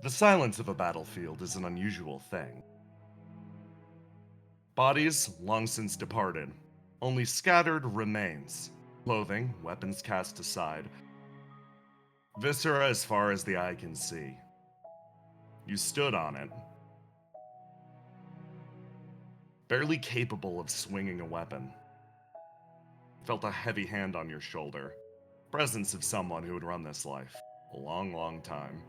The silence of a battlefield is an unusual thing. Bodies long since departed, only scattered remains, clothing, weapons cast aside, viscera as far as the eye can see. You stood on it, barely capable of swinging a weapon. Felt a heavy hand on your shoulder, presence of someone who would run this life a long, long time.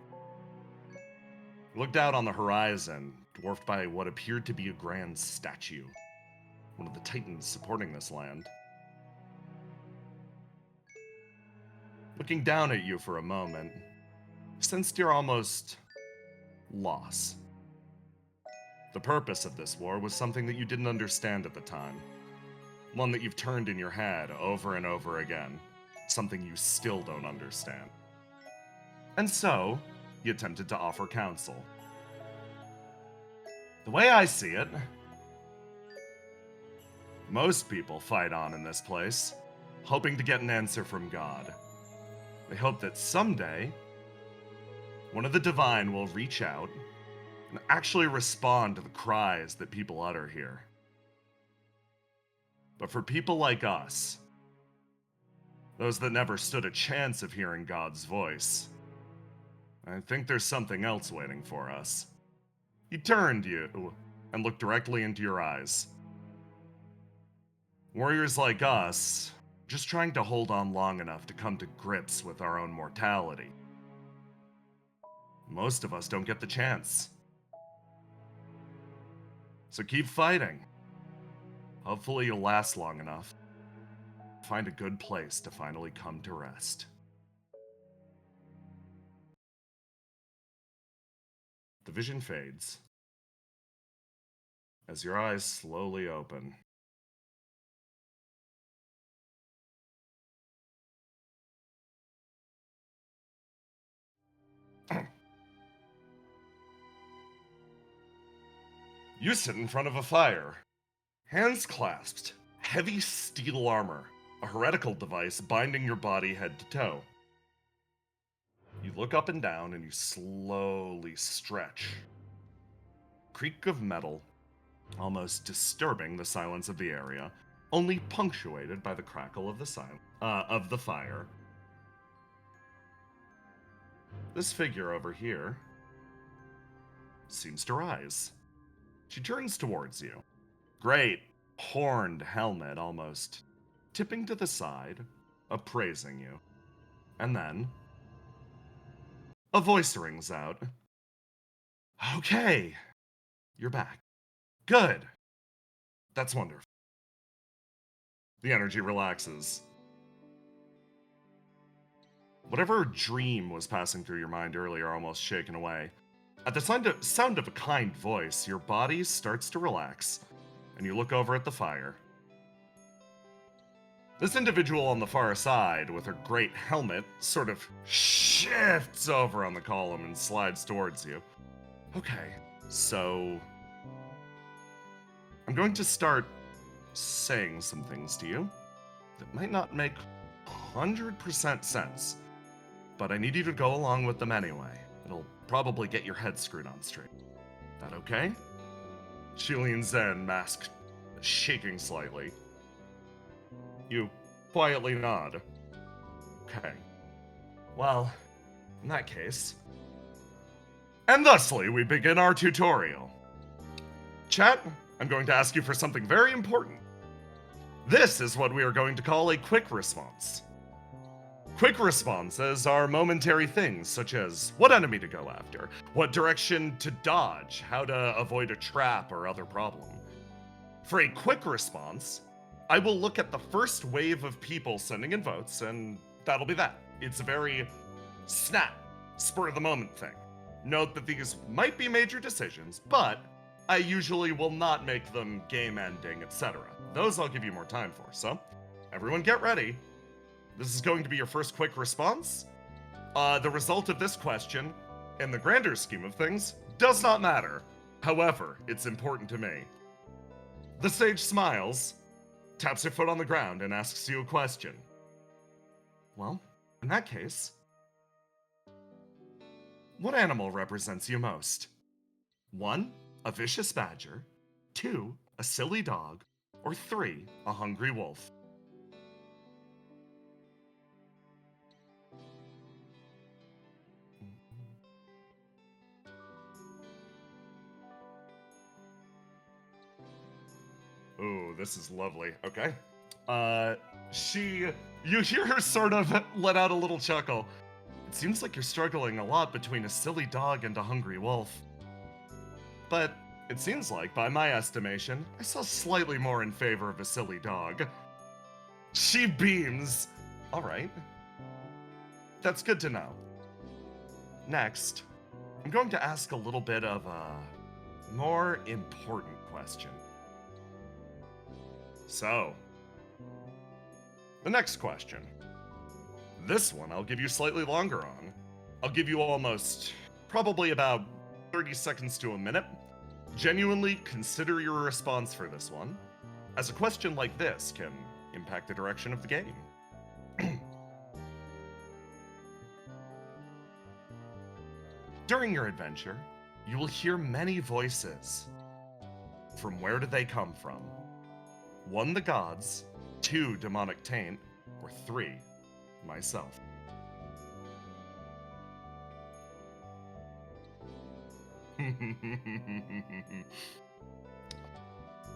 Looked out on the horizon, dwarfed by what appeared to be a grand statue, one of the titans supporting this land. Looking down at you for a moment, sensed your almost loss. The purpose of this war was something that you didn't understand at the time, one that you've turned in your head over and over again, something you still don't understand. And so, you attempted to offer counsel. The way I see it, most people fight on in this place, hoping to get an answer from God. They hope that someday, one of the divine will reach out and actually respond to the cries that people utter here. But for people like us, those that never stood a chance of hearing God's voice, I think there's something else waiting for us. He turned you and looked directly into your eyes. Warriors like us, just trying to hold on long enough to come to grips with our own mortality. Most of us don't get the chance. So keep fighting. Hopefully you'll last long enough. Find a good place to finally come to rest. The vision fades as your eyes slowly open. You sit in front of a fire, hands clasped, heavy steel armor, a heretical device binding your body head to toe. You look up and down and you slowly stretch. Creak of metal, almost disturbing the silence of the area, only punctuated by the crackle of the fire. This figure over here seems to rise. She turns towards you. Great horned helmet almost tipping to the side, appraising you. And then a voice rings out. Okay, you're back. Good. That's wonderful. The energy relaxes. Whatever dream was passing through your mind earlier almost shaken away. At the sound of a kind voice, your body starts to relax, and you look over at the fire. This individual on the far side, with her great helmet, sort of shifts over on the column and slides towards you. Okay, so I'm going to start saying some things to you that might not make 100% sense, but I need you to go along with them anyway. It'll probably get your head screwed on straight. That okay? She leans in, mask shaking slightly. You quietly nod. Okay. Well, in that case. And thusly, we begin our tutorial. Chat, I'm going to ask you for something very important. This is what we are going to call a quick response. Quick responses are momentary things, such as what enemy to go after, what direction to dodge, how to avoid a trap or other problem. For a quick response, I will look at the first wave of people sending in votes, and that'll be that. It's a very snap, spur-of-the-moment thing. Note that these might be major decisions, but I usually will not make them game-ending, etc. Those I'll give you more time for, so everyone get ready. This is going to be your first quick response. The result of this question, in the grander scheme of things, does not matter. However, it's important to me. The sage smiles, taps her foot on the ground, and asks you a question. Well, in that case, What animal represents you most? 1. A vicious badger. 2. A silly dog. Or 3. A hungry wolf. Ooh, this is lovely. Okay. You hear her sort of let out a little chuckle. It seems like you're struggling a lot between a silly dog and a hungry wolf. But it seems like, by my estimation, I saw slightly more in favor of a silly dog. She beams. All right. That's good to know. Next, I'm going to ask a little bit of a more important question. So, the next question. This one I'll give you slightly longer on. I'll give you almost, probably about 30 seconds to a minute. Genuinely consider your response for this one, as a question like this can impact the direction of the game. During your adventure, you will hear many voices. From where do they come from? 1. The gods, 2. Demonic taint, or 3. Myself.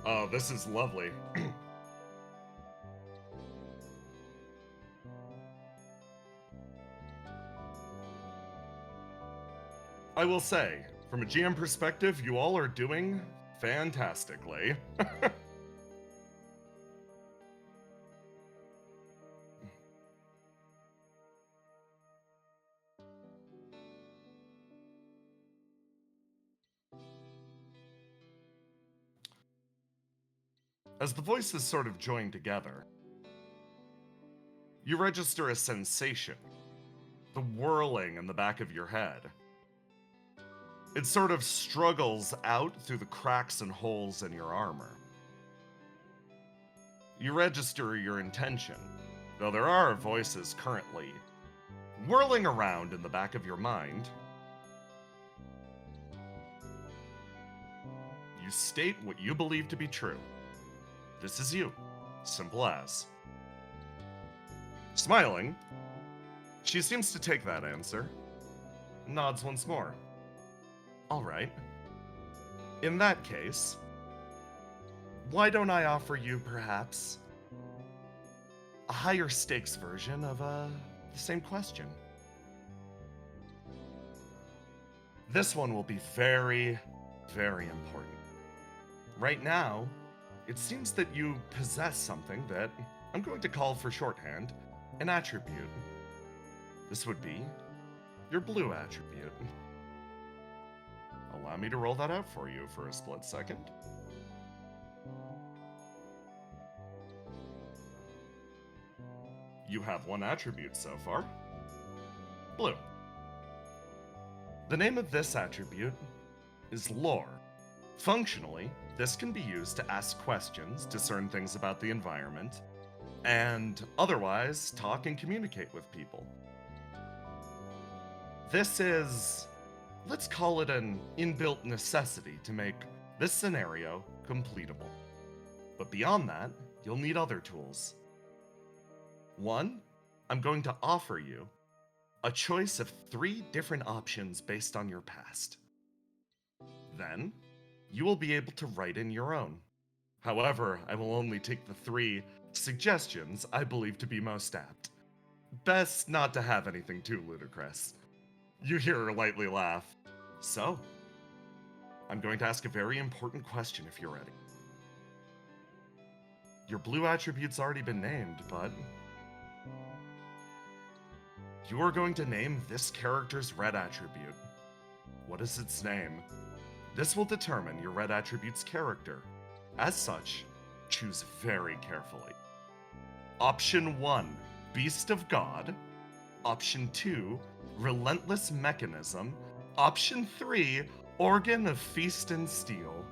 Oh, this is lovely. I will say, from a GM perspective, you all are doing fantastically. As the voices sort of join together, you register a sensation, the whirling in the back of your head. It sort of struggles out through the cracks and holes in your armor. You register your intention, though there are voices currently whirling around in the back of your mind. You state what you believe to be true. This is you. Simple as. Smiling, she seems to take that answer, nods once more. All right. In that case, why don't I offer you, perhaps, a higher stakes version of the same question? This one will be very, very important. Right now, it seems that you possess something that I'm going to call for shorthand an attribute. This would be your blue attribute. Allow me to roll that out for you for a split second. You have one attribute so far. Blue. The name of this attribute is lore. Functionally, this can be used to ask questions, discern things about the environment, and otherwise talk and communicate with people. This is, let's call it an inbuilt necessity to make this scenario completable. But beyond that, you'll need other tools. 1, I'm going to offer you a choice of 3 different options based on your past. Then, you will be able to write in your own. However, I will only take the 3 suggestions I believe to be most apt. Best not to have anything too ludicrous. You hear her lightly laugh. So, I'm going to ask a very important question if you're ready. Your blue attribute's already been named, but you are going to name this character's red attribute. What is its name? This will determine your red attribute's character. As such, choose very carefully. Option 1, Beast of God. Option 2, Relentless Mechanism. Option 3, Organ of Feast and Steel.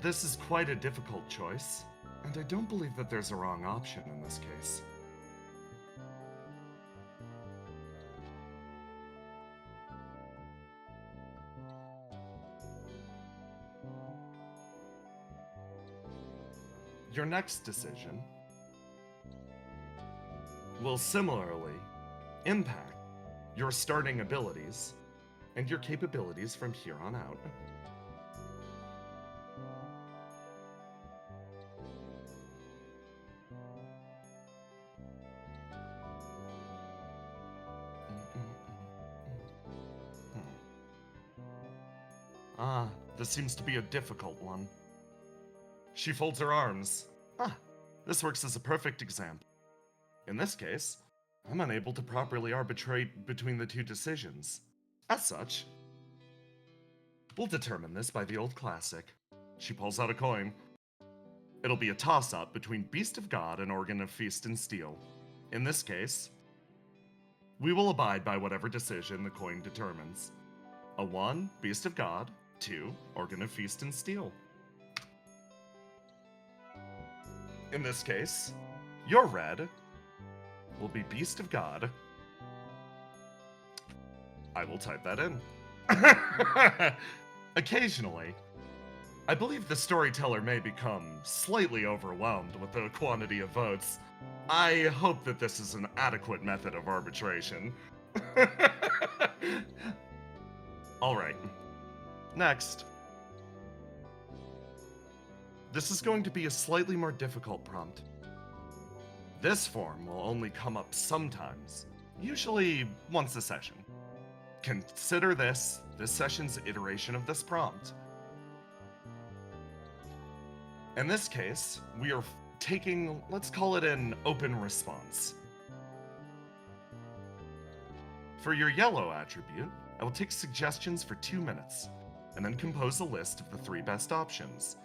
This is quite a difficult choice, and I don't believe that there's a wrong option in this case. Your next decision will similarly impact your starting abilities and your capabilities from here on out. Ah, this seems to be a difficult one. She folds her arms. Ah, this works as a perfect example. In this case, I'm unable to properly arbitrate between the two decisions. As such, we'll determine this by the old classic. She pulls out a coin. It'll be a toss-up between Beast of God and Organ of Feast and Steel. In this case, we will abide by whatever decision the coin determines. A 1, Beast of God. 2, Organ of Feast and Steel. In this case, your red will be Beast of God. I will type that in. Occasionally, I believe the storyteller may become slightly overwhelmed with the quantity of votes. I hope that this is an adequate method of arbitration. Alright. Next. This is going to be a slightly more difficult prompt. This form will only come up sometimes, usually once a session. Consider this session's iteration of this prompt. In this case, we are taking, let's call it an open response. For your yellow attribute, I will take suggestions for 2 minutes, and then compose a list of the 3 best options.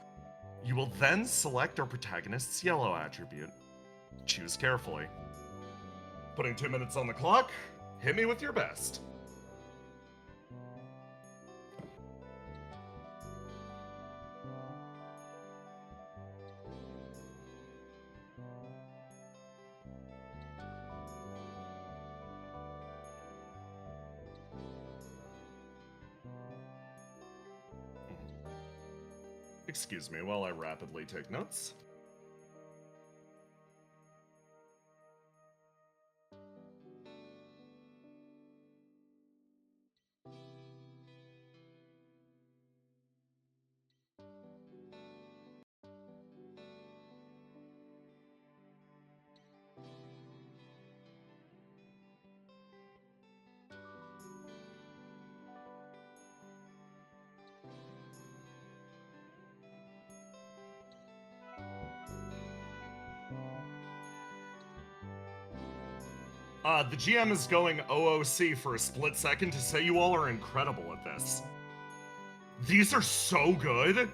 You will then select our protagonist's yellow attribute. Choose carefully. Putting 2 minutes on the clock, hit me with your best. Excuse me while I rapidly take notes. The GM is going OOC for a split second to say you all are incredible at this. These are so good.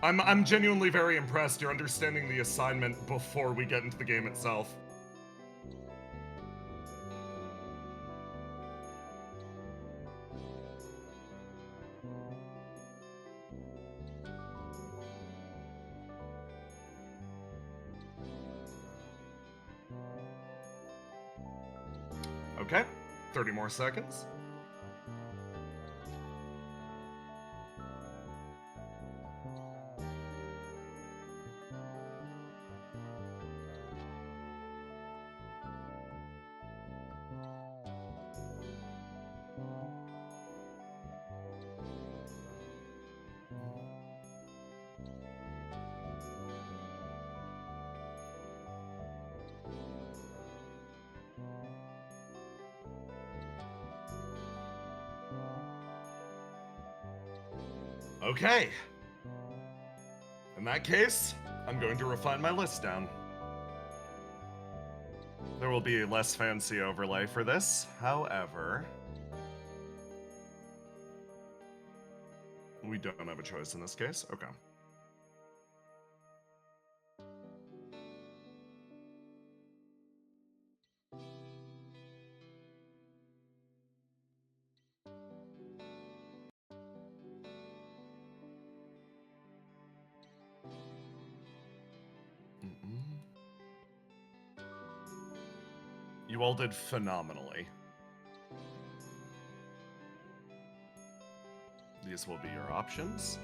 I'm genuinely very impressed. You're understanding the assignment before we get into the game itself. Okay, 30 more seconds. Okay. In that case, I'm going to refine my list down. There will be a less fancy overlay for this, however, we don't have a choice in this case. Okay. You all did phenomenally. These will be your options.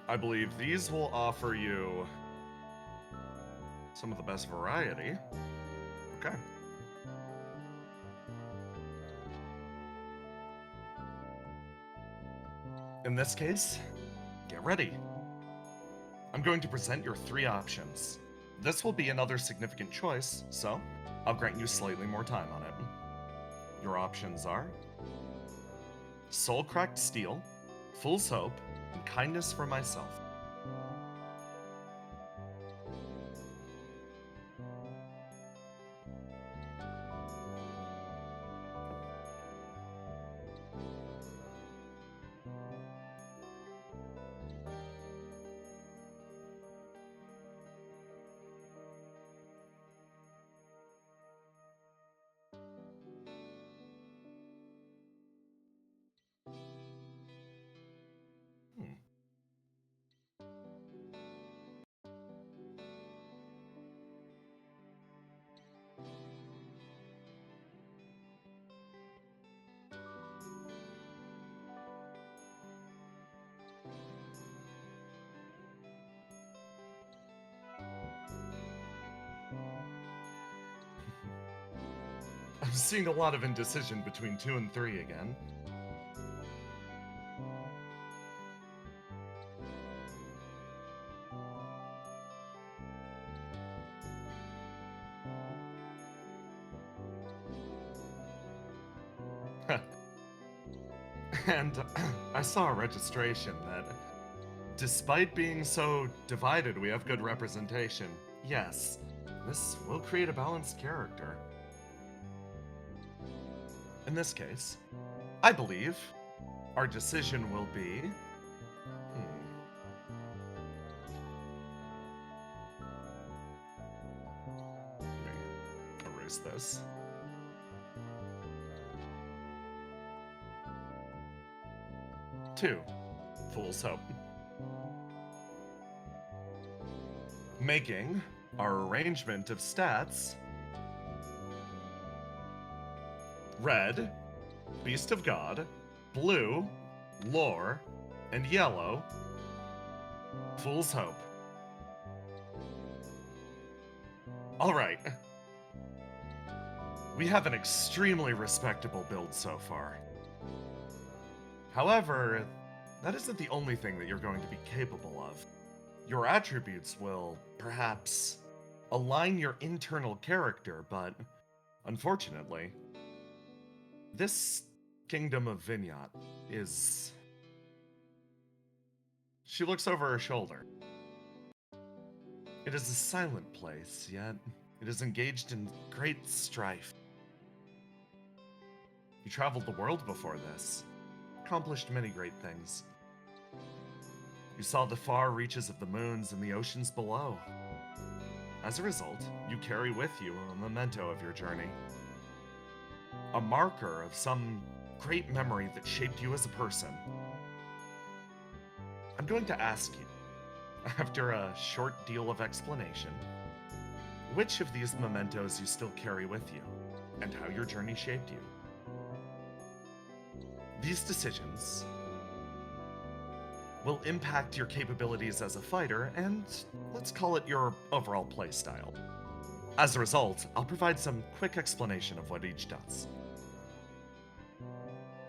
I believe these will offer you some of the best variety. Okay. In this case, get ready. I'm going to present your 3 options. This will be another significant choice, so I'll grant you slightly more time on it. Your options are Soul-Cracked Steel, Fool's Hope, and Kindness for Myself. I'm seeing a lot of indecision between 2 and 3 again. And I saw a registration that, despite being so divided, we have good representation. Yes, this will create a balanced character. In this case, I believe our decision will be... Let me erase this. Two, Fool's Hope. Making our arrangement of stats red, Beast of God, blue, Lore, and yellow, Fool's Hope. Alright. We have an extremely respectable build so far. However, that isn't the only thing that you're going to be capable of. Your attributes will, perhaps, align your internal character, but, unfortunately, this kingdom of Vignot is... She looks over her shoulder. It is a silent place, yet it is engaged in great strife. You traveled the world before this, accomplished many great things. You saw the far reaches of the moons and the oceans below. As a result, you carry with you a memento of your journey. A marker of some great memory that shaped you as a person. I'm going to ask you, after a short deal of explanation, which of these mementos you still carry with you, and how your journey shaped you. These decisions will impact your capabilities as a fighter, and let's call it your overall playstyle. As a result, I'll provide some quick explanation of what each does.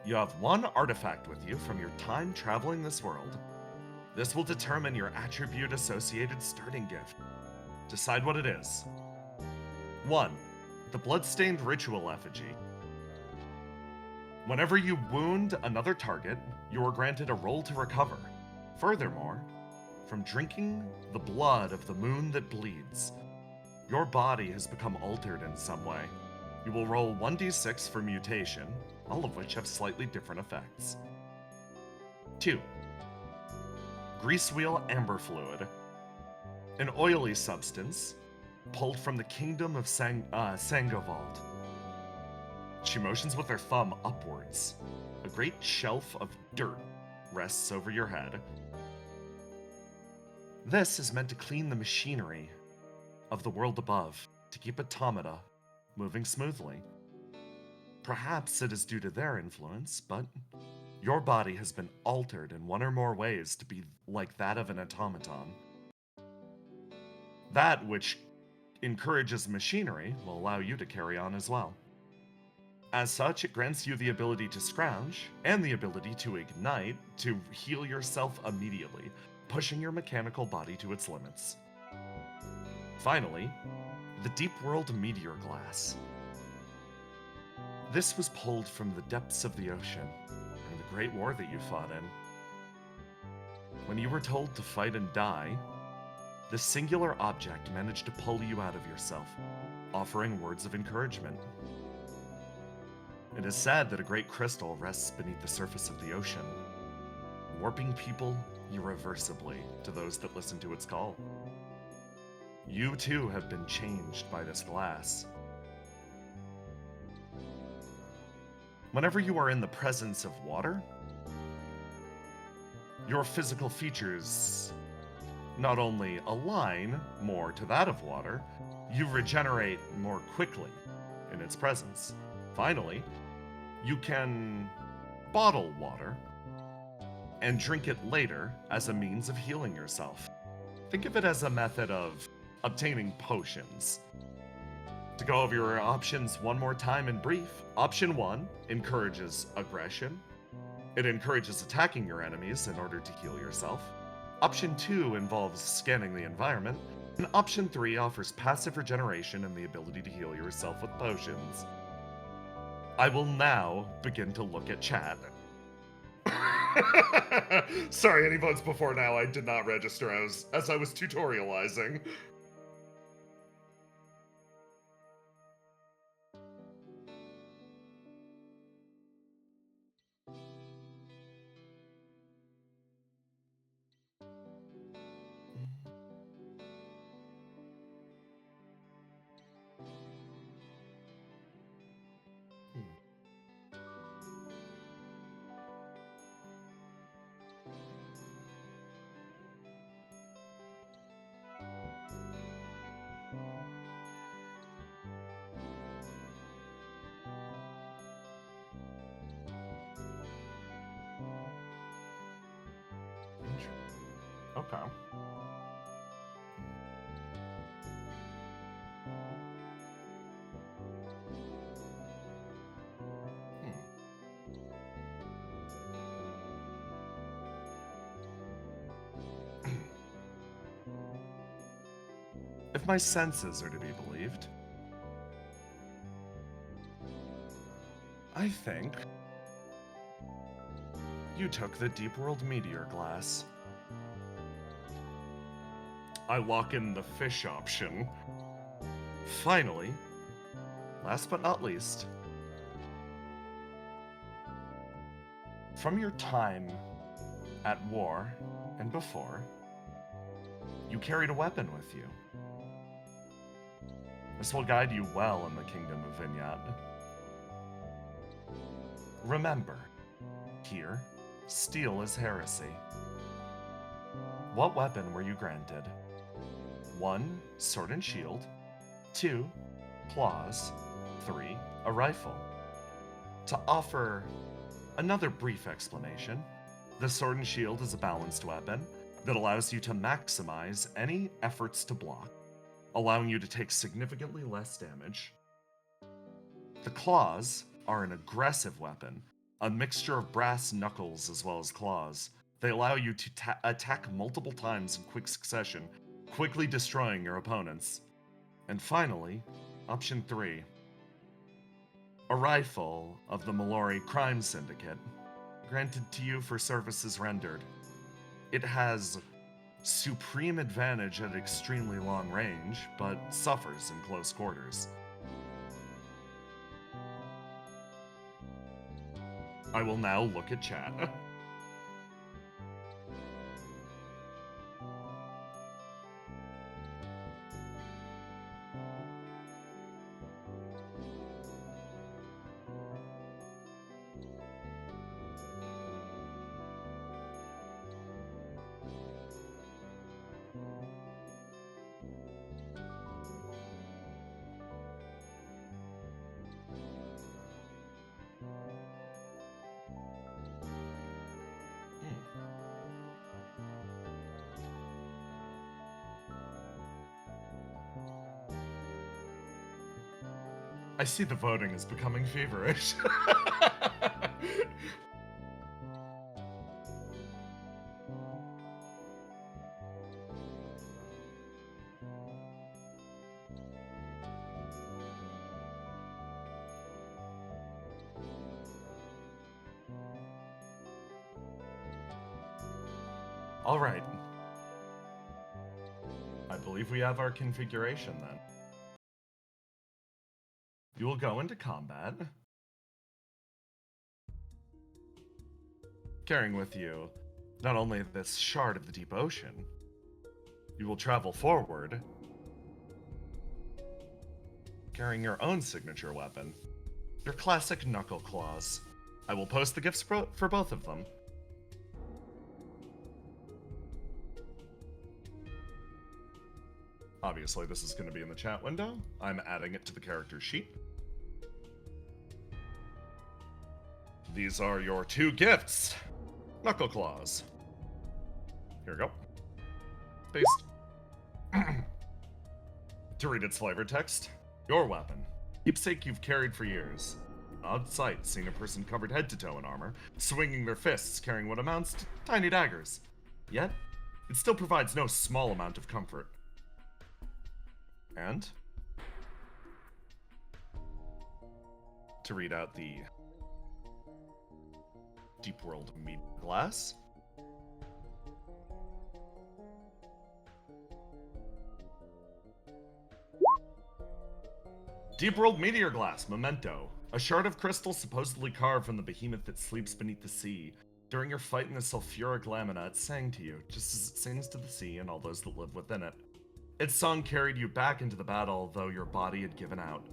You have one artifact with you from your time traveling this world. This will determine your attribute-associated starting gift. Decide what it is. 1. The Bloodstained Ritual Effigy. Whenever you wound another target, you are granted a roll to recover. Furthermore, from drinking the blood of the moon that bleeds, your body has become altered in some way. You will roll 1d6 for mutation, all of which have slightly different effects. 2. Grease wheel amber fluid. An oily substance pulled from the kingdom of Sangavald. She motions with her thumb upwards. A great shelf of dirt rests over your head. This is meant to clean the machinery of the world above, to keep automata moving smoothly. Perhaps it is due to their influence, but your body has been altered in one or more ways to be like that of an automaton. That which encourages machinery will allow you to carry on as well. As such, it grants you the ability to scrounge and the ability to ignite to heal yourself immediately, pushing your mechanical body to its limits. Finally, the Deep World Meteor Glass. This was pulled from the depths of the ocean in the Great War that you fought in. When you were told to fight and die, this singular object managed to pull you out of yourself, offering words of encouragement. It is said that a great crystal rests beneath the surface of the ocean, warping people irreversibly to those that listen to its call. You too have been changed by this glass. Whenever you are in the presence of water, your physical features not only align more to that of water, you regenerate more quickly in its presence. Finally, you can bottle water and drink it later as a means of healing yourself. Think of it as a method of obtaining potions. To go over your options one more time in brief, option 1 encourages aggression. It encourages attacking your enemies in order to heal yourself. Option 2 involves scanning the environment. And option 3 offers passive regeneration and the ability to heal yourself with potions. I will now begin to look at chat. Sorry, any votes before now I did not register as I was tutorializing. Okay. If my senses are to be believed, I think you took the Deep World Meteor Glass. I lock in the fish option. Finally, last but not least, from your time at war and before, you carried a weapon with you. This will guide you well in the Kingdom of Vignette. Remember, here, steel is heresy. What weapon were you granted? 1. Sword and shield. 2. Claws. 3. A rifle. To offer another brief explanation, the sword and shield is a balanced weapon that allows you to maximize any efforts to block, allowing you to take significantly less damage. The claws are an aggressive weapon, a mixture of brass knuckles as well as claws. They allow you to attack multiple times in quick succession, quickly destroying your opponents. And finally, option 3. A rifle of the Mallory Crime Syndicate, granted to you for services rendered. It has supreme advantage at extremely long range, but suffers in close quarters. I will now look at chat. I see the voting is becoming feverish. All right. I believe we have our configuration then. You will go into combat, carrying with you not only this shard of the deep ocean, you will travel forward, carrying your own signature weapon, your classic knuckle claws. I will post the gifts for both of them. Obviously, this is going to be in the chat window. I'm adding it to the character sheet. These are your two gifts. Knuckle claws. Here we go. Paste. To read its flavor text, your weapon. Keepsake you've carried for years. Odd sight seeing a person covered head to toe in armor, swinging their fists carrying what amounts to tiny daggers. Yet, it still provides no small amount of comfort. And to read out the Deep World Media Glass. Deep World Meteor Glass, memento. A shard of crystal supposedly carved from the behemoth that sleeps beneath the sea. During your fight in the sulfuric lamina, it sang to you, just as it sings to the sea and all those that live within it. Its song carried you back into the battle, though your body had given out.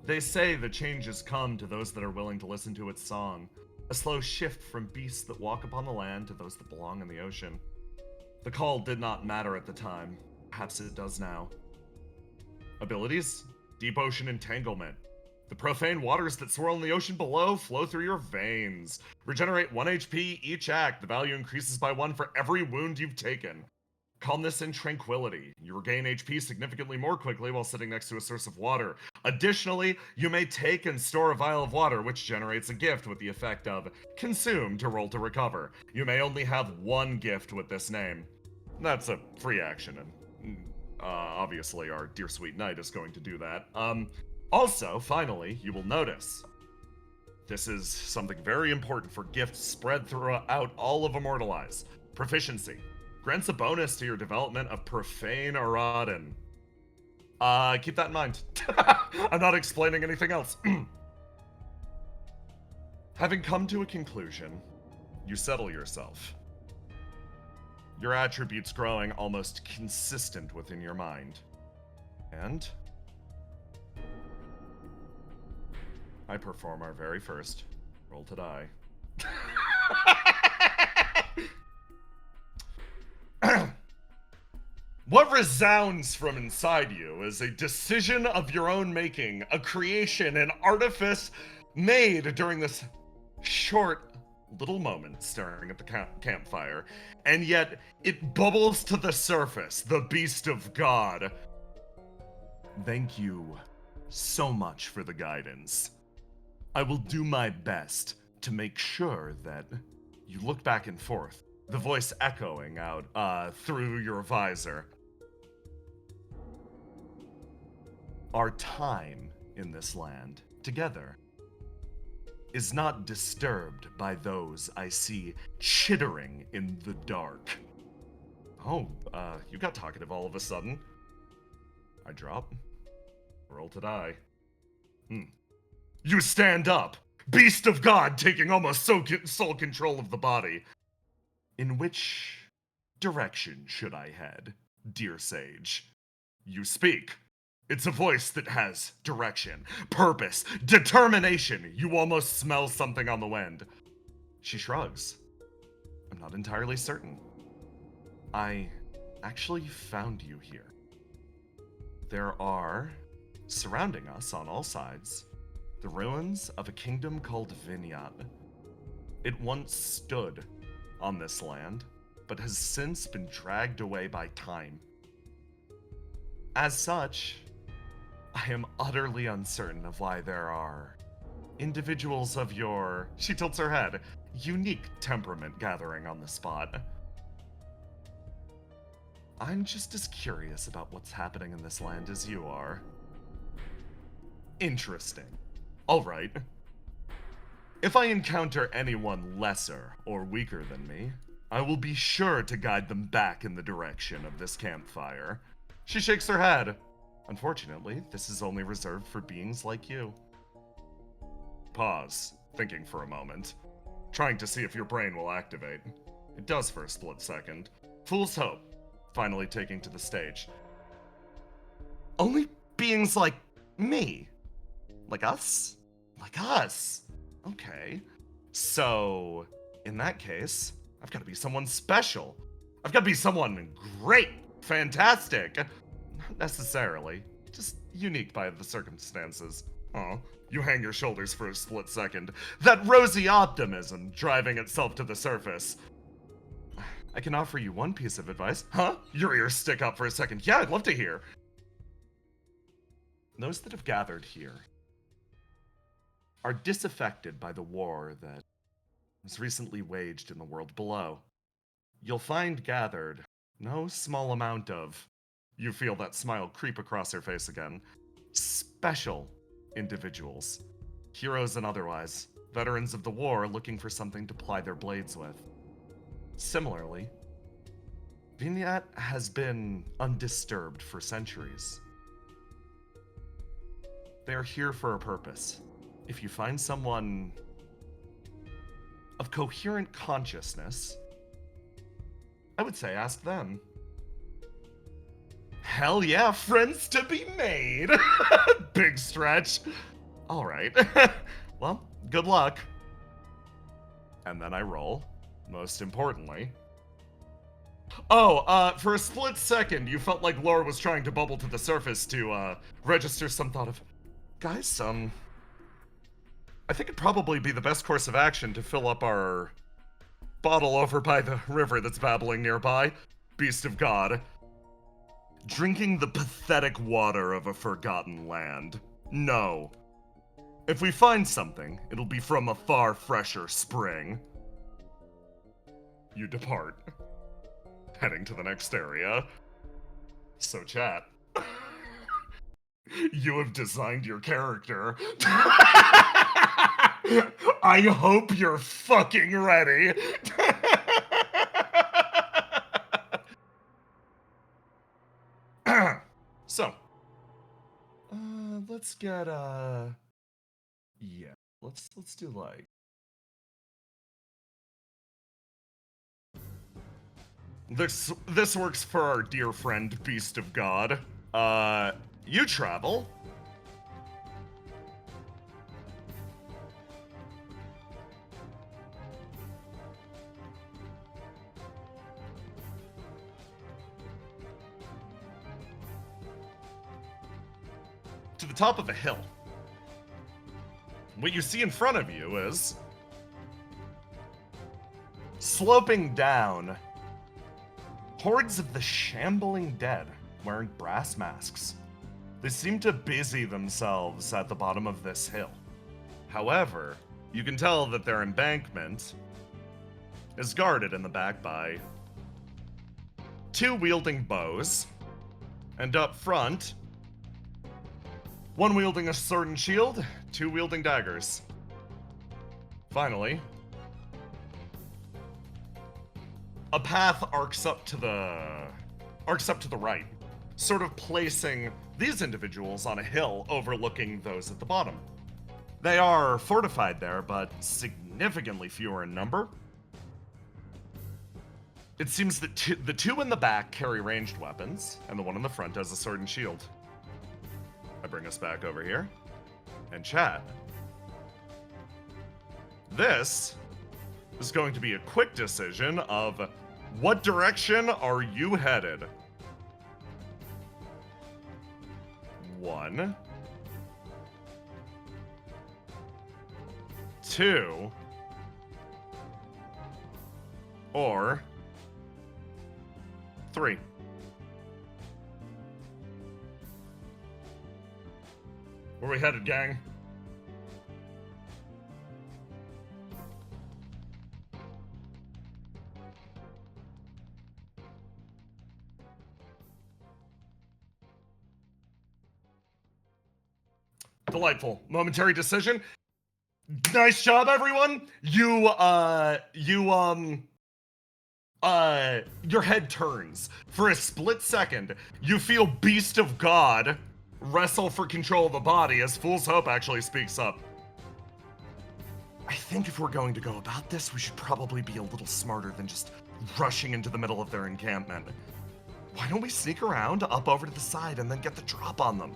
They say the changes come to those that are willing to listen to its song. A slow shift from beasts that walk upon the land to those that belong in the ocean. The call did not matter at the time. Perhaps it does now. Abilities? Deep Ocean Entanglement. The profane waters that swirl in the ocean below flow through your veins. Regenerate 1 HP each act. The value increases by 1 for every wound you've taken. Calmness and Tranquility. You regain HP significantly more quickly while sitting next to a source of water. Additionally, you may take and store a vial of water, which generates a gift with the effect of Consume to roll to recover. You may only have one gift with this name. That's a free action, and obviously our dear sweet knight is going to do that. Also, finally, you will notice this is something very important for gifts spread throughout all of Immortalize. Proficiency. Grants a bonus to your development of Profane Erodin. Keep that in mind. I'm not explaining anything else. Having come to a conclusion, you settle yourself. Your attributes growing almost consistent within your mind. And I perform our very first roll to die. What resounds from inside you is a decision of your own making, a creation, an artifice made during this short little moment staring at the campfire, and yet it bubbles to the surface, the beast of God. Thank you so much for the guidance. I will do my best to make sure that you look back and forth, the voice echoing out through your visor. Our time in this land together is not disturbed by those I see chittering in the dark. Oh, you got talkative all of a sudden. I drop. Roll to die. You stand up, beast of God taking almost sole control of the body. In which direction should I head, dear sage? You speak. It's a voice that has direction, purpose, determination. You almost smell something on the wind. She shrugs. I'm not entirely certain. I actually found you here. There are, surrounding us on all sides, the ruins of a kingdom called Vinyat. It once stood on this land, but has since been dragged away by time. As such, I am utterly uncertain of why there are individuals of your, she tilts her head, unique temperament gathering on the spot. I'm just as curious about what's happening in this land as you are. Interesting. Alright. If I encounter anyone lesser or weaker than me, I will be sure to guide them back in the direction of this campfire. She shakes her head. Unfortunately, this is only reserved for beings like you. Pause, thinking for a moment, trying to see if your brain will activate. It does for a split second. Fool's hope, finally taking to the stage. Only beings like me? Like us? Like us? Okay. So, in that case, I've got to be someone special. I've got to be someone great, fantastic. Not necessarily, just unique by the circumstances. Oh, you hang your shoulders for a split second. That rosy optimism driving itself to the surface. I can offer you one piece of advice. Huh? Your ears stick up for a second. Yeah, I'd love to hear. Those that have gathered here are disaffected by the war that was recently waged in the world below. You'll find gathered no small amount of, you feel that smile creep across her face again, special individuals, heroes and otherwise, veterans of the war looking for something to ply their blades with. Similarly, Vinyat has been undisturbed for centuries. They are here for a purpose. If you find someone of coherent consciousness, I would say ask them. Hell yeah, friends to be made! Big stretch. Alright. Well, good luck. And then I roll, most importantly. Oh, for a split second, you felt like Laura was trying to bubble to the surface to, register some thought of, guys, I think it'd probably be the best course of action to fill up our bottle over by the river that's babbling nearby. Beast of God. Drinking the pathetic water of a forgotten land. No. If we find something, it'll be from a far fresher spring. You depart. Heading to the next area. So chat. You have designed your character. I hope you're fucking ready. So, let's get yeah, let's do like this works for our dear friend Beast of God. You travel to the top of a hill. What you see in front of you is sloping down hordes of the shambling dead wearing brass masks. They seem to busy themselves at the bottom of this hill. However, you can tell that their embankment is guarded in the back by two wielding bows, and up front, one wielding a sword and shield, two wielding daggers. Finally, a path arcs up to the right, sort of placing these individuals on a hill overlooking those at the bottom. They are fortified there, but significantly fewer in number. It seems that the two in the back carry ranged weapons, and the one in the front has a sword and shield. I bring us back over here, and chat. This is going to be a quick decision of what direction are you headed? 1, 2, or 3. Where we headed, gang? Delightful. Momentary decision. Nice job, everyone. Your head turns. For a split second, you feel Beast of God wrestle for control of the body as Fool's Hope actually speaks up. I think if we're going to go about this, we should probably be a little smarter than just rushing into the middle of their encampment. Why don't we sneak around, up over to the side, and then get the drop on them?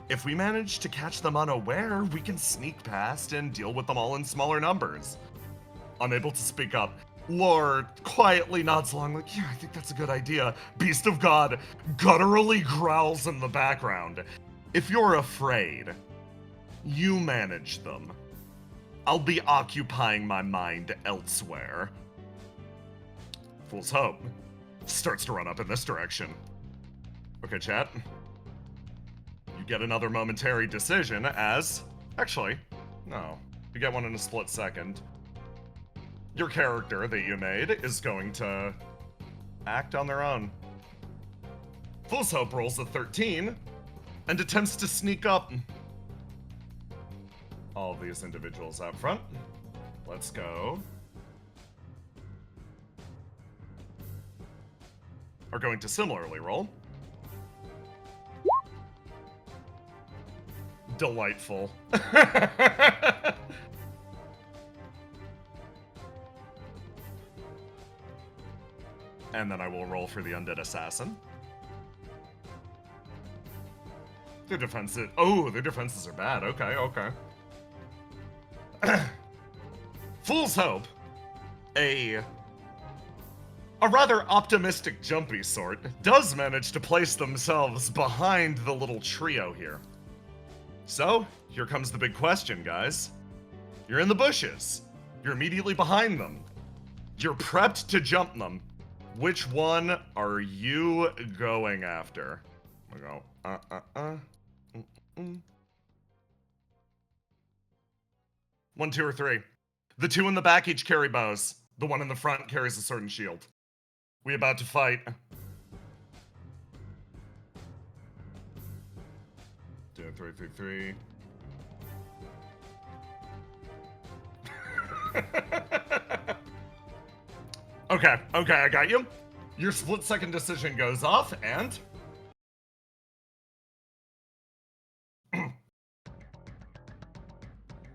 If we manage to catch them unaware, we can sneak past and deal with them all in smaller numbers. Unable to speak up, Lore quietly nods along like, yeah, I think that's a good idea. Beast of God gutturally growls in the background. If you're afraid, you manage them. I'll be occupying my mind elsewhere. Fool's Hope starts to run up in this direction. Okay, chat. You get another momentary decision as... Actually, no. You get one in a split second. Your character that you made is going to act on their own. Fool's Hope rolls a 13 and attempts to sneak up. All of these individuals out front. Let's go. Are going to similarly roll. Delightful. And then I will roll for the Undead Assassin. Their defenses... Oh, their defenses are bad. Okay, okay. Fool's Hope, a rather optimistic jumpy sort, does manage to place themselves behind the little trio here. So, here comes the big question, guys. You're in the bushes. You're immediately behind them. You're prepped to jump them. Which one are you going after? We go, 1, 2, or 3. The two in the back each carry bows. The one in the front carries a sword and shield. We about to fight. 2, 3, 3, 3. Okay, I got you. Your split-second decision goes off, and...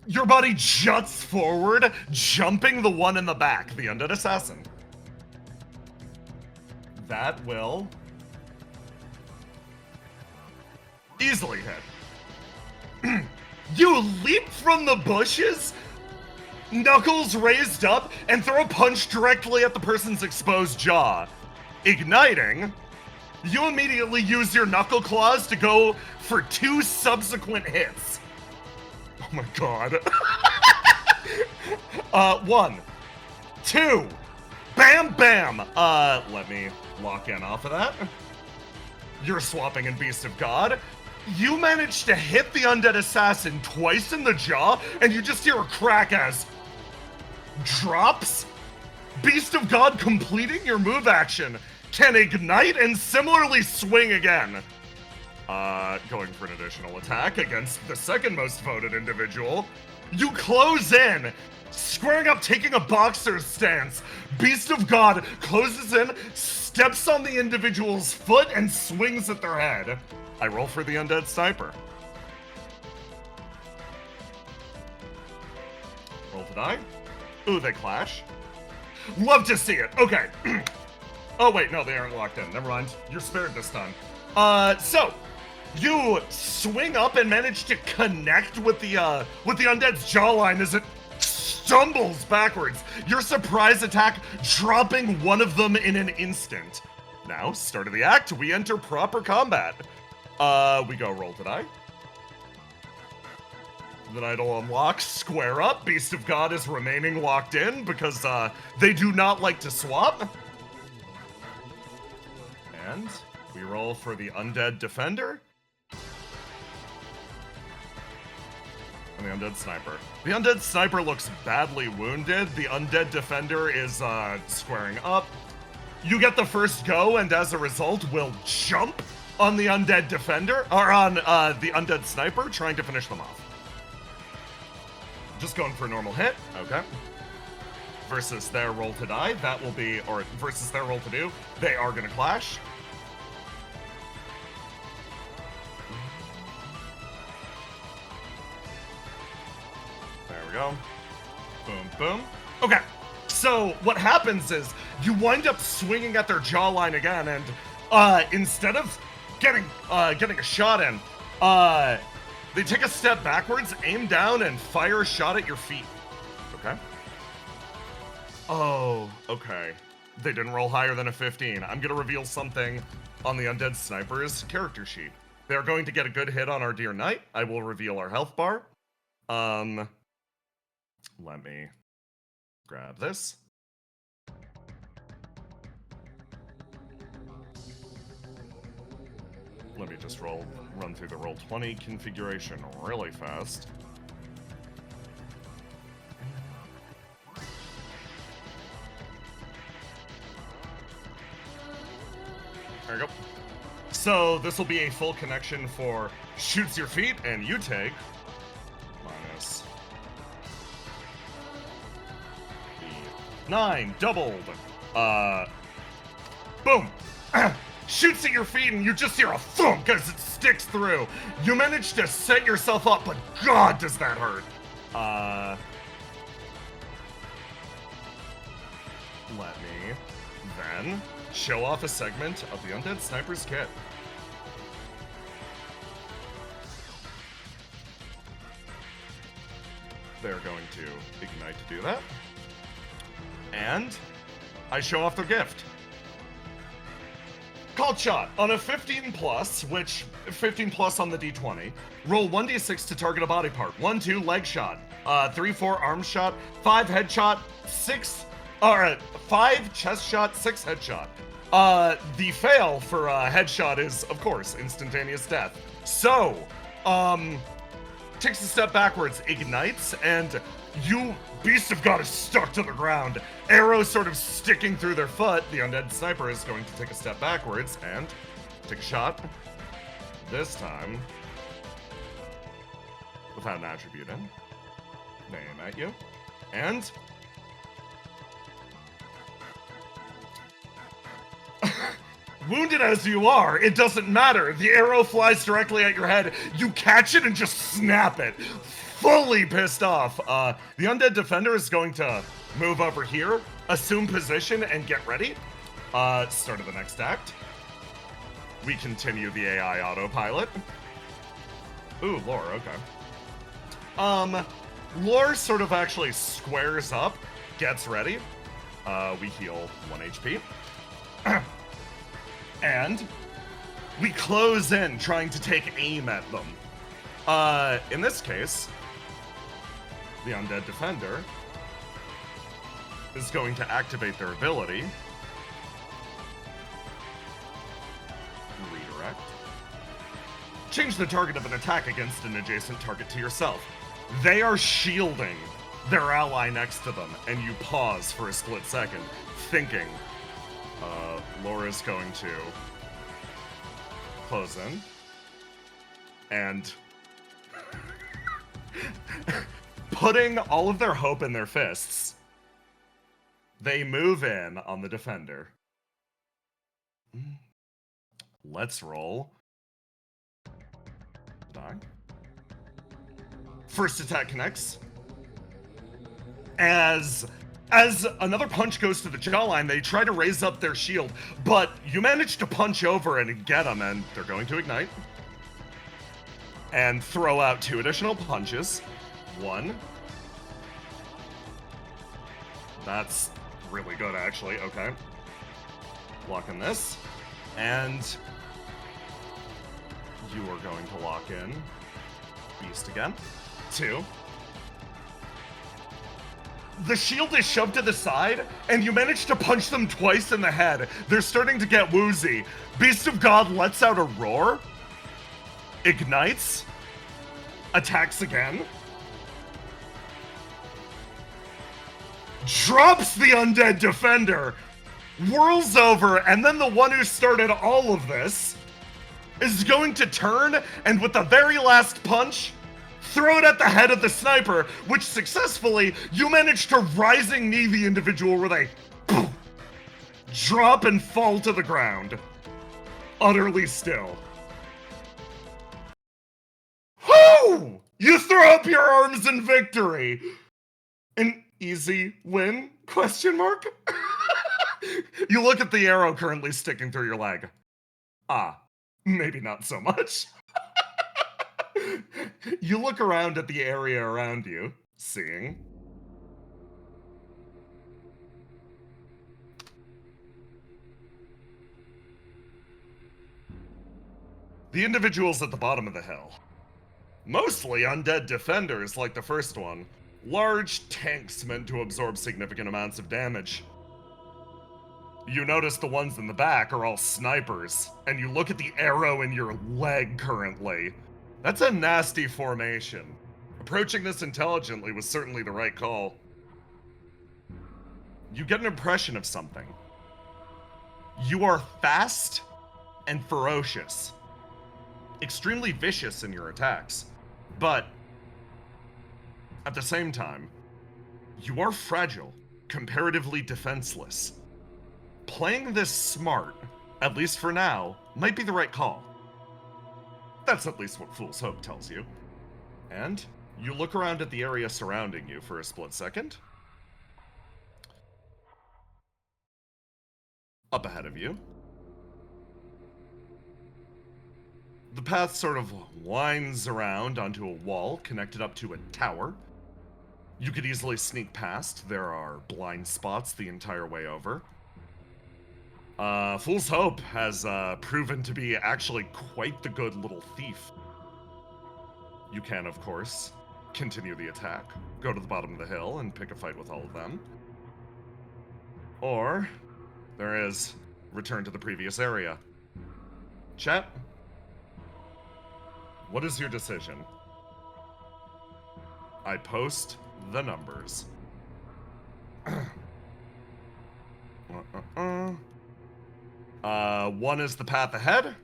Your body juts forward, jumping the one in the back, the Undead Assassin. That will... easily hit. You leap from the bushes, knuckles raised up, and throw a punch directly at the person's exposed jaw. Igniting, you immediately use your knuckle claws to go for 2 subsequent hits. Oh my god. 1, 2, bam, bam. Let me lock in off of that. You're swapping in Beast of God. You managed to hit the Undead Assassin twice in the jaw, and you just hear a crack as drops. Beast of God completing your move action can ignite and similarly swing again. Going for an additional attack against the second most voted individual. You close in, squaring up, taking a boxer's stance. Beast of God closes in, steps on the individual's foot, and swings at their head. I roll for the undead sniper. Roll to die. Ooh, they clash. Love to see it. Okay. Oh, wait, no, they aren't locked in. Never mind. You're spared this time. So, you swing up and manage to connect with the undead's jawline as it stumbles backwards. Your surprise attack dropping one of them in an instant. Now, start of the act, we enter proper combat. We go roll to die. The knight will unlock, square up. Beast of God is remaining locked in because they do not like to swap. And we roll for the undead defender. And the undead sniper. The undead sniper looks badly wounded. The undead defender is squaring up. You get the first go, and as a result, will jump on the undead defender, or on the undead sniper, trying to finish them off. Just going for a normal hit. Okay. Versus their roll to die, that will be, or versus their roll to do, they are going to clash. There we go. Boom, boom. Okay. So what happens is you wind up swinging at their jawline again, and instead of getting a shot in, they take a step backwards, aim down, and fire a shot at your feet. Okay. Oh, okay. They didn't roll higher than a 15. I'm gonna reveal something on the undead sniper's character sheet. They're going to get a good hit on our dear knight. I will reveal our health bar. Let me grab this. Let me just run through the Roll20 configuration really fast. There we go. So this will be a full connection for shoots your feet, and you take minus 9 doubled. Boom. Shoots at your feet, and you just hear a thump as it sticks through. You manage to set yourself up, but God, does that hurt. Let me then show off a segment of the Undead Sniper's kit. They're going to ignite to do that. And I show off their gift. Called shot. On a 15 plus, which 15 plus on the d20, roll 1d6 to target a body part. 1, 2 leg shot, 3, 4 arm shot, 5 headshot, 5 chest shot, 6 headshot. The fail for headshot is, of course, instantaneous death. So, takes a step backwards, ignites, and you, Beast of God, is stuck to the ground. Arrow sort of sticking through their foot. The undead sniper is going to take a step backwards and take a shot. This time, without an attribute in. They aim at you. And wounded as you are, it doesn't matter. The arrow flies directly at your head. You catch it and just snap it. Fully pissed off. The undead defender is going to move over here, assume position, and get ready. Start of the next act. We continue the AI autopilot. Ooh, lore, okay. Lore sort of actually squares up, gets ready. We heal 1 HP. And we close in, trying to take aim at them. In this case, the undead defender is going to activate their ability. Redirect. Change the target of an attack against an adjacent target to yourself. They are shielding their ally next to them, and you pause for a split second, thinking, Laura's going to close in. And putting all of their hope in their fists, they move in on the defender. Let's roll. Die. First attack connects. As another punch goes to the jawline, they try to raise up their shield, but you manage to punch over and get them, and they're going to ignite. And throw out 2 additional punches. 1. That's really good, actually. Okay. Blocking this. And you are going to lock in Beast again. 2. The shield is shoved to the side, and you manage to punch them twice in the head. They're starting to get woozy. Beast of God lets out a roar, ignites, attacks again, drops the undead defender, whirls over, and then the one who started all of this is going to turn, and with the very last punch, throw it at the head of the sniper, which successfully, you manage to rising knee the individual where they drop and fall to the ground, utterly still. Whoo! You throw up your arms in victory! An easy win? Question mark? You look at the arrow currently sticking through your leg. Ah, maybe not so much. You look around at the area around you, seeing the individuals at the bottom of the hill. Mostly undead defenders like the first one. Large tanks meant to absorb significant amounts of damage. You notice the ones in the back are all snipers, and you look at the arrow in your leg currently. That's a nasty formation. Approaching this intelligently was certainly the right call. You get an impression of something. You are fast and ferocious. Extremely vicious in your attacks. But at the same time, you are fragile, comparatively defenseless. Playing this smart, at least for now, might be the right call. That's at least what Fool's Hope tells you. And you look around at the area surrounding you for a split second. Up ahead of you, the path sort of winds around onto a wall connected up to a tower. You could easily sneak past. There are blind spots the entire way over. Fool's Hope has proven to be actually quite the good little thief. You can, of course, continue the attack, go to the bottom of the hill and pick a fight with all of them. Or there is return to the previous area. Chat, what is your decision? I post the numbers. One is the path ahead.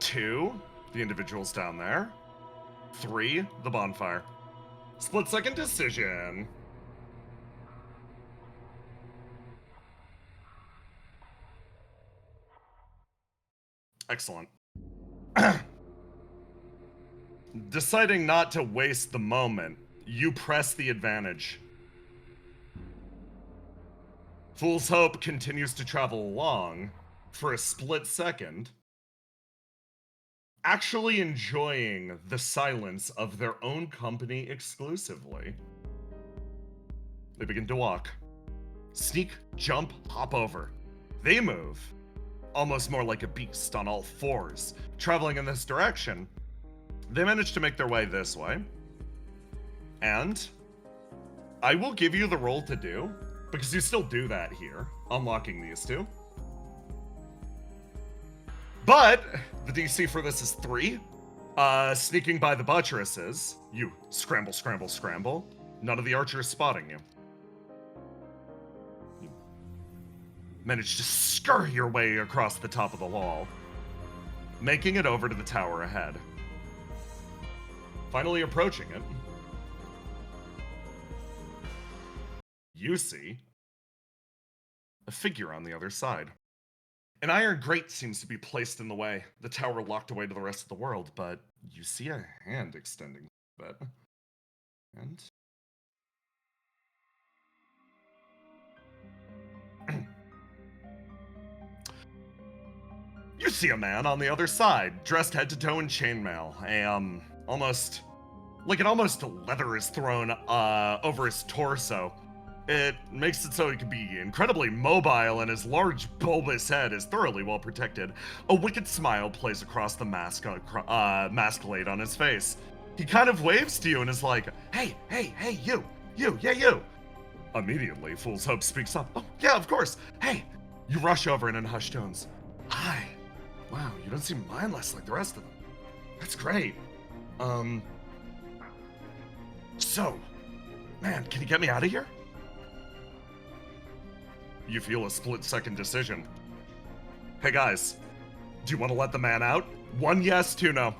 2, the individuals down there. 3, the bonfire. Split second decision. Excellent. Deciding not to waste the moment, you press the advantage. Fool's Hope continues to travel along for a split second, actually enjoying the silence of their own company exclusively. They begin to walk. Sneak, jump, hop over. They move, almost more like a beast on all fours, traveling in this direction. They manage to make their way this way. And I will give you the roll to do, because you still do that here, unlocking these two. But the DC for this is 3. Sneaking by the buttresses, you scramble, scramble, scramble. None of the archers spotting you. You manage to scurry your way across the top of the wall. making it over to the tower ahead. Finally approaching it, you see a figure on the other side. An iron grate seems to be placed in the way, the tower locked away to the rest of the world, but you see a hand extending a bit. And you see a man on the other side, dressed head to toe in chainmail. Almost leather is thrown over his torso. It makes it so he can be incredibly mobile, and his large, bulbous head is thoroughly well protected. A wicked smile plays across the masquerade on his face. He kind of waves to you and is like, hey, you. Immediately, Fool's Hope speaks up. Oh, yeah, of course. Hey, you rush over and in hushed tones. Hi. Wow, you don't seem mindless like the rest of them. That's great. So, man, can you get me out of here? You feel a split-second decision. Hey guys, do you want to let the man out? 1 yes, 2 no.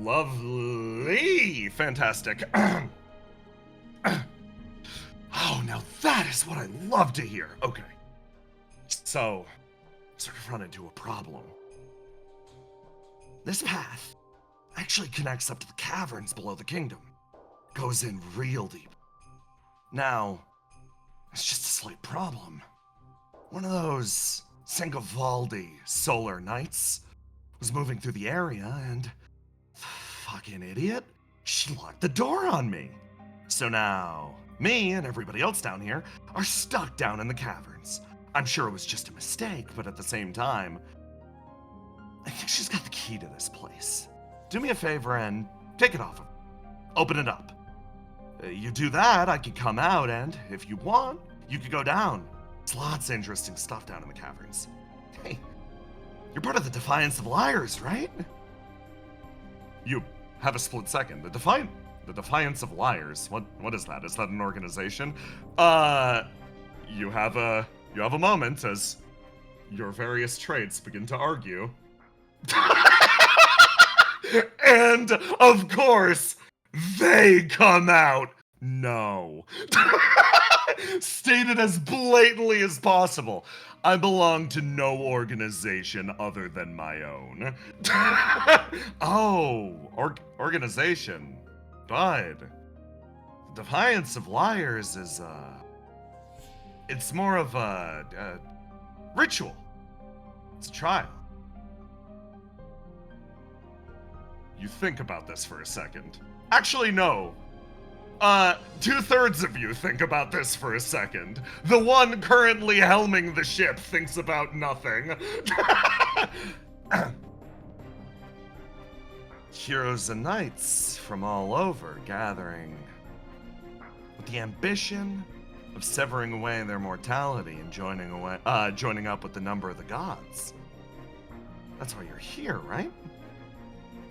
Lovely. Fantastic. Oh, now that is what I love to hear. Okay. So, sort of run into a problem. This path actually connects up to the caverns below the kingdom. Goes in real deep. Now, it's just a slight problem. One of those Sengovaldi solar knights was moving through the area and... fucking idiot, she locked the door on me. So now, me and everybody else down here are stuck down in the caverns. I'm sure it was just a mistake, but at the same time, I think she's got the key to this place. Do me a favor and take it off of her. Open it up. You do that, I could come out, and if you want, you could go down. There's lots of interesting stuff down in the caverns. Hey, you're part of the Defiance of Liars, right? You have a split second. The Defiance of Liars. What is that? Is that an organization? You have a moment as your various traits begin to argue. And of course, they come out. No. Stated as blatantly as possible. I belong to no organization other than my own. Oh, organization. But Defiance of Liars is, it's more of a ritual. It's a trial. You think about this for a second. Actually, no. 2/3 of you think about this for a second. The one currently helming the ship thinks about nothing. Heroes and knights from all over gathering with the ambition of severing away their mortality and joining up with the number of the gods. That's why you're here, right?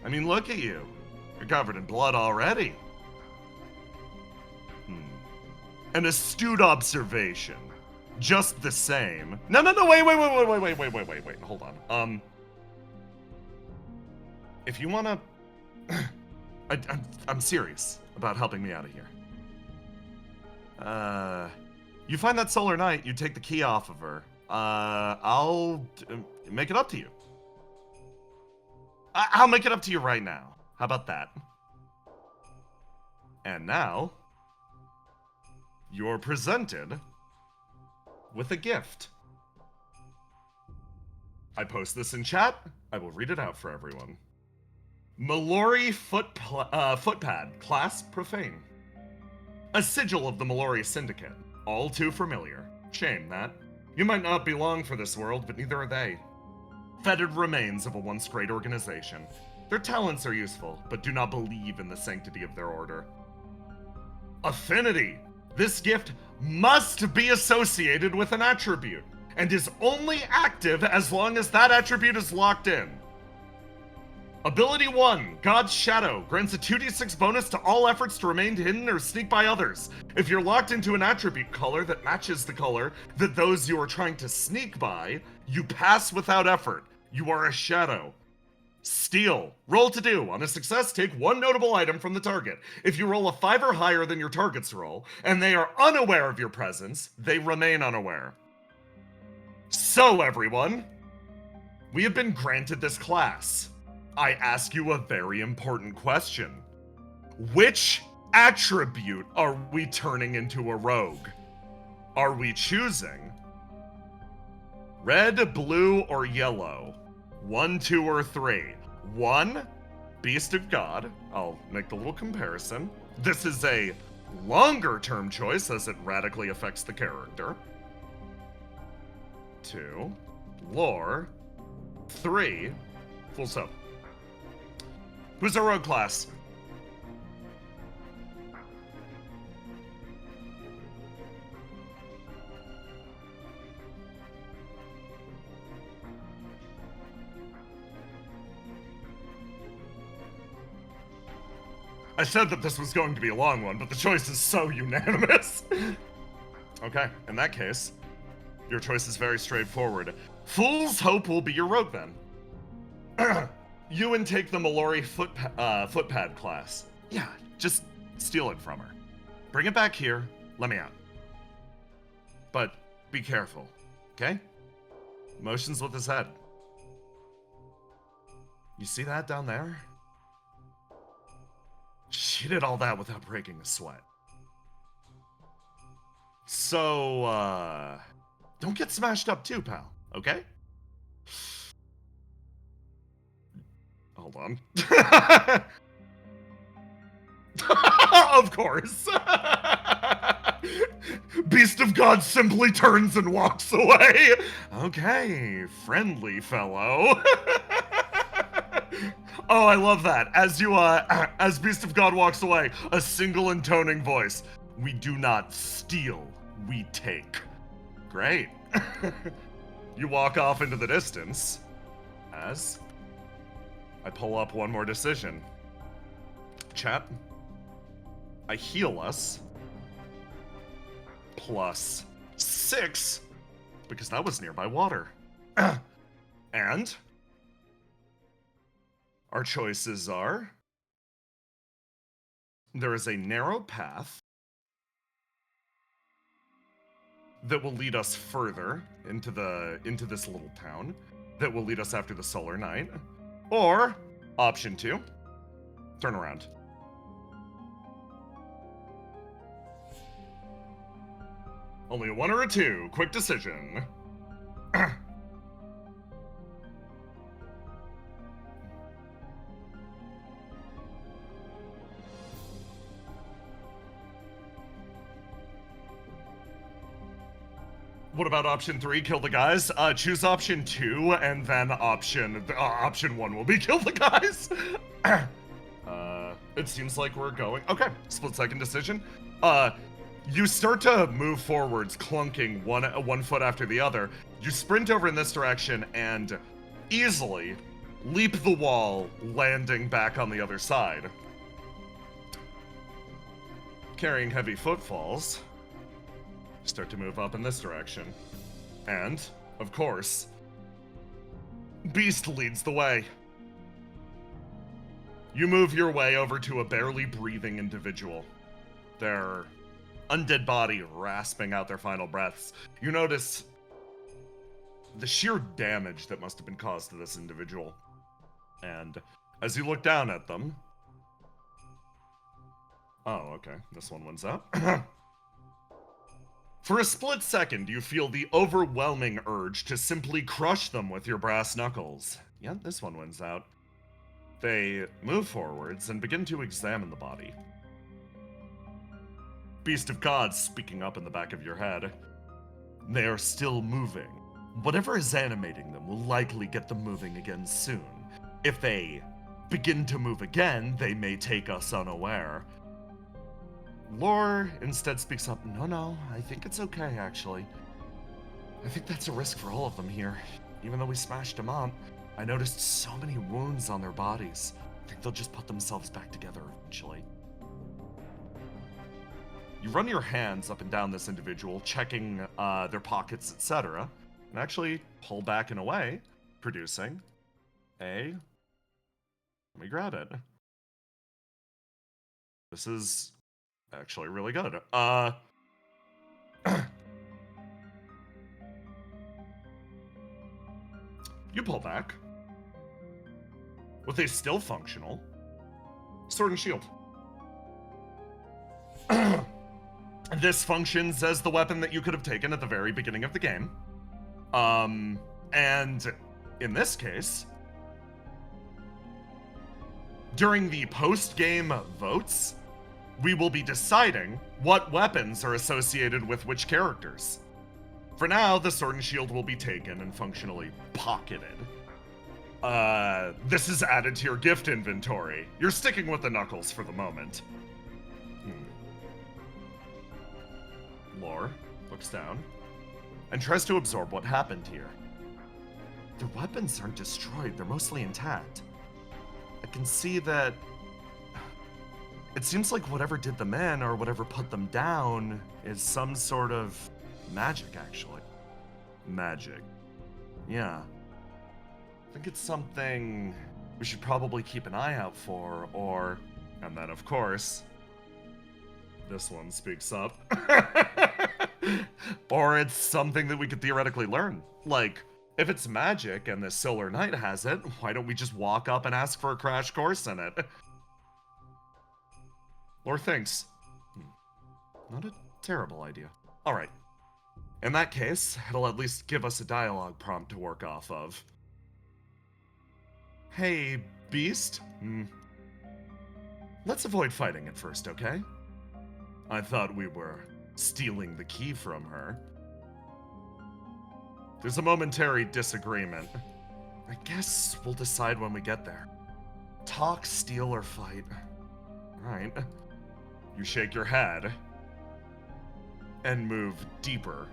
I mean, look at you. You're covered in blood already. An astute observation. Just the same. No, wait, hold on. If you wanna... I'm serious about helping me out of here. You find that Solar Knight, you take the key off of her. I'll make it up to you. I'll make it up to you right now. How about that? And now... you're presented with a gift. I post this in chat. I will read it out for everyone. Mallory Footpad, Class Profane. A sigil of the Mallory Syndicate. All too familiar. Shame that. You might not belong for this world, but neither are they. Fetid remains of a once great organization. Their talents are useful, but do not believe in the sanctity of their order. Affinity. This gift must be associated with an attribute, and is only active as long as that attribute is locked in. Ability 1, God's Shadow, grants a 2d6 bonus to all efforts to remain hidden or sneak by others. If you're locked into an attribute color that matches the color that those you are trying to sneak by, you pass without effort. You are a shadow. Steal. Roll to do. On a success, take one notable item from the target. If you roll a 5 or higher than your target's roll, and they are unaware of your presence, they remain unaware. So, everyone, we have been granted this class. I ask you a very important question. Which attribute are we turning into a rogue? Are we choosing red, blue, or yellow? 1, 2, or 3. 1, Beast of God. I'll make the little comparison. This is a longer term choice as it radically affects the character. 2, lore. 3, full soap. Who's our rogue class? I said that this was going to be a long one, but the choice is so unanimous. Okay, in that case, your choice is very straightforward. Fool's Hope will be your rogue then. Ewan take the Mallory footpad class. Yeah, just steal it from her. Bring it back here, let me out. But be careful, okay? Motions with his head. You see that down there? She did all that without breaking a sweat. So, don't get smashed up too, pal, okay? Hold on. Of course. Beast of God simply turns and walks away. Okay, friendly fellow. Oh, I love that. As Beast of God walks away, a single intoning voice. We do not steal, we take. Great. You walk off into the distance as I pull up one more decision. Chat, I heal us +6 because that was nearby water. And our choices are, there is a narrow path that will lead us further into this little town that will lead us after the solar night. Or, option 2, turn around. Only a 1 or a 2, quick decision. What about option 3, kill the guys? Choose option 2, and then option 1 will be kill the guys. It seems like we're going. Okay, split second decision. You start to move forwards, clunking one foot after the other. You sprint over in this direction and easily leap the wall, landing back on the other side. Carrying heavy footfalls, start to move up in this direction. And, of course, Beast leads the way. You move your way over to a barely breathing individual. Their undead body rasping out their final breaths. You notice the sheer damage that must have been caused to this individual. And as you look down at them... Oh, okay. This one wins out. For a split second, you feel the overwhelming urge to simply crush them with your brass knuckles. Yeah, this one wins out. They move forwards and begin to examine the body. Beast of God speaking up in the back of your head. They are still moving. Whatever is animating them will likely get them moving again soon. If they begin to move again, they may take us unaware. Lore instead speaks up. No, I think it's okay, actually. I think that's a risk for all of them here, even though we smashed them up. I noticed so many wounds on their bodies. I think they'll just put themselves back together eventually. You run your hands up and down this individual, checking their pockets, etc., and actually pull back and away, producing a... Let me grab it. This is actually really good. You pull back with a still functional sword and shield. This functions as the weapon that you could have taken at the very beginning of the game. And in this case, during the post-game votes, we will be deciding what weapons are associated with which characters. For now, the sword and shield will be taken and functionally pocketed. This is added to your gift inventory. You're sticking with the knuckles for the moment. Lore looks down and tries to absorb what happened here. Their weapons aren't destroyed, they're mostly intact. I can see that it seems like whatever did them in or whatever put them down is some sort of magic, actually. Magic. Yeah. I think it's something we should probably keep an eye out for, or... And then, of course, this one speaks up. Or it's something that we could theoretically learn. Like, if it's magic and this Solar Knight has it, why don't we just walk up and ask for a crash course in it? Lore thinks. Not a terrible idea. Alright. In that case, it'll at least give us a dialogue prompt to work off of. Hey, beast? Let's avoid fighting at first, okay? I thought we were stealing the key from her. There's a momentary disagreement. I guess we'll decide when we get there. Talk, steal, or fight. Alright. You shake your head and move deeper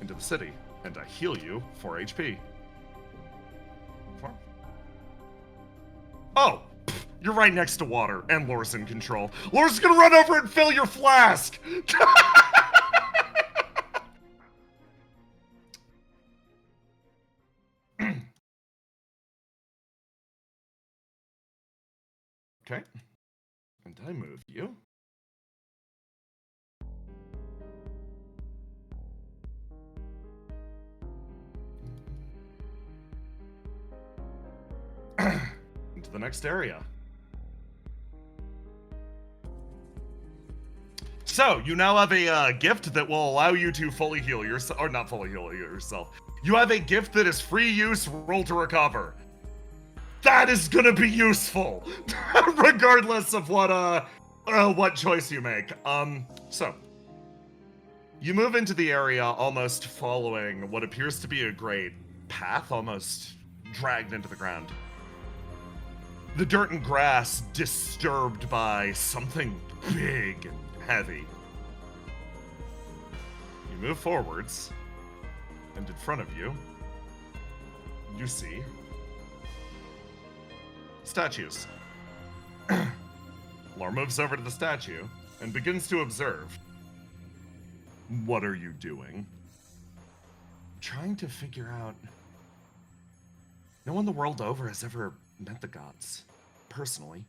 into the city, and I heal you 4 HP. 4? Oh! You're right next to water, and Lore's in control. Lore's gonna run over and fill your flask! Okay. And I move you. Into the next area. So, you now have a gift that will allow you to fully heal yourself, or not fully heal yourself. You have a gift that is free use, roll to recover. That is gonna be useful, regardless of what choice you make. So, you move into the area almost following what appears to be a great path, almost dragged into the ground. The dirt and grass disturbed by something big and heavy. You move forwards, and in front of you, you see statues. Lore moves over to the statue and begins to observe. What are you doing? I'm trying to figure out... No one the world over has ever met the gods, personally.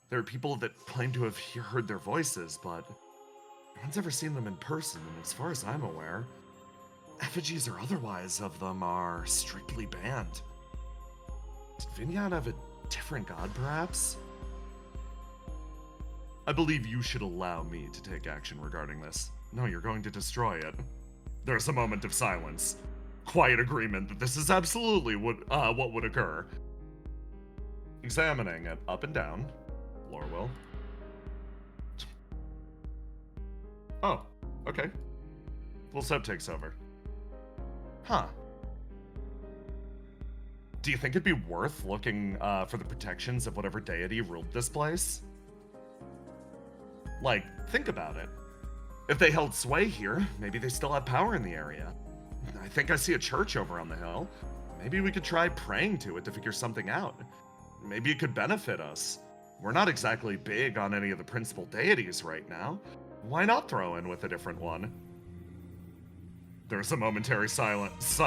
There are people that claim to have heard their voices, but no one's ever seen them in person, and as far as I'm aware, effigies or otherwise of them are strictly banned. Did Vineyard have a different god, perhaps? I believe you should allow me to take action regarding this. No, you're going to destroy it. There's a moment of silence. Quiet agreement that this is absolutely what would occur. Examining it up and down, Lore will. Oh, okay. Full Sub takes over. Huh. Do you think it'd be worth looking for the protections of whatever deity ruled this place? Like, think about it. If they held sway here, maybe they still have power in the area. I think I see a church over on the hill. Maybe we could try praying to it to figure something out. Maybe it could benefit us. We're not exactly big on any of the principal deities right now. Why not throw in with a different one? There's a momentary silence.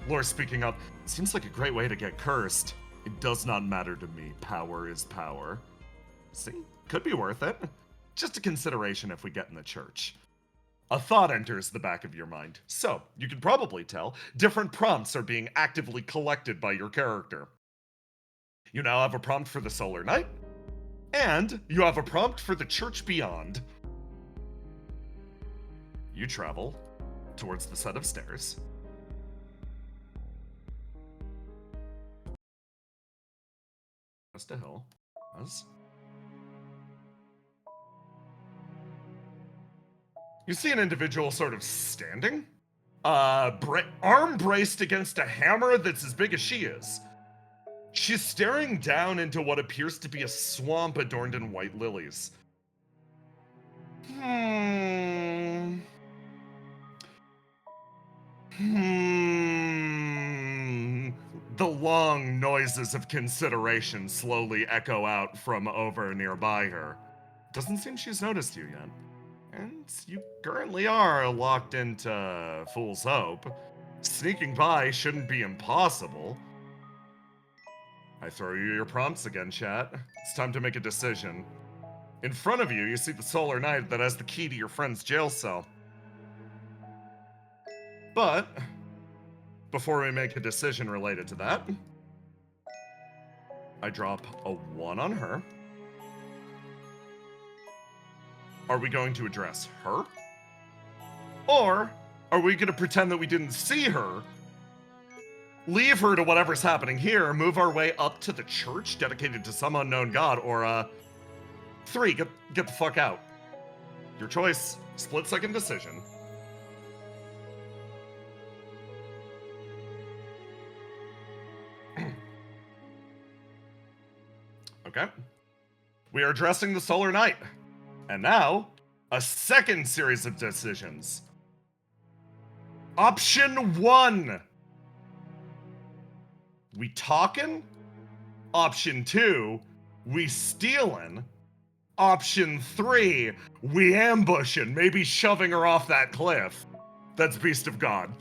Lore speaking up. Seems like a great way to get cursed. It does not matter to me. Power is power. See? Could be worth it. Just a consideration if we get in the church. A thought enters the back of your mind. So, you can probably tell, different prompts are being actively collected by your character. You now have a prompt for the Solar Night, and you have a prompt for the Church Beyond. You travel towards the set of stairs. Just a hill. Yes. You see an individual sort of standing, arm braced against a hammer that's as big as she is. She's staring down into what appears to be a swamp adorned in white lilies. The long noises of consideration slowly echo out from over nearby her. Doesn't seem she's noticed you yet. And you currently are locked into Fool's Hope. Sneaking by shouldn't be impossible. I throw you your prompts again, chat. It's time to make a decision. In front of you, you see the Solar Knight that has the key to your friend's jail cell. But, before we make a decision related to that, I drop a 1 on her. Are we going to address her? Or are we going to pretend that we didn't see her, leave her to whatever's happening here, move our way up to the church dedicated to some unknown god, or 3, get the fuck out? Your choice, split-second decision. Okay. We are addressing the Solar Knight. And now, a second series of decisions. Option 1. We talkin'? Option 2. We stealin'? Option 3. We ambushin', maybe shoving her off that cliff. That's Beast of God.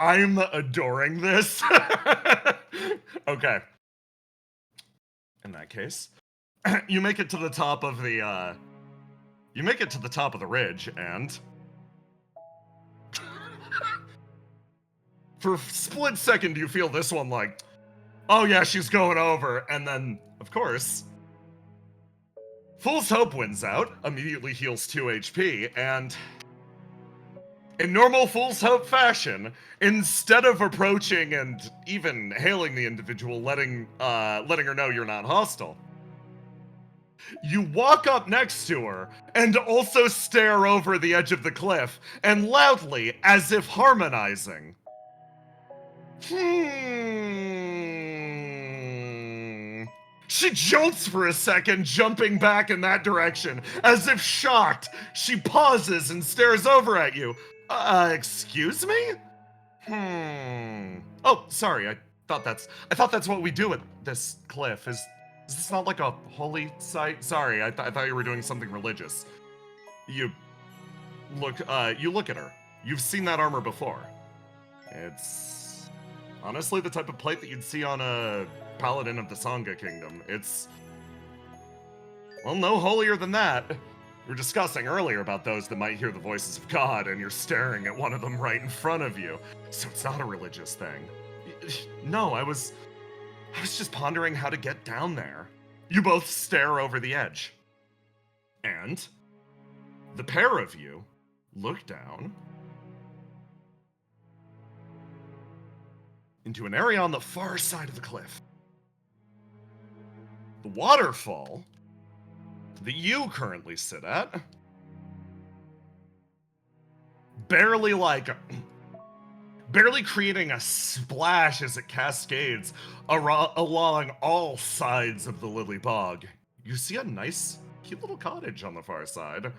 I'm adoring this. Okay. In that case, you make it to the top of the, ridge, and for a split second you feel this one like, oh yeah, she's going over, and then, of course, Fool's Hope wins out, immediately heals 2 HP, and in normal Fool's Hope fashion, instead of approaching and even hailing the individual, letting her know you're not hostile, you walk up next to her and also stare over the edge of the cliff, and loudly, as if harmonizing. She jolts for a second, jumping back in that direction. As if shocked, she pauses and stares over at you. Excuse me? Oh, sorry, I thought that's what we do at this cliff. Is this not like a holy site? Sorry, I thought you were doing something religious. You look at her. You've seen that armor before. It's honestly the type of plate that you'd see on a paladin of the Sangha Kingdom. It's, well, no holier than that. We were discussing earlier about those that might hear the voices of God, and you're staring at one of them right in front of you. So it's not a religious thing. No, I was just pondering how to get down there. You both stare over the edge. And the pair of you look down into an area on the far side of the cliff. The waterfall that you currently sit at barely barely creating a splash as it cascades along all sides of the lily bog. You see a nice, cute little cottage on the far side.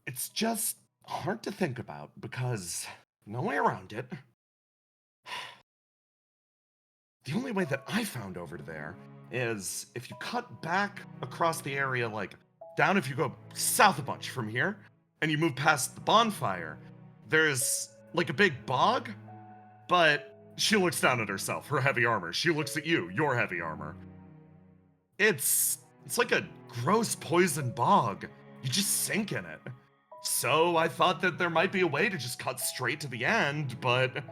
It's just hard to think about because no way around it. The only way that I found over to there is if you cut back across the area, like down if you go south a bunch from here, and you move past the bonfire, there's like a big bog, but she looks down at herself, her heavy armor. She looks at you, your heavy armor. It's like a gross poison bog. You just sink in it. So I thought that there might be a way to just cut straight to the end, but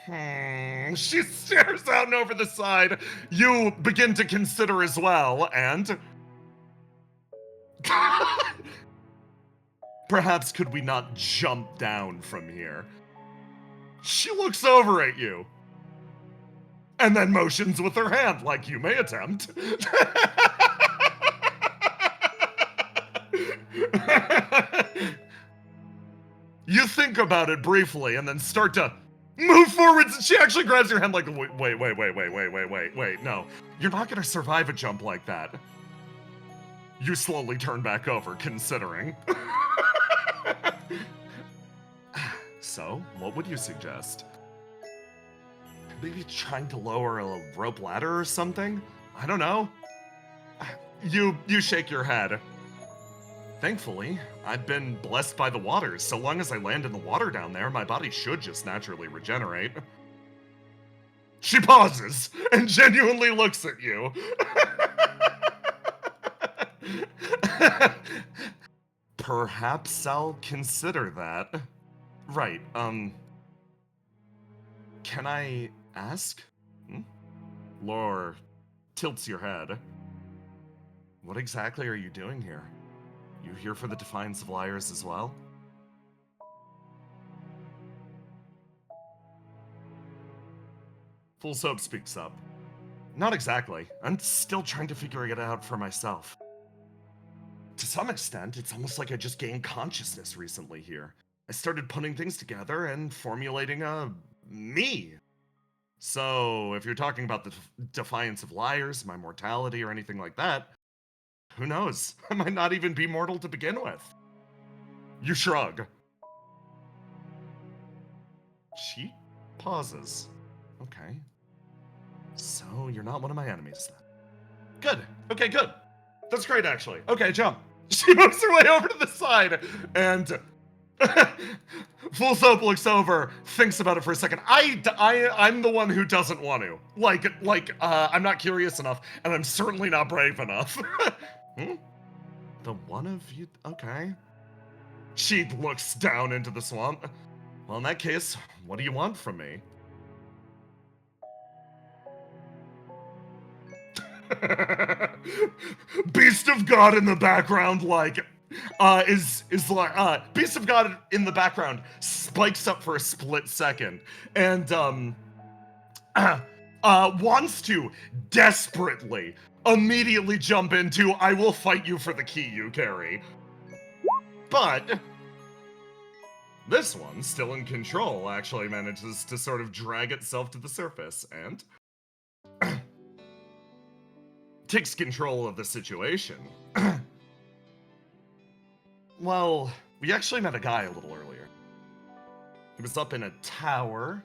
she stares out and over the side. You begin to consider as well, and perhaps could we not jump down from here? She looks over at you and then motions with her hand like you may attempt. You think about it briefly and then start to move forwards, and she actually grabs your hand like, wait, no. You're not gonna survive a jump like that. You slowly turn back over, considering. So, what would you suggest? Maybe trying to lower a rope ladder or something? I don't know. You shake your head. Thankfully, I've been blessed by the waters. So long as I land in the water down there, my body should just naturally regenerate. She pauses and genuinely looks at you. Perhaps I'll consider that. Right, can I ask? Lore tilts your head. What exactly are you doing here? You here for the Defiance of Liars as well? Full Soap speaks up. Not exactly. I'm still trying to figure it out for myself. To some extent, it's almost like I just gained consciousness recently here. I started putting things together and formulating a me. So, if you're talking about the Defiance of Liars, my mortality, or anything like that, who knows? I might not even be mortal to begin with. You shrug. She pauses. Okay. So, you're not one of my enemies then. Good. Okay, good. That's great, actually. Okay, jump. She moves her way over to the side, and Full Soap looks over, thinks about it for a second. I'm the one who doesn't want to. I'm not curious enough, and I'm certainly not brave enough. The one of you? Okay. She looks down into the swamp. Well, in that case, what do you want from me? Beast of God in the background, Beast of God in the background spikes up for a split second and wants to desperately immediately jump into I will fight you for the key you carry. But this one, still in control, actually manages to sort of drag itself to the surface and takes control of the situation. Well, we actually met a guy a little earlier. He was up in a tower,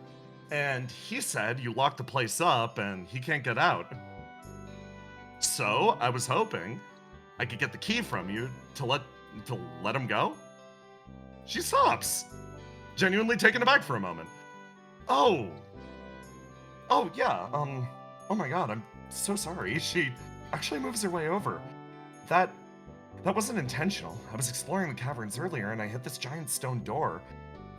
and he said you locked the place up and he can't get out. So, I was hoping I could get the key from you to let him go. She stops, genuinely taken aback for a moment. Oh, yeah, oh my god, I'm so sorry. She actually moves her way over. That wasn't intentional. I was exploring the caverns earlier and I hit this giant stone door.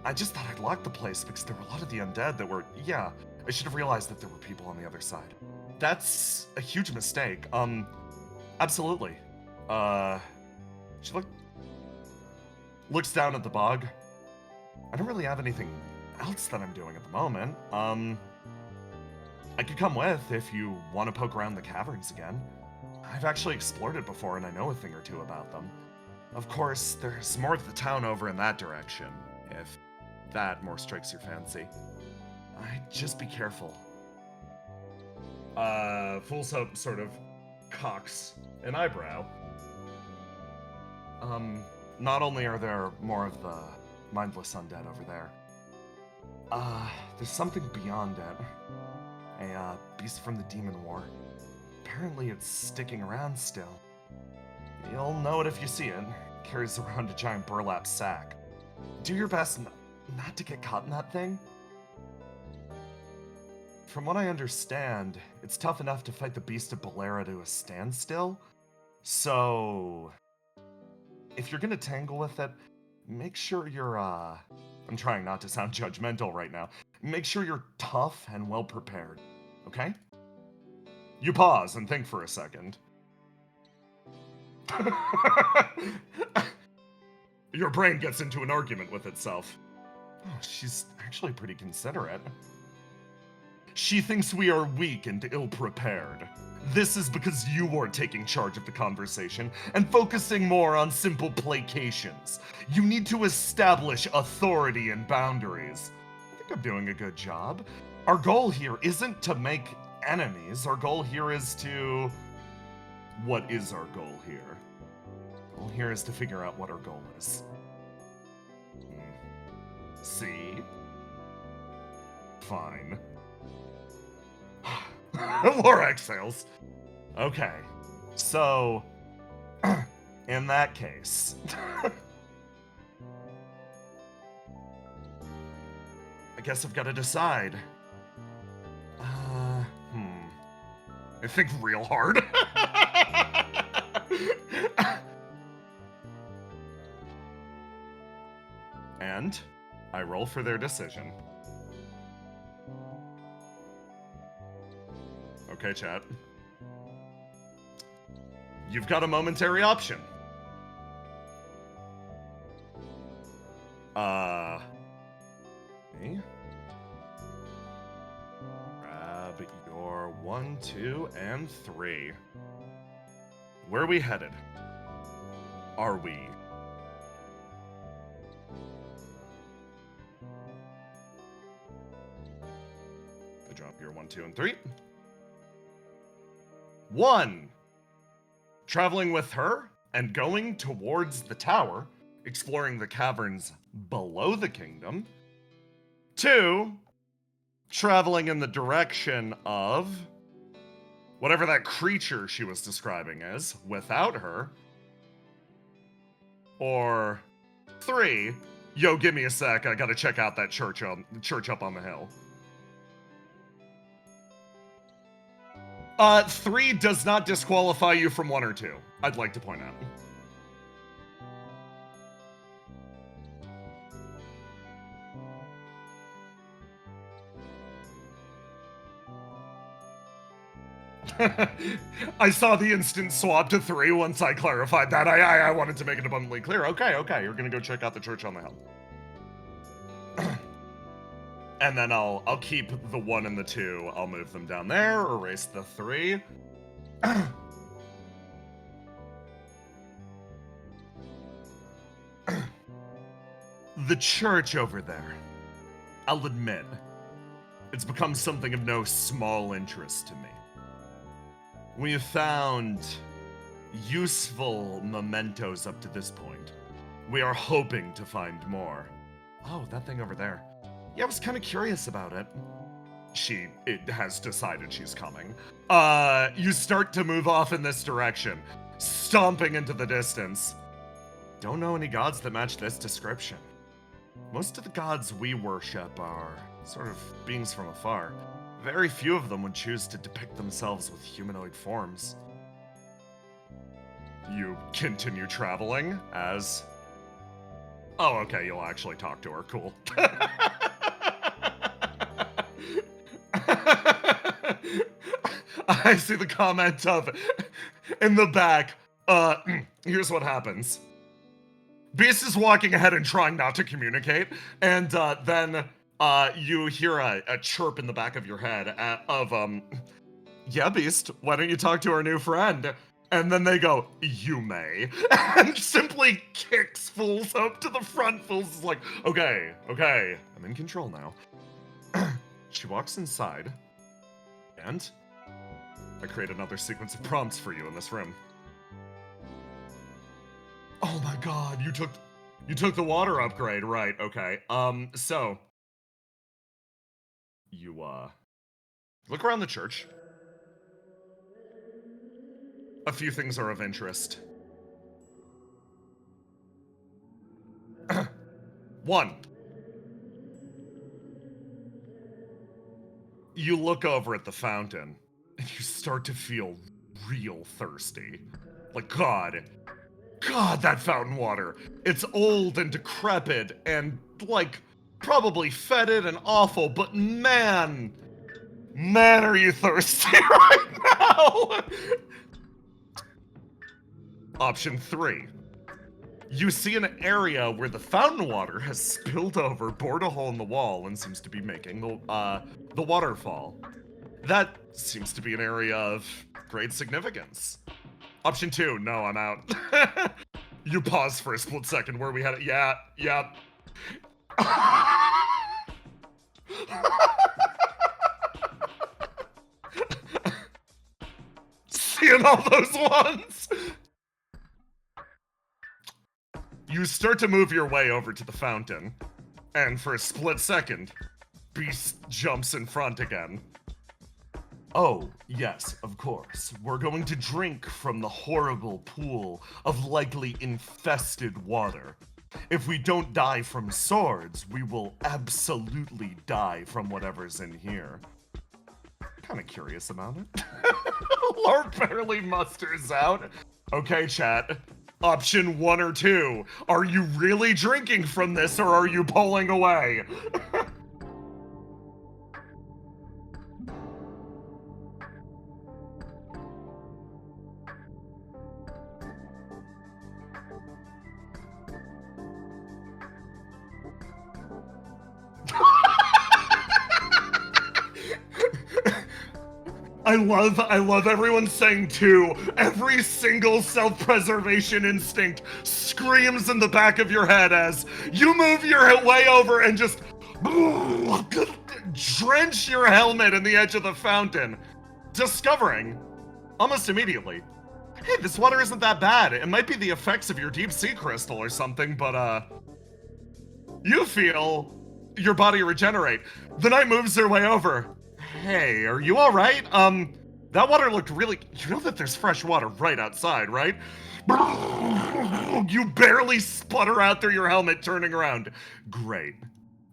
I just thought I'd lock the place because there were a lot of the undead that were, yeah, I should have realized that there were people on the other side. That's a huge mistake. Absolutely. She looks down at the bog. I don't really have anything else that I'm doing at the moment. I could come with if you want to poke around the caverns again. I've actually explored it before and I know a thing or two about them. Of course, there's more to the town over in that direction, if that more strikes your fancy. Just be careful. Fool's Hope sort of cocks an eyebrow. Not only are there more of the mindless undead over there, there's something beyond it. A beast from the Demon War. Apparently it's sticking around still. You'll know it if you see it. Carries around a giant burlap sack. Do your best not to get caught in that thing. From what I understand, it's tough enough to fight the Beast of Bolera to a standstill. So, if you're gonna tangle with it, make sure you're, I'm trying not to sound judgmental right now. Make sure you're tough and well prepared, okay? You pause and think for a second. Your brain gets into an argument with itself. Oh, she's actually pretty considerate. She thinks we are weak and ill-prepared. This is because you are taking charge of the conversation and focusing more on simple placations. You need to establish authority and boundaries. I think I'm doing a good job. Our goal here isn't to make enemies. Our goal here is to... What is our goal here? Our goal here is to figure out what our goal is. See? Fine. Laura exhales. Okay, so in that case, I guess I've got to decide. I think real hard. And I roll for their decision. Okay, chat. You've got a momentary option. Okay. Grab your 1, 2, and 3. Where are we headed? Are we? I drop your 1, 2, and 3. 1. Traveling with her and going towards the tower, exploring the caverns below the kingdom. 2. Traveling in the direction of whatever that creature she was describing is, without her. Or 3. Yo, give me a sec, I gotta check out that church up on the hill. 3 does not disqualify you from 1 or 2, I'd like to point out. I saw the instant swap to 3 once I clarified that. I wanted to make it abundantly clear. Okay, you're gonna go check out the church on the hill. And then I'll keep the 1 and the 2. I'll move them down there, erase the 3. The church over there, I'll admit, it's become something of no small interest to me. We have found useful mementos up to this point. We are hoping to find more. Oh, that thing over there. Yeah, I was kind of curious about it. It has decided she's coming. You start to move off in this direction, stomping into the distance. Don't know any gods that match this description. Most of the gods we worship are sort of beings from afar. Very few of them would choose to depict themselves with humanoid forms. You continue traveling as... Oh, okay, you'll actually talk to her. Cool. I see the comment of, in the back, here's what happens. Beast is walking ahead and trying not to communicate, and then You hear a chirp in the back of your head yeah, Beast, why don't you talk to our new friend? And then they go, you may, and simply kicks Fools up to the front. Fools is like, okay, I'm in control now. She walks inside, and I create another sequence of prompts for you in this room. Oh my god, you took the water upgrade, right, okay. So you look around the church. A few things are of interest. One, you look over at the fountain, and you start to feel real thirsty. Like, God, that fountain water. It's old and decrepit and, like, probably fetid and awful, but man, are you thirsty right now? Option 3. You see an area where the fountain water has spilled over, bored a hole in the wall, and seems to be making the waterfall. That seems to be an area of great significance. Option 2, no, I'm out. You pause for a split second where we had it. Yeah. Seeing all those ones. You start to move your way over to the fountain, and for a split second, Beast jumps in front again. Oh, yes, of course. We're going to drink from the horrible pool of likely infested water. If we don't die from swords, we will absolutely die from whatever's in here. Kind of curious about it. Lord barely musters out. Okay, chat. Option 1 or 2. Are you really drinking from this, or are you pulling away? I love everyone saying 2. Every single self-preservation instinct screams in the back of your head as you move your way over and just drench your helmet in the edge of the fountain, discovering almost immediately, hey, this water isn't that bad. It might be the effects of your deep sea crystal or something, but you feel your body regenerate. The knight moves their way over. Hey, are you all right? That water looked really... You know that there's fresh water right outside, right? You barely sputter out through your helmet, turning around. Great.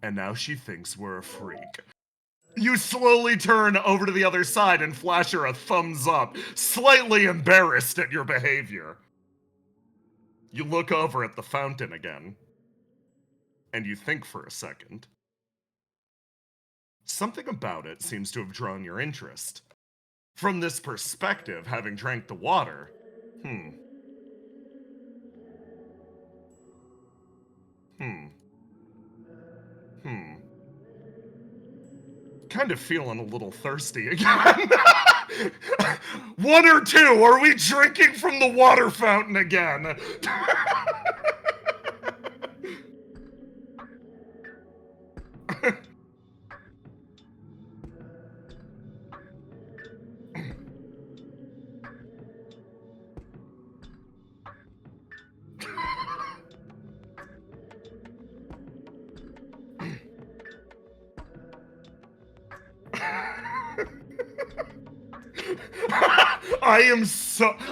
And now she thinks we're a freak. You slowly turn over to the other side and flash her a thumbs up, slightly embarrassed at your behavior. You look over at the fountain again, and you think for a second. Something about it seems to have drawn your interest. From this perspective, having drank the water, kind of feeling a little thirsty again. 1 or 2, are we drinking from the water fountain again?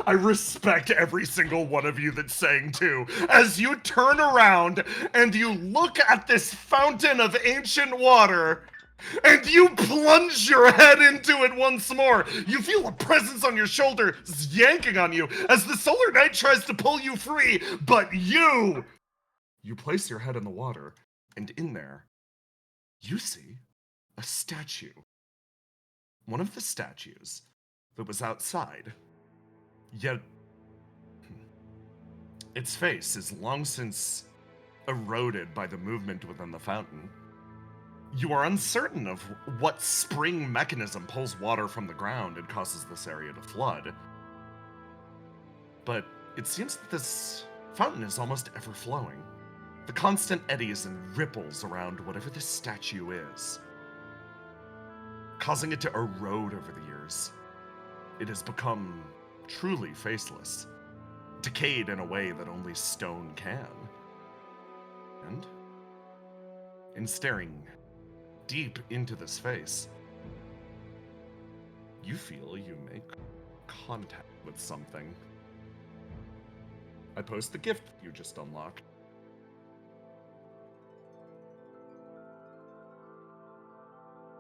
I respect every single one of you that's saying 2. As you turn around and you look at this fountain of ancient water, and you plunge your head into it once more. You feel a presence on your shoulder yanking on you as the Solar Knight tries to pull you free, but you place your head in the water, and in there, you see a statue. One of the statues that was outside, yet its face is long since eroded by the movement within the fountain. You are uncertain of what spring mechanism pulls water from the ground and causes this area to flood. But it seems that this fountain is almost ever flowing. The constant eddies and ripples around whatever this statue is, causing it to erode over the years. It has become truly faceless, decayed in a way that only stone can. And in staring deep into this face, you feel you make contact with something. I post the gift you just unlocked.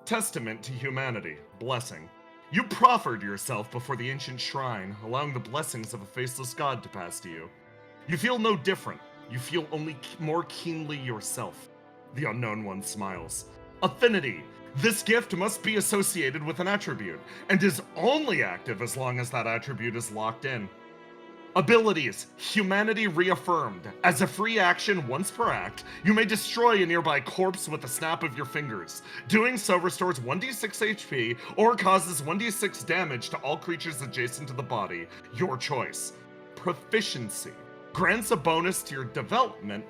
Testament to humanity, blessing. You proffered yourself before the ancient shrine, allowing the blessings of a faceless god to pass to you. You feel no different. You feel only more keenly yourself. The Unknown One smiles. Affinity. This gift must be associated with an attribute, and is only active as long as that attribute is locked in. Abilities. Humanity reaffirmed. As a free action once per act, you may destroy a nearby corpse with a snap of your fingers. Doing so restores 1d6 HP or causes 1d6 damage to all creatures adjacent to the body. Your choice. Proficiency. Grants a bonus to your development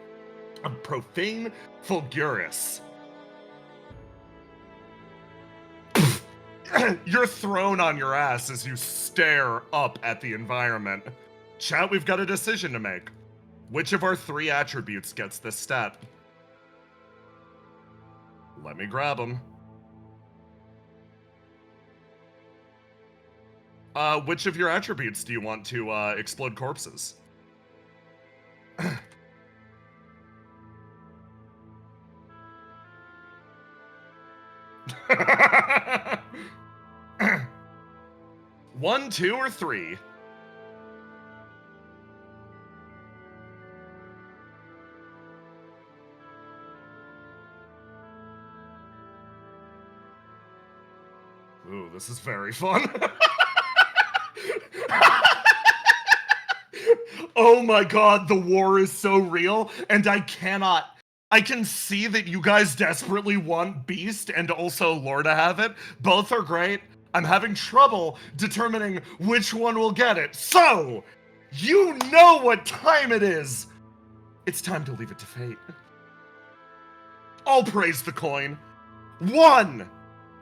of Profane Fulguris. You're thrown on your ass as you stare up at the environment. Chat, we've got a decision to make. Which of our 3 attributes gets this stat? Let me grab them. Which of your attributes do you want to explode corpses? One, 2, or 3? Ooh, this is very fun. Oh my god, the war is so real, and I can see that you guys desperately want Beast and also Lore to have it. Both are great. I'm having trouble determining which one will get it. So, you know what time it is. It's time to leave it to fate. I'll praise the coin. 1,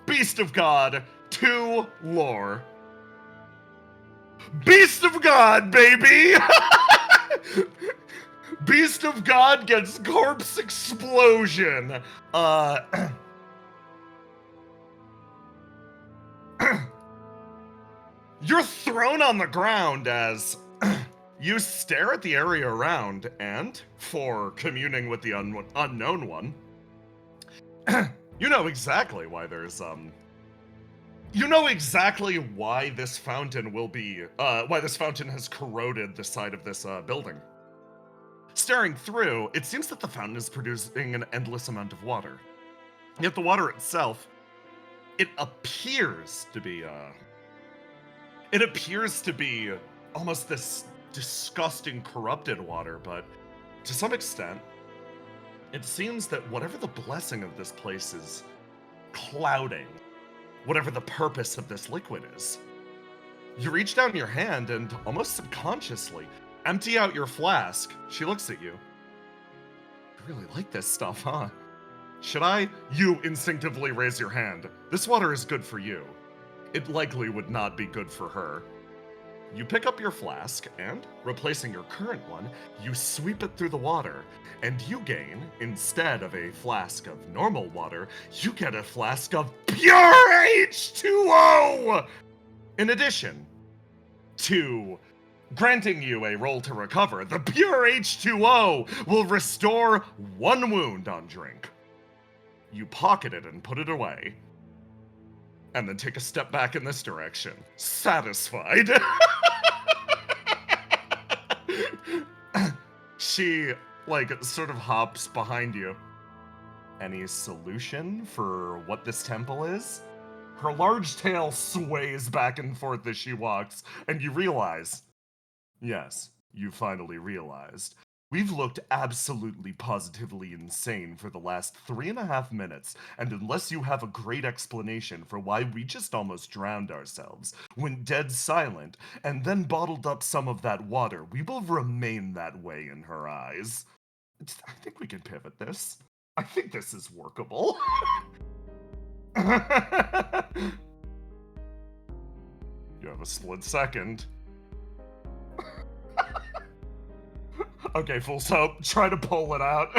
Beast of God. 2, Lore. Beast of God, baby! Beast of God gets corpse explosion. You're thrown on the ground as you stare at the area around, and for communing with the Unknown One, you know exactly why there's you know exactly why this fountain will be, why this fountain has corroded the side of this building. Staring through, it seems that the fountain is producing an endless amount of water. Yet the water itself, it appears to be almost this disgusting corrupted water, but to some extent, it seems that whatever the blessing of this place is clouding, whatever the purpose of this liquid is. You reach down your hand and, almost subconsciously, empty out your flask. She looks at you. You really like this stuff, huh? Should I? You instinctively raise your hand. This water is good for you. It likely would not be good for her. You pick up your flask, and, replacing your current one, you sweep it through the water, and you gain, instead of a flask of normal water, you get a flask of pure H2O! In addition to granting you a roll to recover, the pure H2O will restore 1 wound on drink. You pocket it and put it away, and then take a step back in this direction, satisfied. She, sort of hops behind you. Any solution for what this temple is? Her large tail sways back and forth as she walks, and you realize, yes, you finally realized, We've looked absolutely positively insane for the last 3.5 minutes, and unless you have a great explanation for why we just almost drowned ourselves, went dead silent, and then bottled up some of that water, we will remain that way in her eyes. I think we can pivot this. I think this is workable. You have a split second. Okay, full soap. Try to pull it out.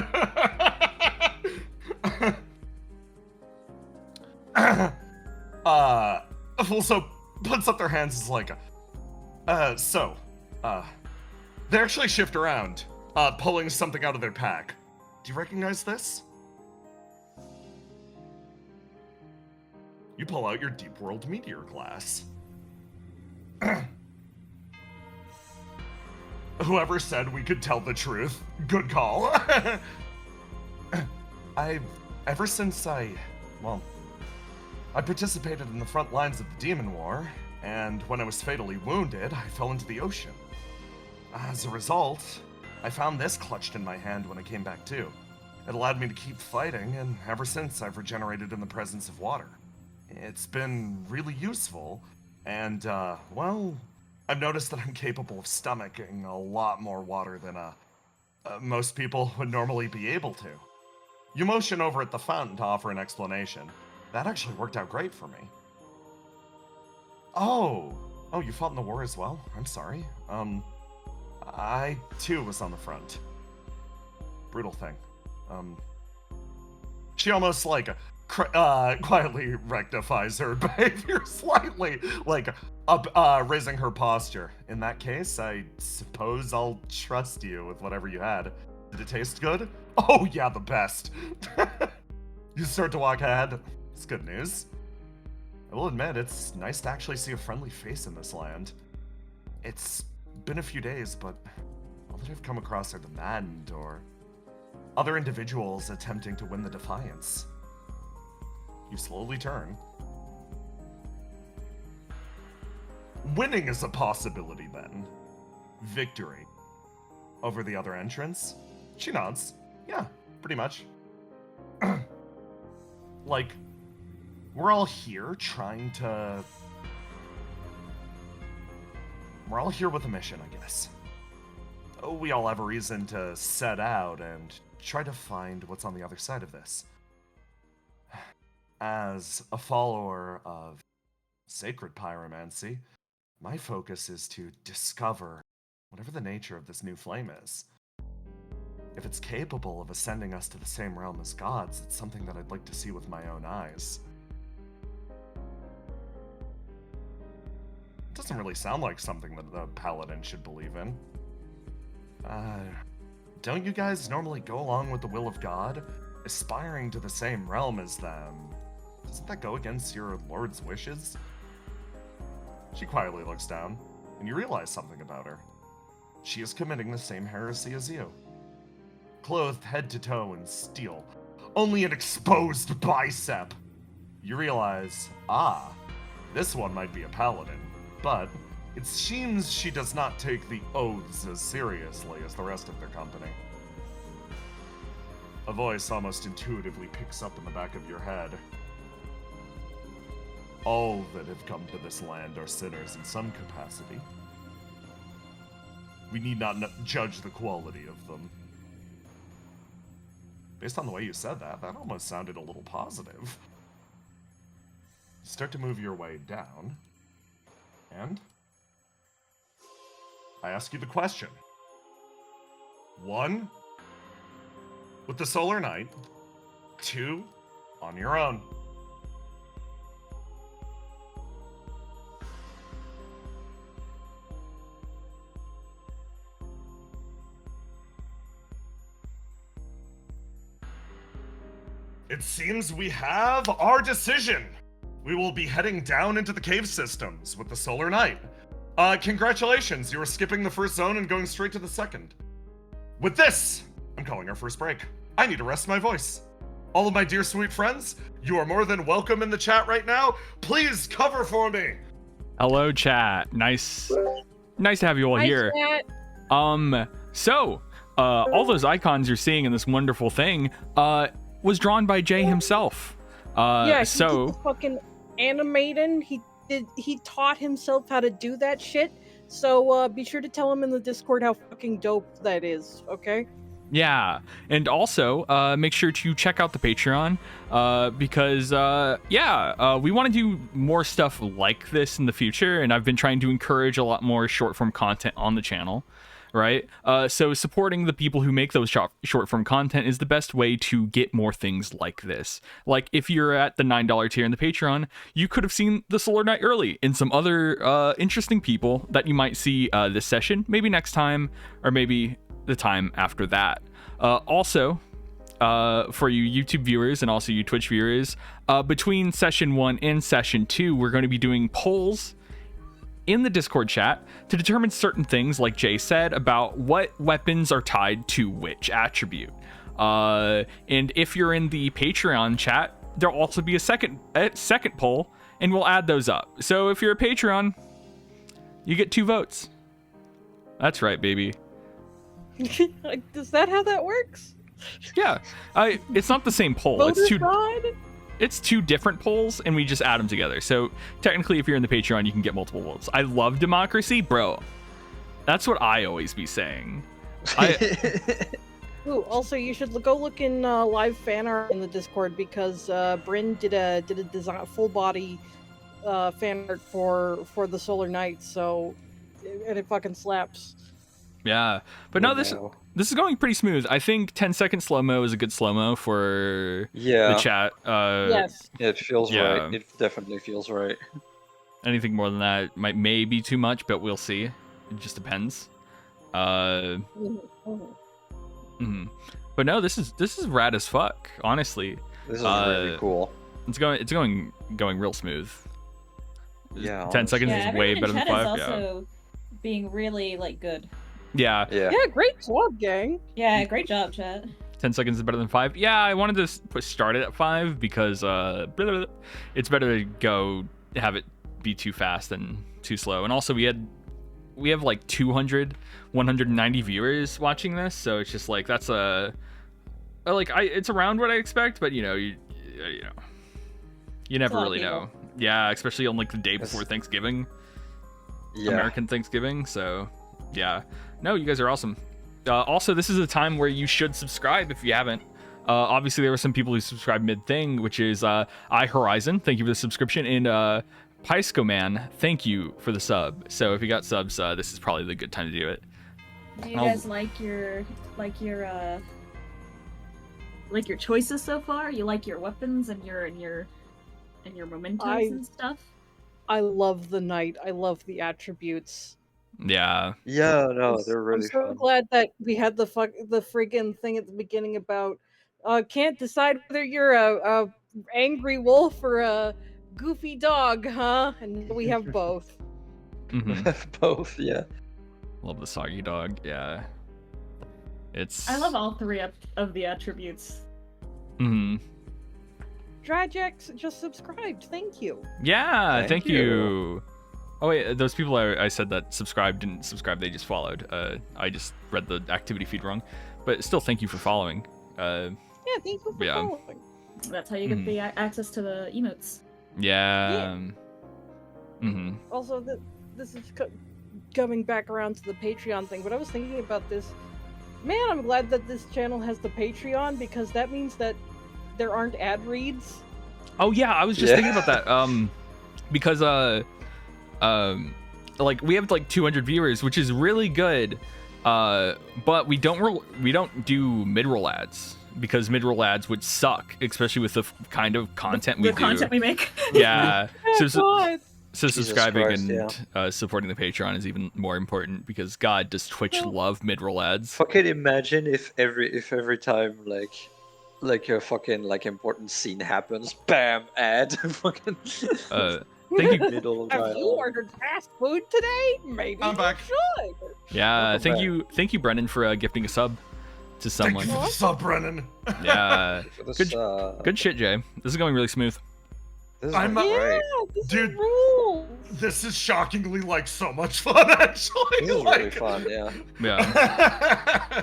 Full soap puts up their hands as like, they actually shift around, pulling something out of their pack. Do you recognize this? You pull out your Deep World Meteor Glass. Whoever said we could tell the truth, good call. Ever since I participated in the front lines of the Demon War, and when I was fatally wounded, I fell into the ocean. As a result, I found this clutched in my hand when I came back to. It allowed me to keep fighting, and ever since I've regenerated in the presence of water. It's been really useful, and, I've noticed that I'm capable of stomaching a lot more water than most people would normally be able to. You motion over at the fountain to offer an explanation. That actually worked out great for me. Oh, you fought in the war as well? I'm sorry. I too was on the front. Brutal thing. She almost quietly rectifies her behavior slightly, raising her posture. In that case, I suppose I'll trust you with whatever you had. Did it taste good? Oh yeah, the best. You start to walk ahead. It's good news. I will admit, it's nice to actually see a friendly face in this land. It's been a few days, but all that I've come across are the Maddened or other individuals attempting to win the Defiance. You slowly turn. Winning is a possibility, then. Victory. Over the other entrance? She nods. Yeah, pretty much. We're all here trying to... We're all here with a mission, I guess. We all have a reason to set out and try to find what's on the other side of this. As a follower of sacred pyromancy, my focus is to discover whatever the nature of this new flame is. If it's capable of ascending us to the same realm as gods, it's something that I'd like to see with my own eyes. It doesn't really sound like something that the paladin should believe in. Don't you guys normally go along with the will of God, aspiring to the same realm as them? Doesn't that go against your lord's wishes? She quietly looks down, and you realize something about her. She is committing the same heresy as you. Clothed head to toe in steel, only an exposed bicep. You realize, this one might be a paladin, but it seems she does not take the oaths as seriously as the rest of their company. A voice almost intuitively picks up in the back of your head. All that have come to this land are sinners in some capacity. We need not judge the quality of them. Based on the way you said that almost sounded a little positive. Start to move your way down, and I ask you the question. 1, with the Solar Knight. 2, on your own. It seems we have our decision. We will be heading down into the cave systems with the Solar Knight. Congratulations, you are skipping the first zone and going straight to the second. With this, I'm calling our first break. I need to rest my voice. All of my dear sweet friends, you are more than welcome in the chat right now. Please cover for me. Hello, chat. Nice to have you all Hi, here. chat. So all those icons you're seeing in this wonderful thing was drawn by Jay himself. Yeah, he so did the fucking animating. He taught himself how to do that shit. So be sure to tell him in the Discord how fucking dope that is, okay? yeah, and also make sure to check out the Patreon because we want to do more stuff like this in the future, and I've been trying to encourage a lot more short form content on the channel, right? So supporting the people who make those short form content is the best way to get more things like this. Like if you're at the $9 tier in the Patreon, you could have seen the Solar Night early and some other interesting people that you might see this session, maybe next time, or maybe the time after that. Also, for you YouTube viewers and also you Twitch viewers, between session 1 and session 2, we're going to be doing polls in the Discord chat to determine certain things, like Jay said, about what weapons are tied to which attribute. And if you're in the Patreon chat, there'll also be a second poll, and we'll add those up. So if you're a Patreon, you get 2 votes. That's right, baby. Is that how that works? Yeah, it's not the same poll. It's two different polls, and we just add them together. So technically, if you're in the Patreon, you can get multiple votes. I love democracy, bro. That's what I always be saying. Ooh, also, you should go look in live fan art in the Discord because Bryn did a design full body fan art for the Solar Night. So, and it fucking slaps. Yeah, but no, this is going pretty smooth. I think 10-second slow-mo is a good slow-mo for the chat. Yes. Yeah, it feels right. It definitely feels right. Anything more than that may be too much, but we'll see. It just depends. But no, this is rad as fuck. Honestly, this is really cool. It's going real smooth. Yeah, 10 seconds is way better than 5. Also being really good. Yeah, great job, gang. Yeah, great job, chat. 10 seconds is better than 5. Yeah, I wanted to start it at 5 because it's better to have it be too fast than too slow. And also we have like 190 viewers watching this, so it's just like that's it's around what I expect, but you never really know. Yeah, especially on like the day before Thanksgiving, American Thanksgiving. So yeah, no, you guys are awesome. Also, this is a time where you should subscribe if you haven't. Obviously, there were some people who subscribed mid-thing, which is iHorizon. Thank you for the subscription. And Pisco Man, thank you for the sub. So if you got subs, this is probably the good time to do it. Do you guys like your choices so far? You like your weapons and your mementos and stuff? I love the knight. I love the attributes. Yeah. Yeah, no, they're really fun. I'm so glad that we had the friggin' thing at the beginning about can't decide whether you're a angry wolf or a goofy dog, huh? And we have both. Both, yeah. Love the soggy dog. Yeah. I love all 3 of the attributes. Drajax just subscribed. Thank you. Yeah, thank you. Oh wait, those people I said that subscribed didn't subscribe, they just followed. I just read the activity feed wrong. But still, thank you for following. Yeah, thank you for following. That's how you get the access to the emotes. Yeah. Also, this is coming back around to the Patreon thing, but I was thinking about this. Man, I'm glad that this channel has the Patreon, because that means that there aren't ad reads. Oh yeah, I was just thinking about that. Because we have like 200 viewers, which is really good. But we don't do mid-roll ads, because mid-roll ads would suck, especially with the kind of content we do. The content we make. Yeah. So Jesus subscribing Christ, and supporting the Patreon is even more important, because God, does Twitch love mid-roll ads. Fucking imagine if every time like a fucking important scene happens, bam, ad. Fucking thank you. Have you ordered fast food today? Maybe I'm back. Should. Yeah, thank you, Brennan, for gifting a sub to someone. Thank you for the sub, Brennan. Yeah, good shit, Jay. This is going really smooth. This is I'm right. This Dude, is rules. This is shockingly like so much fun, actually. This is really fun, yeah. Yeah.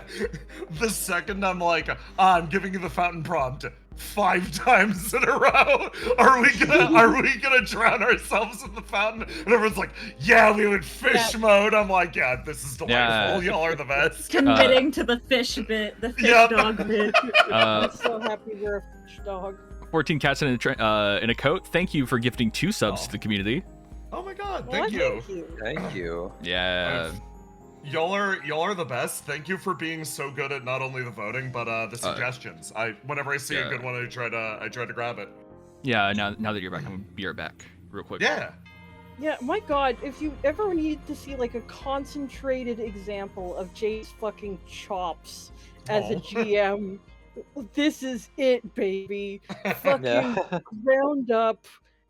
The second I'm like, I'm giving you the fountain prompt 5 times in a row. Are we gonna drown ourselves in the fountain? And everyone's like, yeah, we would fish mode. I'm like, yeah, this is delightful. Yeah. Y'all are the best. Committing to the fish bit, the fish dog bit. I'm so happy we're a fish dog. 14 cats in a coat. Thank you for gifting 2 subs to the community. Oh my god, Well, thank you. Thank you. Yeah. Y'all are the best. Thank you for being so good at not only the voting but the suggestions. Whenever I see a good one, I try to grab it. Yeah. Now that you're back, I'm gonna be right back, real quick. Yeah. Yeah, my god, if you ever need to see like a concentrated example of Jay's fucking chops as a GM, this is it, baby. Fucking ground up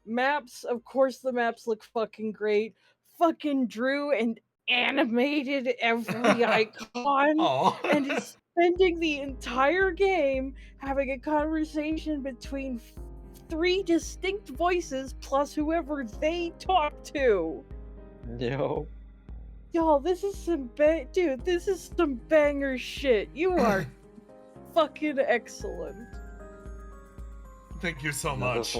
maps. Of course the maps look fucking great. Fucking drew and animated every icon and is spending the entire game having a conversation between 3 distinct voices plus whoever they talk to. Yo. Y'all, this is some dude, this is some banger shit. You are fucking excellent. Thank you so much.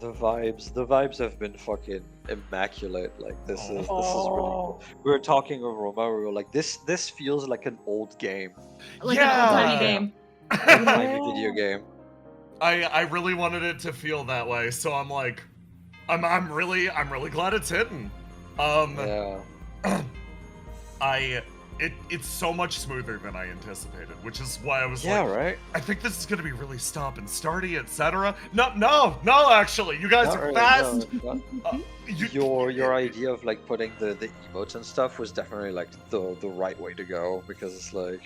The vibes have been fucking immaculate. Like this is really cool. We were talking with Roma, we were like, this feels like an old game. Like an old tiny game. A tiny video game. I really wanted it to feel that way, so I'm like, I'm really glad it's hitting. It's so much smoother than I anticipated, which is why I was like, right? I think this is gonna be really stop and starty, etc. No, actually, you guys are fast. Your idea of like putting the emotes and stuff was definitely like the right way to go, because it's like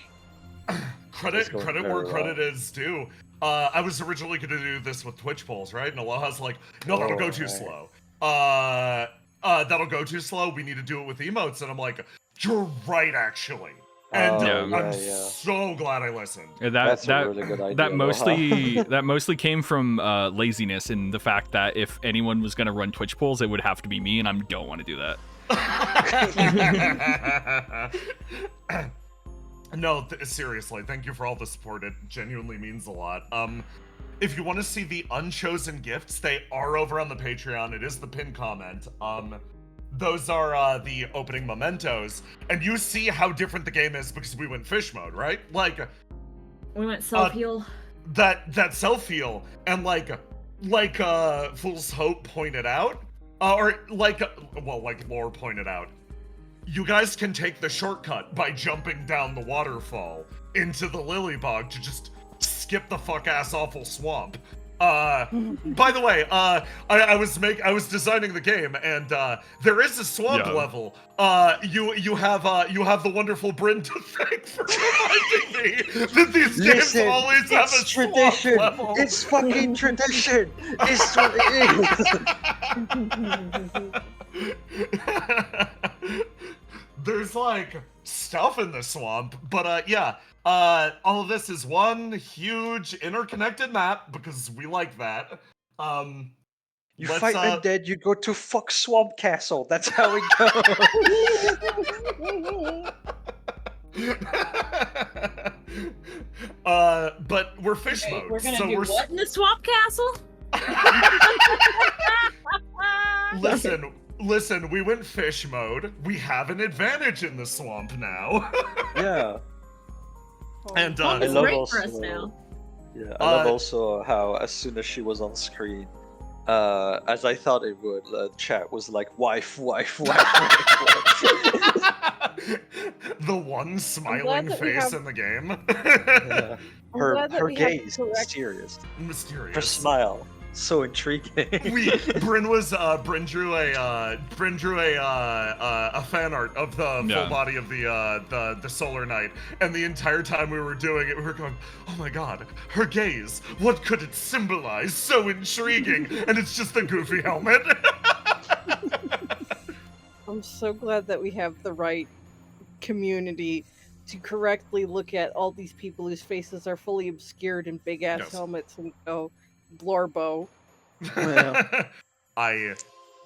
credit where credit is due. I was originally gonna do this with Twitch polls, right? And Aloha's like, no, that'll go too slow. That'll go too slow. We need to do it with emotes, and I'm like, you're right, actually. And I'm so glad I listened. That's a really good idea. That mostly came from laziness and the fact that if anyone was gonna run Twitch polls, it would have to be me, and I don't want to do that. No, seriously, thank you for all the support. It genuinely means a lot. If you want to see the unchosen gifts, they are over on the Patreon. It is the pinned comment. Those are the opening mementos, and you see how different the game is because we went fish mode, right? Like, we went self-heal. That self-heal, and like Fool's Hope pointed out, or like Lore pointed out, you guys can take the shortcut by jumping down the waterfall into the lily bog to just skip the fuck-ass awful swamp. By the way, I was designing the game, and there is a swamp level. You have the wonderful Bryn to thank for reminding me that these games always have a tradition. Swamp level. It's fucking tradition. It's what it is. There's like stuff in the swamp, but all of this is one huge interconnected map because we like that. You fight undead, you go to fuck Swamp Castle. That's how it goes. But we're fish mode. We're gonna so do what in the Swamp Castle? Listen, we went fish mode. We have an advantage in the swamp now. Yeah. And I it's love great also, for us now. Yeah, I love also how as soon as she was on screen, as I thought it would, chat was like wife. The one smiling face in the game. Yeah. Her gaze, mysterious. Her smile, so intriguing. Bryn drew a fan art of the full body of the Solar Knight, and the entire time we were doing it, we were going, oh my god, her gaze, what could it symbolize? So intriguing, and it's just a goofy helmet. I'm so glad that we have the right community to correctly look at all these people whose faces are fully obscured in big ass helmets and go, Blorbo. I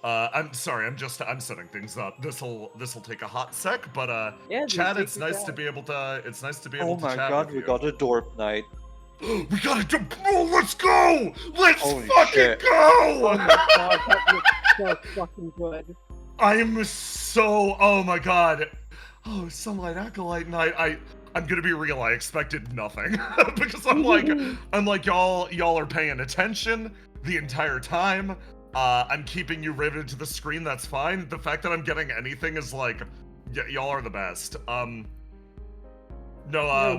I'm sorry, I'm setting things up. This'll take a hot sec, but Yeah, dude, Chad, take it's your nice time. to be able to Oh to my chat god, with we you. got a Dorp night. We gotta do. Oh, let's go! Let's Holy fucking shit. go! Oh my god, that looks so fucking good. I'm so. Oh my god. Oh, Sunlight Acolyte night. I'm gonna be real. I expected nothing because I'm like y'all are paying attention the entire time. I'm keeping you riveted to the screen. That's fine. The fact that I'm getting anything is like, y'all are the best. No,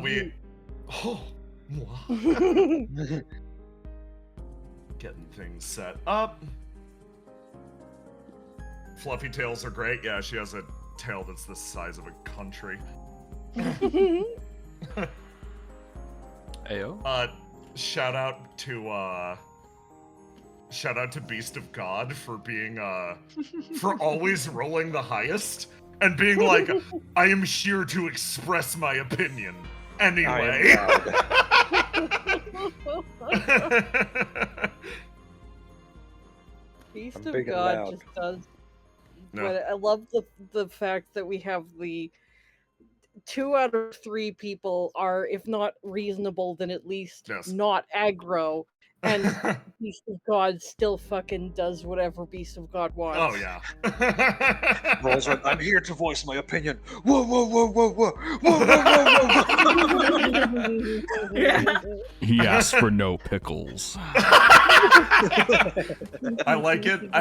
we. Oh. Getting things set up. Fluffy tails are great. Yeah, she has a tail that's the size of a country. Ayo. Shout out to Beast of God for being for always rolling the highest and being like, I am here to express my opinion. Anyway. Beast I'm of big and God loud. just does. No. But I love the fact that we have the 2 out of 3 people are, if not reasonable, then at least Yes. not aggro. And Beast of God still fucking does whatever Beast of God wants. Oh yeah. Rolls like, I'm here to voice my opinion. Whoa, whoa, whoa, whoa, whoa, whoa, whoa, whoa, whoa. He asked for no pickles. I like it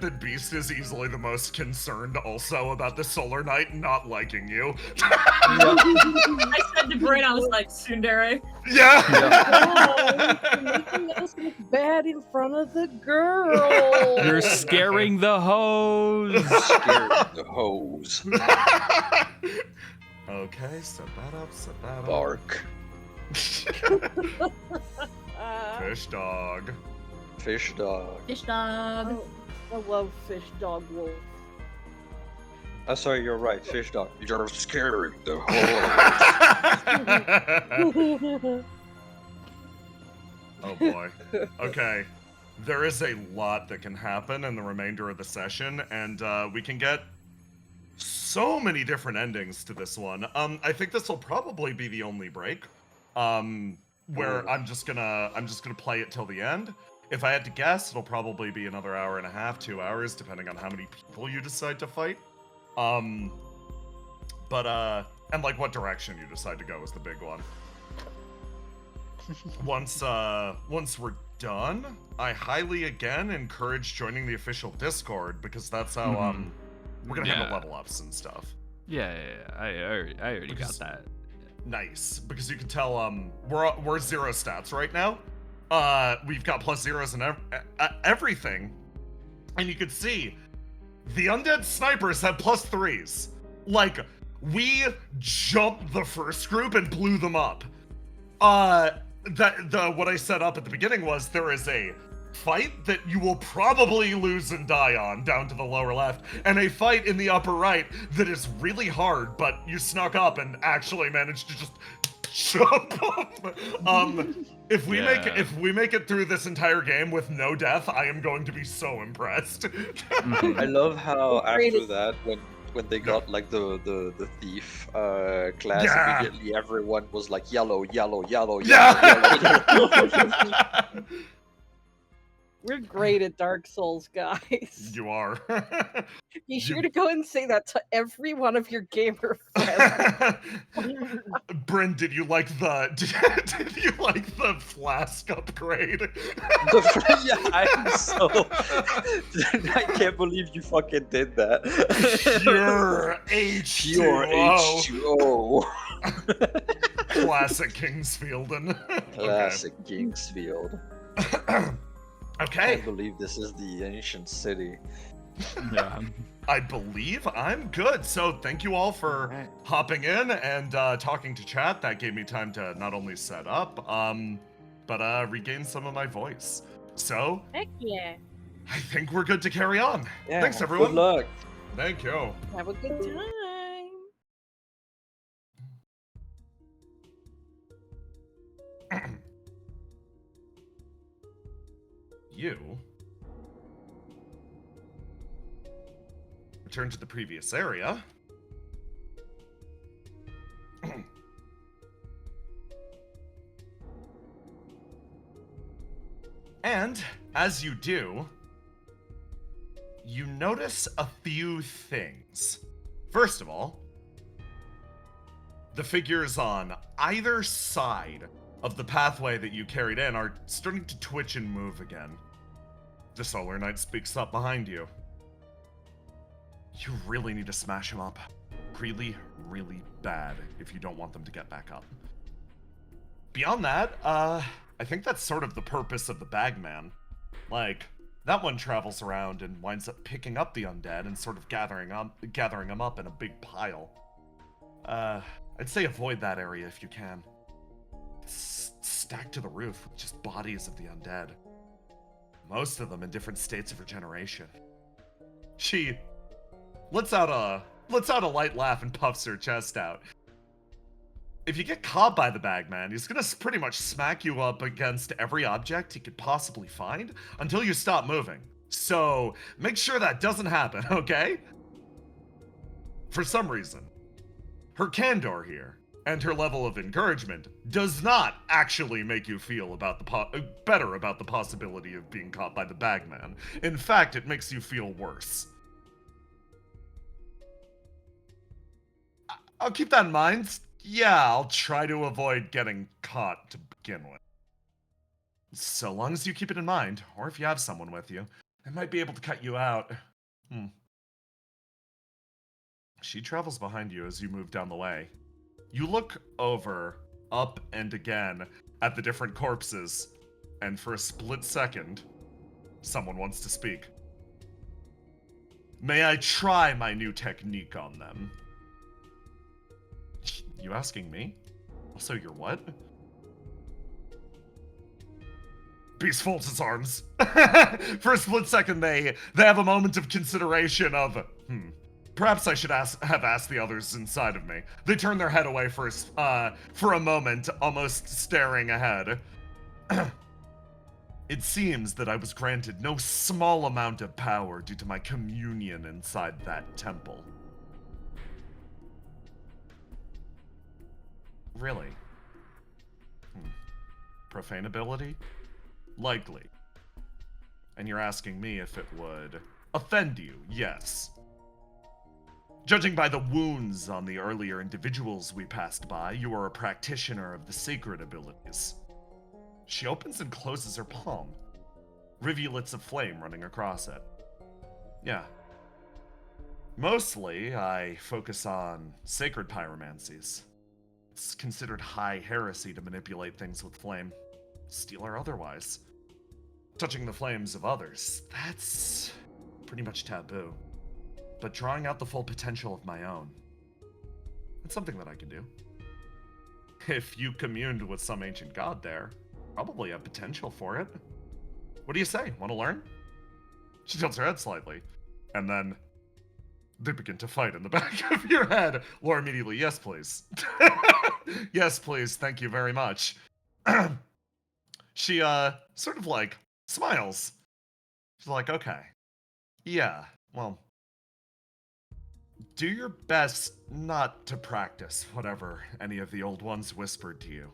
that Beast is easily the most concerned also about the Solar Knight not liking you. I said to Brain, I was like, Tsundere. Yeah. Oh, you're making us look bad in front of the girl. You're scaring the hose. Scared the hose. Okay, set that up. Bark. Fish dog. Fish dog. Fish dog. I love Fish Dog Wolf. Oh, sorry, you're right. Fish dog. You're scaring the hose. Oh boy. Okay. There is a lot that can happen in the remainder of the session, and we can get so many different endings to this one. I think this will probably be the only break. Where I'm just gonna play it till the end. If I had to guess, it'll probably be another hour and a half, 2 hours, depending on how many people you decide to fight. And like what direction you decide to go is the big one. Once we're done, I highly again encourage joining the official Discord because that's how we're gonna have the level ups and stuff. Yeah. I already got that. Nice, because you can tell we're 0 stats right now. We've got plus 0s and everything, and you can see the undead snipers have plus 3s. Like, we jumped the first group and blew them up. What I set up at the beginning was there is a fight that you will probably lose and die on down to the lower left, and a fight in the upper right that is really hard, but you snuck up and actually managed to just jump up. If we make it through this entire game with no death, I am going to be so impressed. I love how Great. after that, when they got like the thief class, Yeah. immediately everyone was like yellow, yellow, yellow, Yeah. yellow, yellow. We're great at Dark Souls, guys. You are. Be sure to go and say that to every one of your gamer friends. Bryn, did you like the flask upgrade? Yeah, I'm so. I can't believe you fucking did that. Pure H2O. Pure H2O. Classic Kingsfielden. Classic Kingsfield. Okay. I can't believe this is the ancient city. Yeah. I believe I'm good. So thank you all for hopping in and talking to chat. That gave me time to not only set up, but regain some of my voice. So Heck yeah. I think we're good to carry on. Yeah, Thanks, everyone. Good luck. Thank you. Have a good time. You return to the previous area. And as you do, you notice a few things. First of all, the figures on either side of the pathway that you carried in are starting to twitch and move again. The Solar Knight speaks up behind you. You really need to smash him up. Really, really bad if you don't want them to get back up. Beyond that, I think that's sort of the purpose of the Bagman. Like, that one travels around and winds up picking up the undead and sort of gathering them up in a big pile. I'd say avoid that area if you can. It's stacked to the roof with just bodies of the undead. Most of them in different states of regeneration. She lets out a light laugh and puffs her chest out. If you get caught by the Bagman, he's gonna pretty much smack you up against every object he could possibly find until you stop moving. So make sure that doesn't happen, okay? For some reason, her candor here and her level of encouragement does not actually make you feel about better about the possibility of being caught by the Bagman. In fact, it makes you feel worse. I'll keep that in mind. Yeah, I'll try to avoid getting caught to begin with. So long as you keep it in mind, or if you have someone with you, they might be able to cut you out. She travels behind you as you move down the way. You look over, up and again, at the different corpses, and for a split second, someone wants to speak. May I try my new technique on them? You asking me? Also, you're what? Beast folds his arms. For a split second, they have a moment of consideration of, perhaps I should have asked the others inside of me. They turn their head away for a moment, almost staring ahead. It seems that I was granted no small amount of power due to my communion inside that temple. Really? Profane ability? Likely. And you're asking me if it would offend you? Yes. Judging by the wounds on the earlier individuals we passed by, you are a practitioner of the sacred abilities. She opens and closes her palm. Rivulets of flame running across it. Yeah. Mostly, I focus on sacred pyromancies. It's considered high heresy to manipulate things with flame, steel or otherwise. Touching the flames of others, that's pretty much taboo. But drawing out the full potential of my own, it's something that I can do. If you communed with some ancient god there, probably have potential for it. What do you say? Want to learn? She tilts her head slightly, and then they begin to fight in the back of your head. Laura immediately, yes, please. Yes, please. Thank you very much. She, sort of like smiles. She's like, okay. Yeah, well, do your best not to practice whatever any of the old ones whispered to you.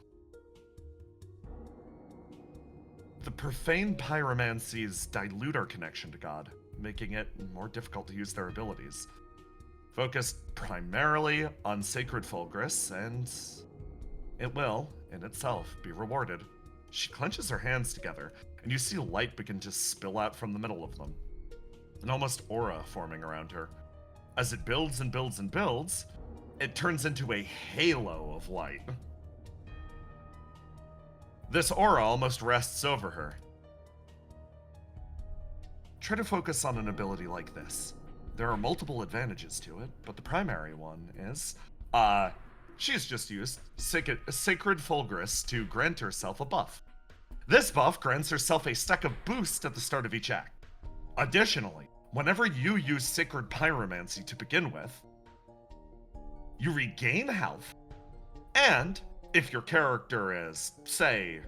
The profane pyromancies dilute our connection to God, making it more difficult to use their abilities. Focused primarily on sacred fulgurus, and it will, in itself, be rewarded. She clenches her hands together, and you see light begin to spill out from the middle of them. An almost aura forming around her. As it builds and builds and builds, it turns into a halo of light. This aura almost rests over her. Try to focus on an ability like this. There are multiple advantages to it, but the primary one is, she's just used Sacred Fulgurus to grant herself a buff. This buff grants herself a stack of boost at the start of each act. Additionally, whenever you use Sacred Pyromancy to begin with, you regain health, and if your character is, say,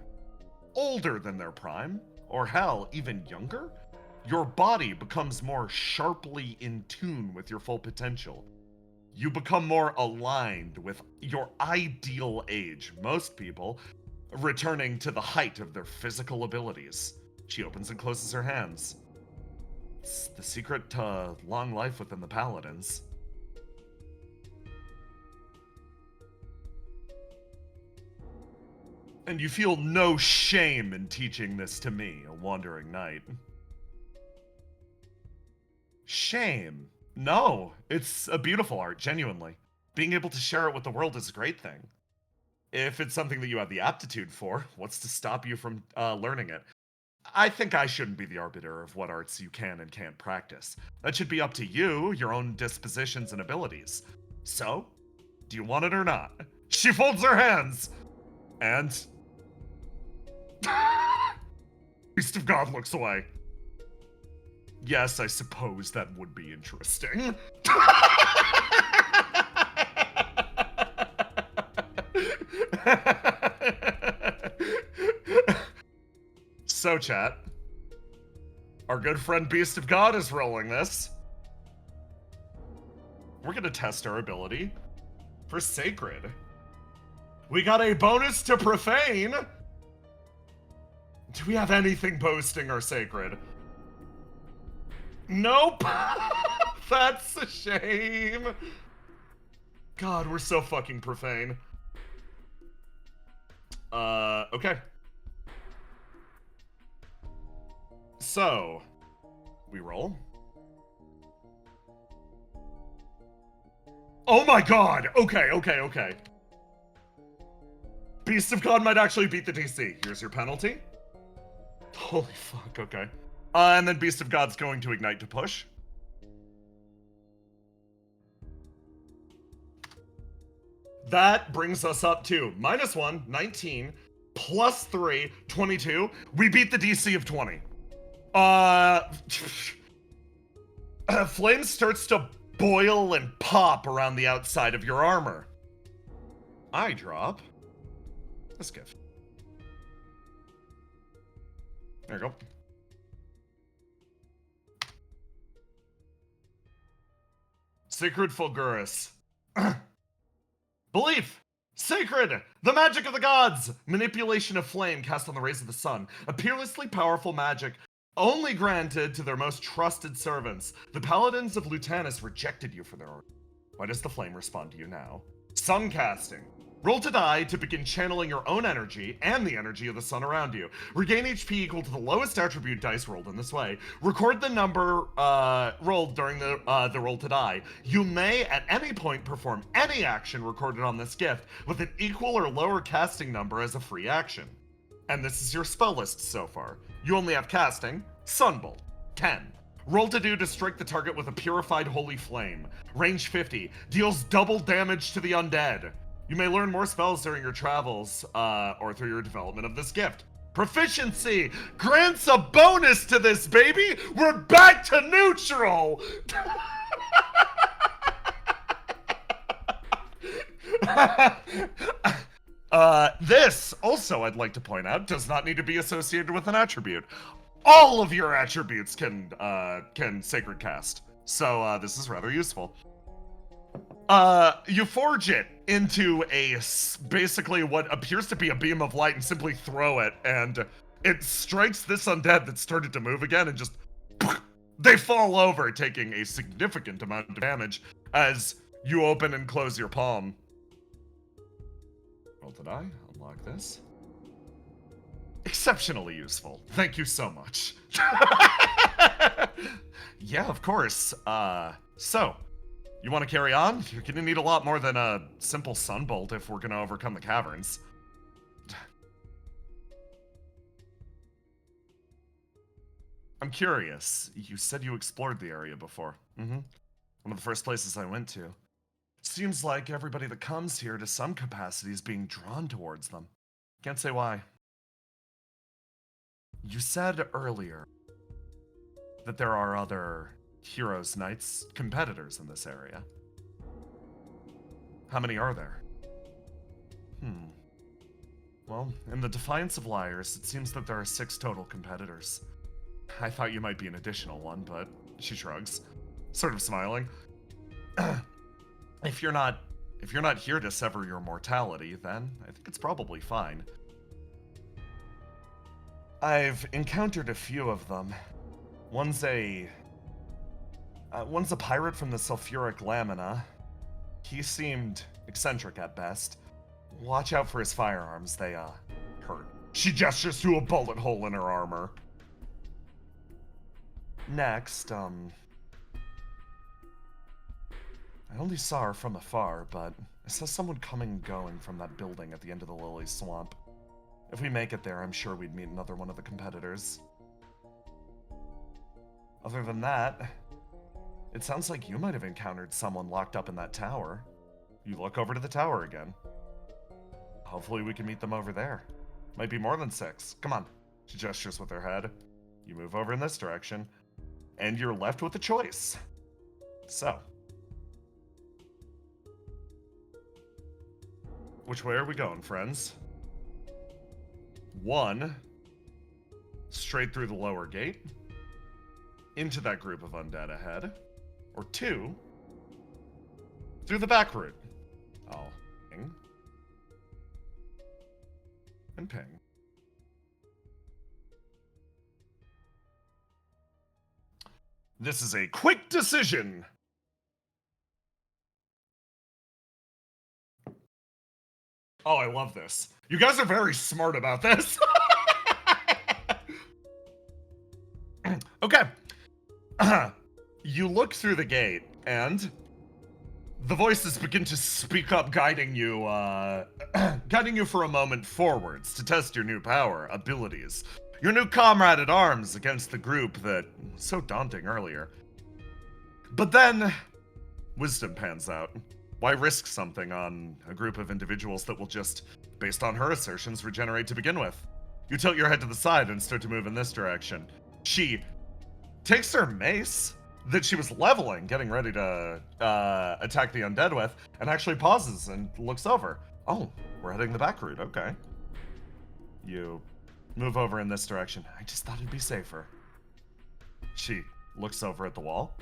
older than their prime, or hell, even younger, your body becomes more sharply in tune with your full potential. You become more aligned with your ideal age. Most people returning to the height of their physical abilities. She opens and closes her hands. It's the secret to long life within the Paladins. And you feel no shame in teaching this to me, a wandering knight. Shame? No, it's a beautiful art, genuinely. Being able to share it with the world is a great thing. If it's something that you have the aptitude for, what's to stop you from learning it? I think I shouldn't be the arbiter of what arts you can and can't practice. That should be up to you, your own dispositions and abilities. So, do you want it or not? She folds her hands, and... Beast of God looks away. Yes, I suppose that would be interesting. So, chat, our good friend Beast of God is rolling this. We're gonna test our ability for Sacred. We got a bonus to Profane. Do we have anything boasting or Sacred? Nope. That's a shame. God, we're so fucking profane. Okay. So, we roll. Oh my god! Okay. Beast of God might actually beat the DC. Here's your penalty. Holy fuck, okay. And then Beast of God's going to ignite to push. That brings us up to -1, 19, +3, 22. We beat the DC of 20. Flame starts to boil and pop around the outside of your armor. I drop this gift. There you go. Sacred Fulguris. Belief! Sacred! The magic of the gods! Manipulation of flame cast on the rays of the sun. A peerlessly powerful magic only granted to their most trusted servants. The paladins of Lutanus rejected you for their order. Why does the flame respond to you now? Sun casting. Roll to die to begin channeling your own energy and the energy of the sun around you. Regain HP equal to the lowest attribute dice rolled in this way. Record the number rolled during the roll to die. You may at any point perform any action recorded on this gift with an equal or lower casting number as a free action. And this is your spell list so far. You only have casting, Sunbolt, 10. Roll to do to strike the target with a purified holy flame. Range 50, deals double damage to the undead. You may learn more spells during your travels, or through your development of this gift. Proficiency grants a bonus to this, baby! We're back to neutral! This, also I'd like to point out, does not need to be associated with an attribute. All of your attributes can Sacred Cast. So, this is rather useful. You forge it into basically what appears to be a beam of light and simply throw it, and it strikes this undead that started to move again and just... They fall over, taking a significant amount of damage as you open and close your palm. Roll to die, unlock this. Exceptionally useful. Thank you so much. Yeah, of course. So... You want to carry on? You're gonna need a lot more than a simple sunbolt if we're gonna overcome the caverns. I'm curious. You said you explored the area before. One of the first places I went to. Seems like everybody that comes here to some capacity is being drawn towards them. Can't say why. You said earlier that there are other heroes, knights, competitors in this area. How many are there? Well, in the Defiance of Liars, it seems that there are 6 total competitors. I thought you might be an additional one, but she shrugs, sort of smiling. If you're not here to sever your mortality, then I think it's probably fine. I've encountered a few of them. One's a pirate from the sulfuric lamina. He seemed eccentric at best. Watch out for his firearms, they hurt. She gestures to a bullet hole in her armor. Next, I only saw her from afar, but I saw someone coming and going from that building at the end of the Lily Swamp. If we make it there, I'm sure we'd meet another one of the competitors. Other than that, it sounds like you might have encountered someone locked up in that tower. You look over to the tower again. Hopefully we can meet them over there. Might be more than 6. Come on. She gestures with her head. You move over in this direction, and you're left with a choice. So, which way are we going, friends? 1, straight through the lower gate, into that group of undead ahead, or 2, through the back route. I'll ping and ping. This is a quick decision. Oh, I love this. You guys are very smart about this. Okay. You look through the gate, and the voices begin to speak up, guiding you for a moment forwards to test your new power, abilities, your new comrade at arms against the group that was so daunting earlier. But then, wisdom pans out. Why risk something on a group of individuals that will just, based on her assertions, regenerate to begin with? You tilt your head to the side and start to move in this direction. She takes her mace that she was leveling, getting ready to attack the undead with, and actually pauses and looks over. Oh, we're heading the back route, okay. You move over in this direction. I just thought it'd be safer. She looks over at the wall,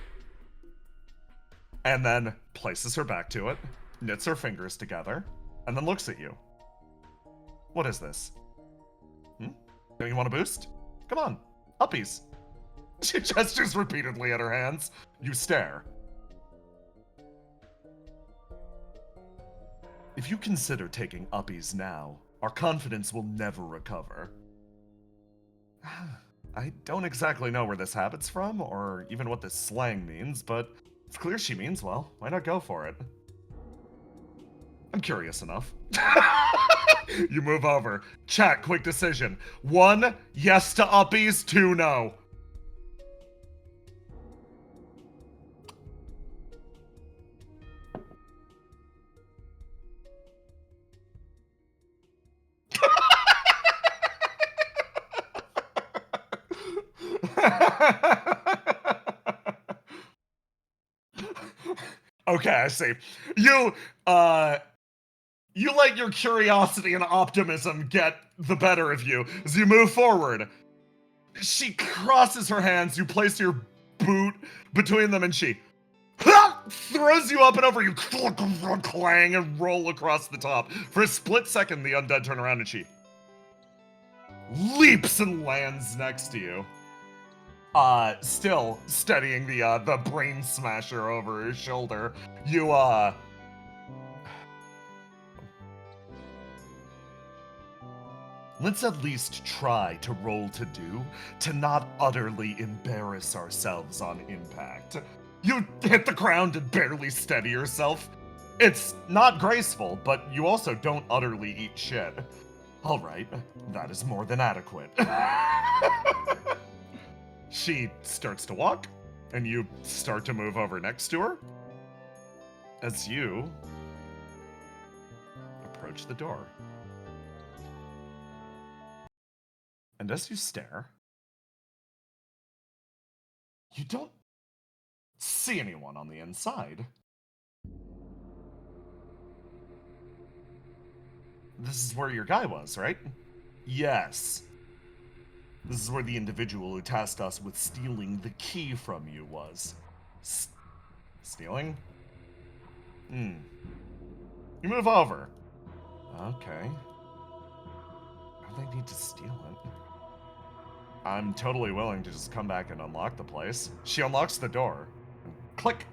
and then places her back to it, knits her fingers together, and then looks at you. What is this? Don't you want a boost? Come on, uppies. She gestures repeatedly at her hands. You stare. If you consider taking uppies now, our confidence will never recover. I don't exactly know where this habit's from, or even what this slang means, but it's clear she means well. Why not go for it? I'm curious enough. You move over. Chat, quick decision. 1, yes to uppies, 2, no. Okay, I see. You let your curiosity and optimism get the better of you as you move forward. She crosses her hands, you place your boot between them, and she throws you up and over, you clang and roll across the top. For a split second, the undead turn around and she leaps and lands next to you. Still steadying the brain smasher over his shoulder. You, let's at least try to roll to do, to not utterly embarrass ourselves on impact. You hit the ground and barely steady yourself. It's not graceful, but you also don't utterly eat shit. Alright, that is more than adequate. She starts to walk, and you start to move over next to her as you approach the door. And as you stare, you don't see anyone on the inside. This is where your guy was, right? Yes. This is where the individual who tasked us with stealing the key from you was. Stealing? You move over. Okay. Why do they need to steal it? I'm totally willing to just come back and unlock the place. She unlocks the door. Click.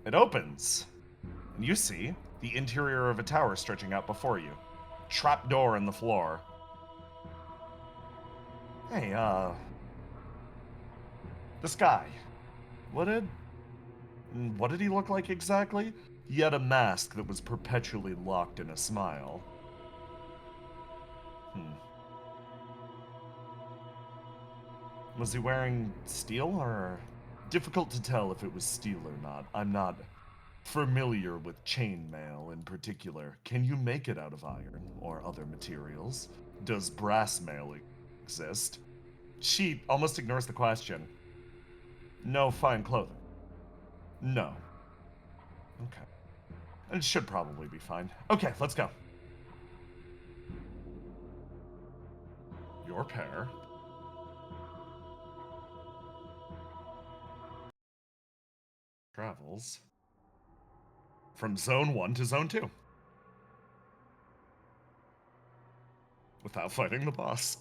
It opens. And you see the interior of a tower stretching out before you. Trap door in the floor. Hey, this guy. What did he look like exactly? He had a mask that was perpetually locked in a smile. Was he wearing steel, or... Difficult to tell if it was steel or not. I'm not familiar with chainmail in particular. Can you make it out of iron or other materials? Does brass mail exist? She almost ignores the question. No fine clothing. No. Okay. It should probably be fine. Okay, let's go. Your pair. Travels from Zone 1 to Zone 2. Without fighting the boss.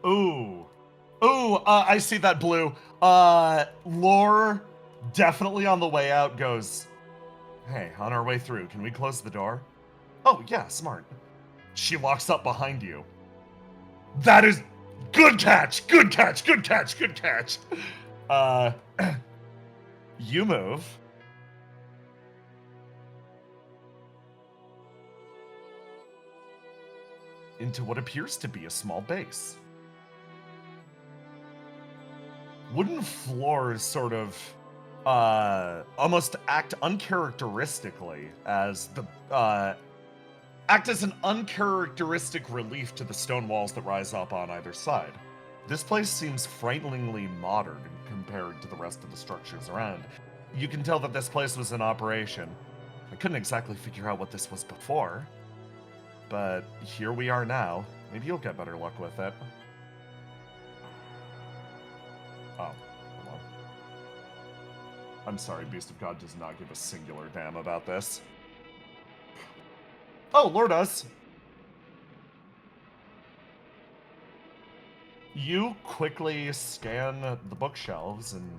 Ooh. Ooh, I see that blue. Lore, definitely on the way out, goes, hey, on our way through, can we close the door? Oh, yeah, smart. She locks up behind you. That is... Good catch! Good catch! Good catch! Good catch! You move. Into what appears to be a small base. Wooden floors sort of almost act uncharacteristically as act as an uncharacteristic relief to the stone walls that rise up on either side. This place seems frighteningly modern compared to the rest of the structures around. You can tell that this place was in operation. I couldn't exactly figure out what this was before, but here we are now. Maybe you'll get better luck with it. Oh, hello. I'm sorry, Beast of God does not give a singular damn about this. Oh, Lore does. You quickly scan the bookshelves and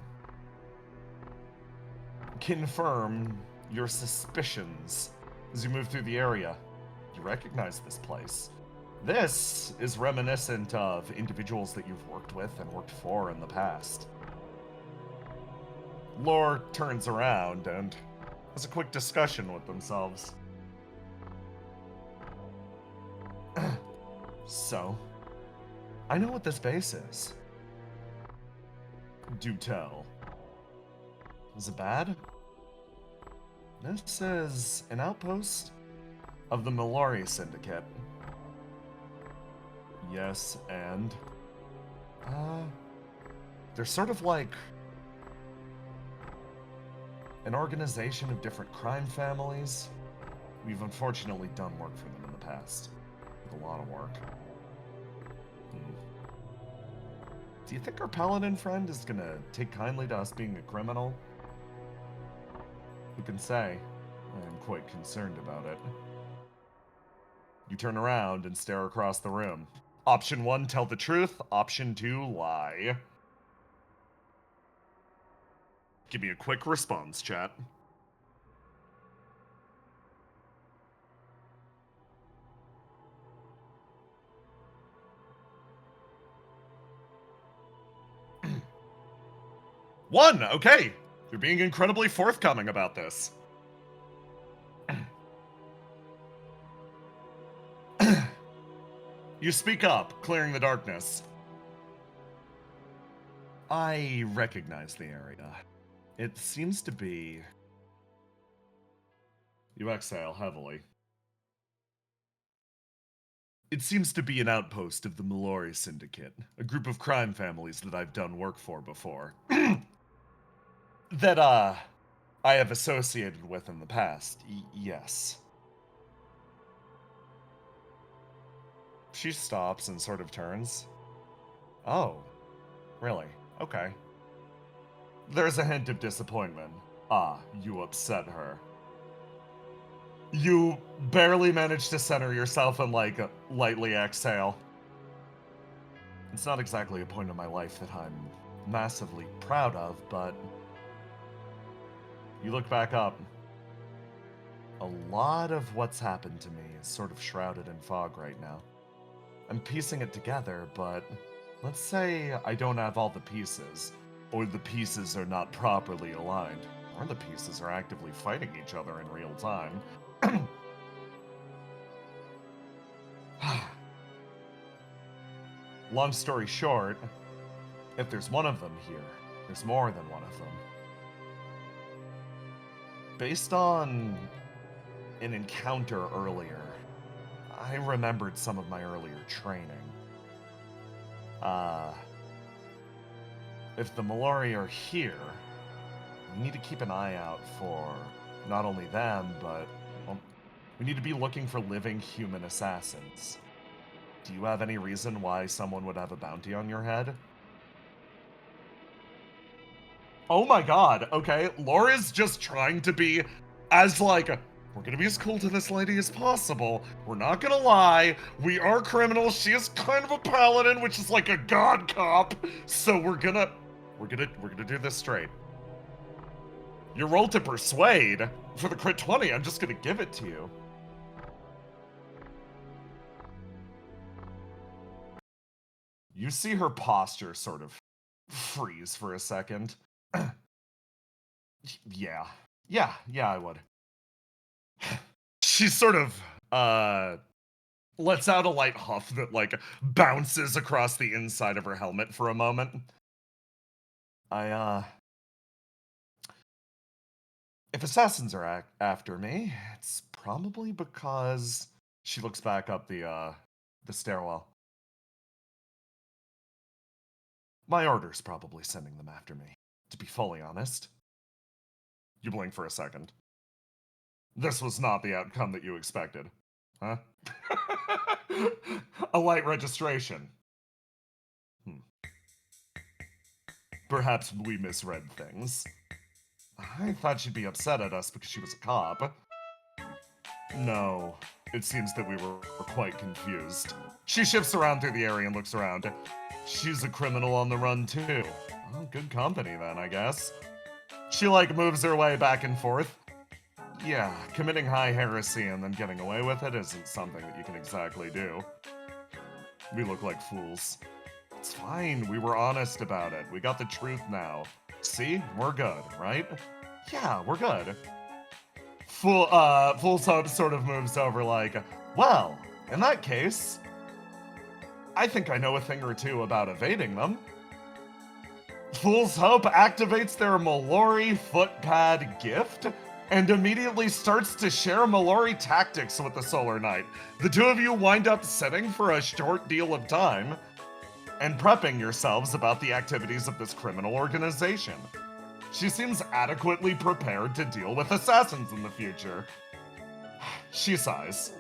confirm your suspicions as you move through the area. You recognize this place. This is reminiscent of individuals that you've worked with and worked for in the past. Lore turns around and has a quick discussion with themselves. So, I know what this base is. Do tell. Is it bad? This is an outpost of the Mallory Syndicate. Yes, and... they're sort of like... an organization of different crime families. We've unfortunately done work for them in the past. A lot of work. Do you think our paladin friend is gonna take kindly to us being a criminal? Who can say? I am quite concerned about it. You turn around and stare across the room. Option 1, tell the truth. Option 2, lie. Give me a quick response, chat. One, okay. You're being incredibly forthcoming about this. You speak up, clearing the darkness. I recognize the area. It seems to be... You exhale heavily. It seems to be an outpost of the Mallory Syndicate, a group of crime families that I've done work for before. that I have associated with in the past. Yes. She stops and sort of turns. Oh, really? Okay. There's a hint of disappointment. Ah, you upset her. You barely managed to center yourself and, like, lightly exhale. It's not exactly a point in my life that I'm massively proud of, but you look back up. A lot of what's happened to me is sort of shrouded in fog right now. I'm piecing it together, but let's say I don't have all the pieces, or the pieces are not properly aligned, or the pieces are actively fighting each other in real time. Long story short, if there's one of them here, there's more than one of them. Based on an encounter earlier, I remembered some of my earlier training. If the Malori are here, we need to keep an eye out for not only them, but we need to be looking for living human assassins. Do you have any reason why someone would have a bounty on your head? Oh my god, okay, Laura's just trying to be as, like, we're gonna be as cool to this lady as possible. We're not gonna lie. We are criminals. She is kind of a paladin, which is like a god cop. So we're gonna do this straight. Your roll to persuade for the crit 20, I'm just gonna give it to you. You see her posture sort of freeze for a second. Yeah, I would. She sort of, lets out a light huff that, like, bounces across the inside of her helmet for a moment. If assassins are after me, it's probably because she looks back up the stairwell. My order's probably sending them after me, to be fully honest. You blink for a second. This was not the outcome that you expected, huh? A light registration. Perhaps we misread things. I thought she'd be upset at us because she was a cop. No, it seems that we were quite confused. She shifts around through the area and looks around. She's a criminal on the run too. Oh, good company then, I guess. She, like, moves her way back and forth. Yeah, committing high heresy and then getting away with it isn't something that you can exactly do. We look like fools. It's fine, we were honest about it. We got the truth now. See? We're good, right? Yeah, we're good. Fool's Hope sort of moves over like, well, in that case, I think I know a thing or two about evading them. Fool's Hope activates their Malori footpad gift and immediately starts to share Malori tactics with the Solar Knight. The two of you wind up sitting for a short deal of time and prepping yourselves about the activities of this criminal organization. She seems adequately prepared to deal with assassins in the future. She sighs.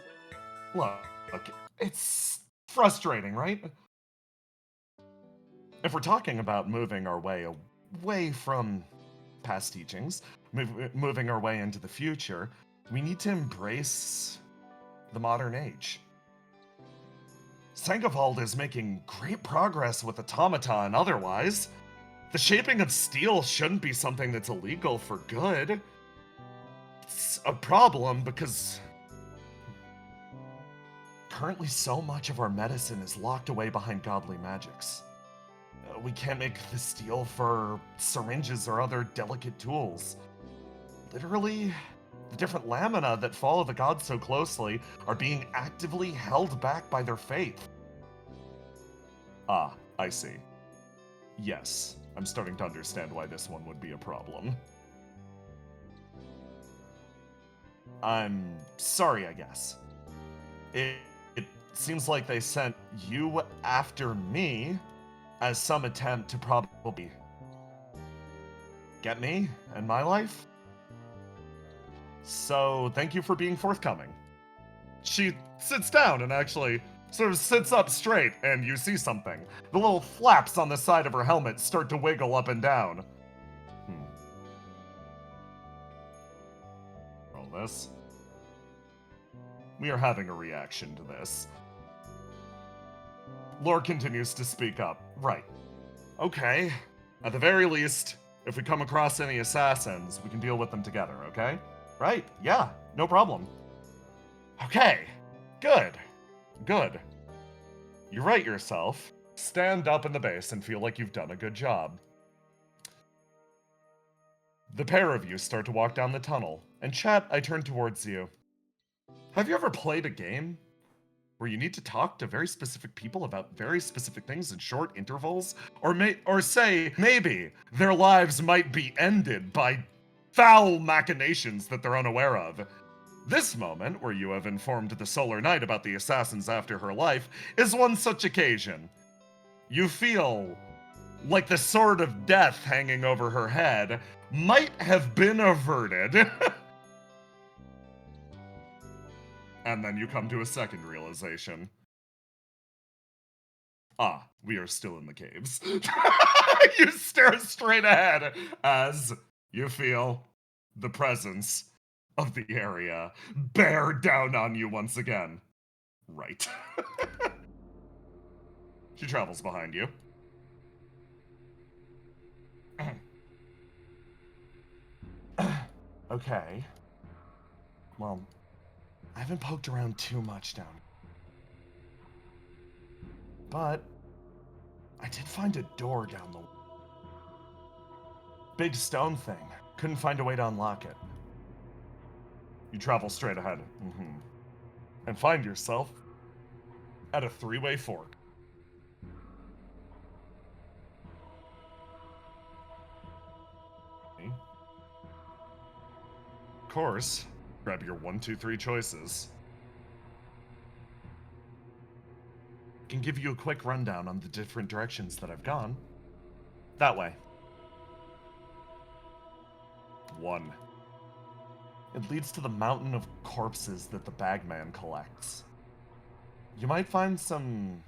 Look, it's frustrating, right? If we're talking about moving our way away from past teachings, moving our way into the future, we need to embrace the modern age. Sangavald is making great progress with automata and otherwise. The shaping of steel shouldn't be something that's illegal for good. It's a problem because currently so much of our medicine is locked away behind godly magics. We can't make the steel for syringes or other delicate tools. Literally, the different lamina that follow the gods so closely are being actively held back by their faith. Ah, I see. Yes, I'm starting to understand why this one would be a problem. I'm sorry, I guess. It seems like they sent you after me as some attempt to probably Get me and my life? So, thank you for being forthcoming. She sits down and actually sort of sits up straight, and you see something. The little flaps on the side of her helmet start to wiggle up and down. Roll this. We are having a reaction to this. Lore continues to speak up. Right. Okay. At the very least, if we come across any assassins, we can deal with them together, okay? Right. Yeah, no problem. Okay. Good. Good. You right yourself. Stand up in the base and feel like you've done a good job. The pair of you start to walk down the tunnel, and Chat, I turn towards you. Have you ever played a game where you need to talk to very specific people about very specific things in short intervals? Or say, maybe their lives might be ended by foul machinations that they're unaware of. This moment, where you have informed the Solar Knight about the assassins after her life, is one such occasion. You feel like the sword of death hanging over her head might have been averted. And then you come to a second realization. Ah, we are still in the caves. You stare straight ahead as you feel the presence of the area bear down on you once again. Right. She travels behind you. Okay. Well, I haven't poked around too much down here. But I did find a door down the big stone thing. Couldn't find a way to unlock it. You travel straight ahead. And find yourself at a three-way fork. Of course, grab your 1, 2, 3 choices. Can give you a quick rundown on the different directions that I've gone. That way. 1. It leads to the mountain of corpses that the bagman collects. You might find some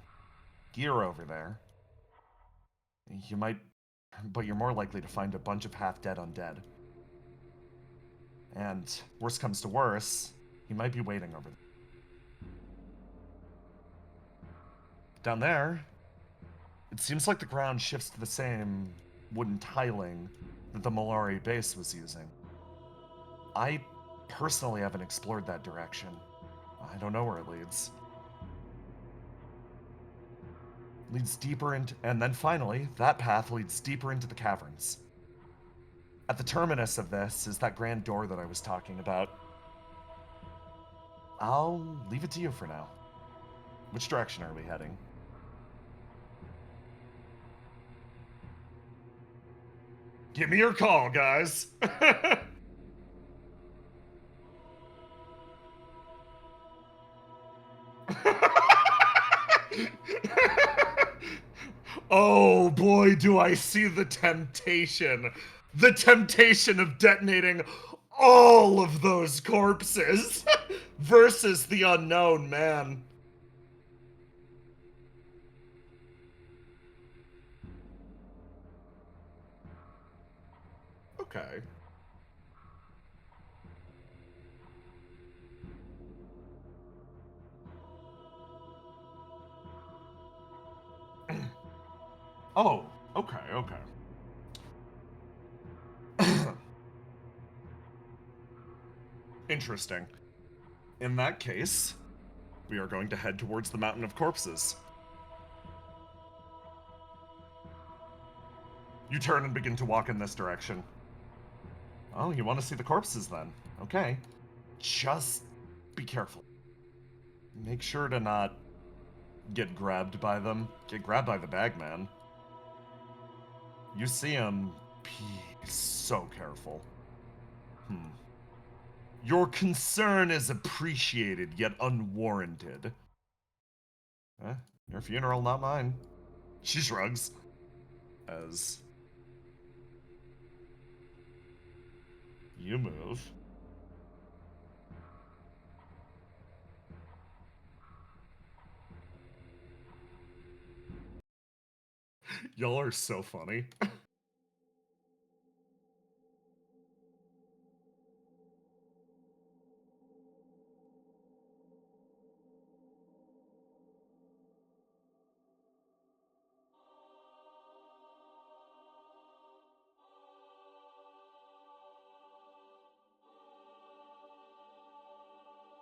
gear over there. You might, but you're more likely to find a bunch of half-dead undead. And worst comes to worse, he might be waiting over there. Down there, it seems like the ground shifts to the same wooden tiling that the Malari base was using. I personally haven't explored that direction. I don't know where it leads. Leads deeper into, and then finally, that path leads deeper into the caverns. At the terminus of this is that grand door that I was talking about. I'll leave it to you for now. Which direction are we heading? Give me your call, guys. Oh boy, do I see the temptation. The temptation of detonating all of those corpses versus the unknown, man. Okay. Oh, okay, okay. Interesting. In that case, we are going to head towards the Mountain of Corpses. You turn and begin to walk in this direction. Oh, you want to see the corpses then? Okay. Just be careful. Make sure to not get grabbed by them. Get grabbed by the bagman. You see him, be so careful. Your concern is appreciated, yet unwarranted. Your funeral, not mine. She shrugs. As You move. Y'all are so funny.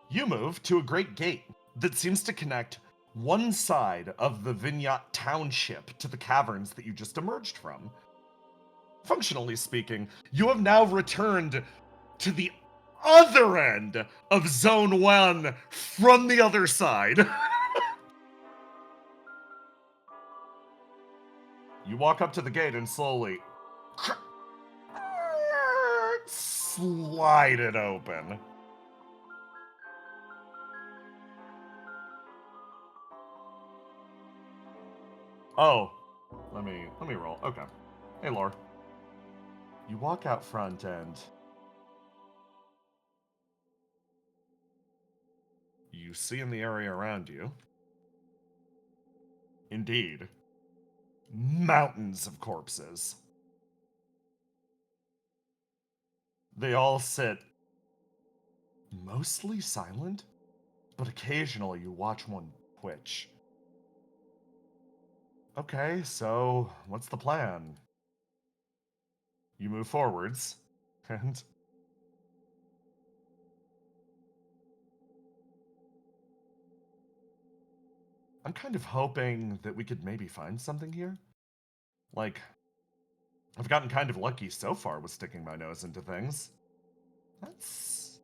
You move to a great gate that seems to connect one side of the Vignette township to the caverns that you just emerged from. Functionally speaking, you have now returned to the other end of Zone 1 from the other side. You walk up to the gate and slowly slide it open. Oh, let me roll. Okay. Hey, Lore. You walk out front and you see in the area around you, indeed, mountains of corpses. They all sit mostly silent, but occasionally you watch one twitch. Okay, so what's the plan? You move forwards, and I'm kind of hoping that we could maybe find something here. Like, I've gotten kind of lucky so far with sticking my nose into things. That's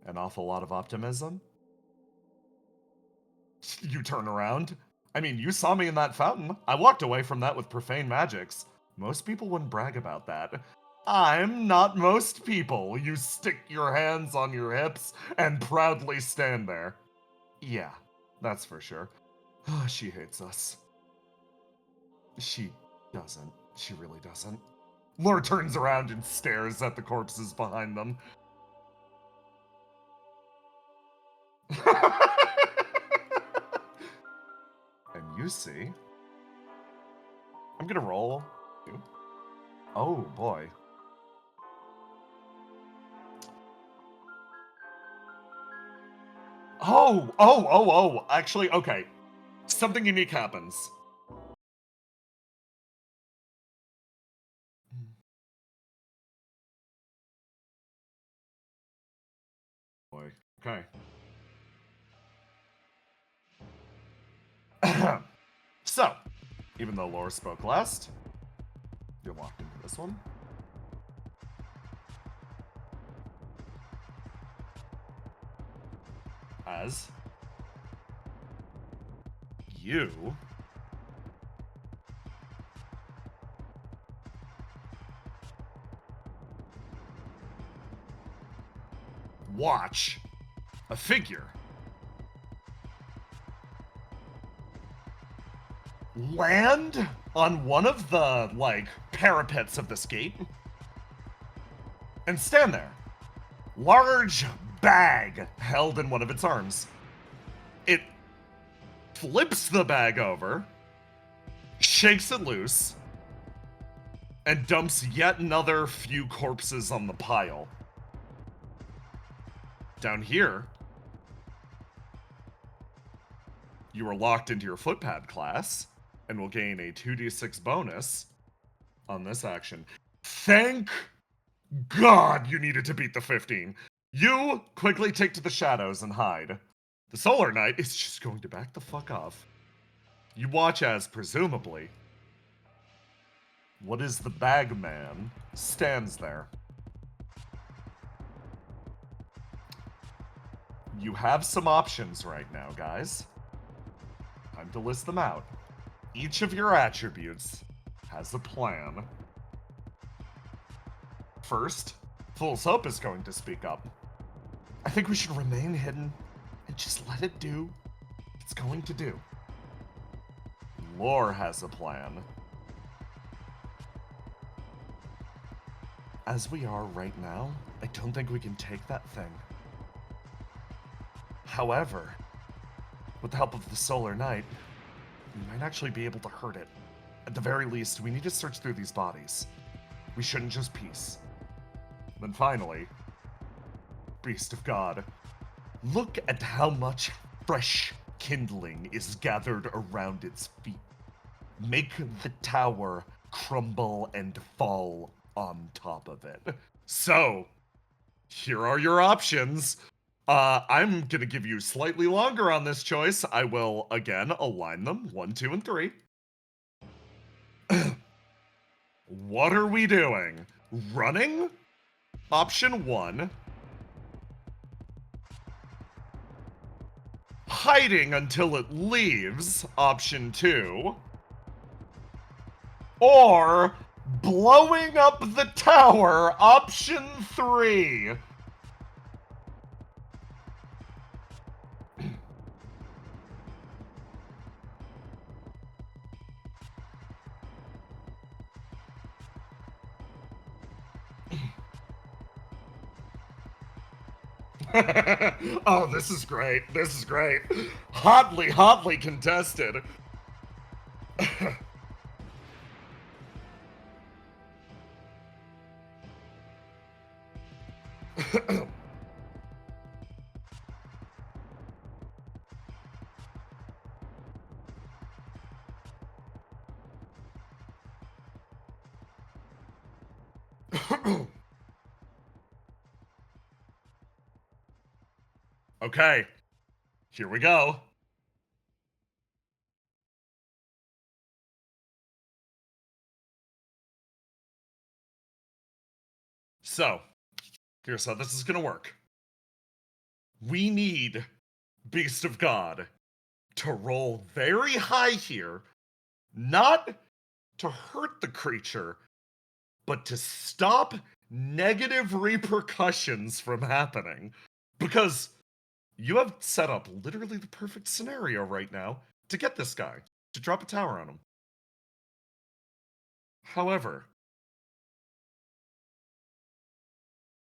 an awful lot of optimism. You turn around. I mean, you saw me in that fountain. I walked away from that with profane magics. Most people wouldn't brag about that. I'm not most people. You stick your hands on your hips and proudly stand there. Yeah, that's for sure. She hates us. She doesn't. She really doesn't. Lore turns around and stares at the corpses behind them. And you see... I'm gonna roll. Oh, boy. Oh. Actually, okay. Something unique happens. Boy. Okay. So, even though Laura spoke last, you're locked into this one. As you watch a figure land on one of the, parapets of this gate and stand there. Large bag held in one of its arms. It flips the bag over, shakes it loose, and dumps yet another few corpses on the pile. Down here, you are locked into your footpad class and will gain a 2d6 bonus on this action. Thank God you needed to beat the 15. You quickly take to the shadows and hide. The Solar Knight is just going to back the fuck off. You watch as, presumably, what is the Bagman stands there. You have some options right now, guys. Time to list them out. Each of your attributes has a plan. First, Fool's Hope is going to speak up. I think we should remain hidden and just let it do what it's going to do. Lore has a plan. as we are right now, I don't think we can take that thing. However, with the help of the Solar Knight, we might actually be able to hurt it. At the very least, we need to search through these bodies. We shouldn't just piece. Then finally, Beast of God, look at how much fresh kindling is gathered around its feet. Make the tower crumble and fall on top of it. So, here are your options. I'm gonna give you slightly longer on this choice. I will, again, align them, 1, 2, and 3. What are we doing? Running? Option 1. Hiding until it leaves? Option 2. Or blowing up the tower? Option 3. Oh, this is great. This is great. Hotly contested. Okay, here we go. So, here's how this is gonna work. We need Beast of God to roll very high here, not to hurt the creature, but to stop negative repercussions from happening. Because you have set up literally the perfect scenario right now to get this guy, to drop a tower on him. However,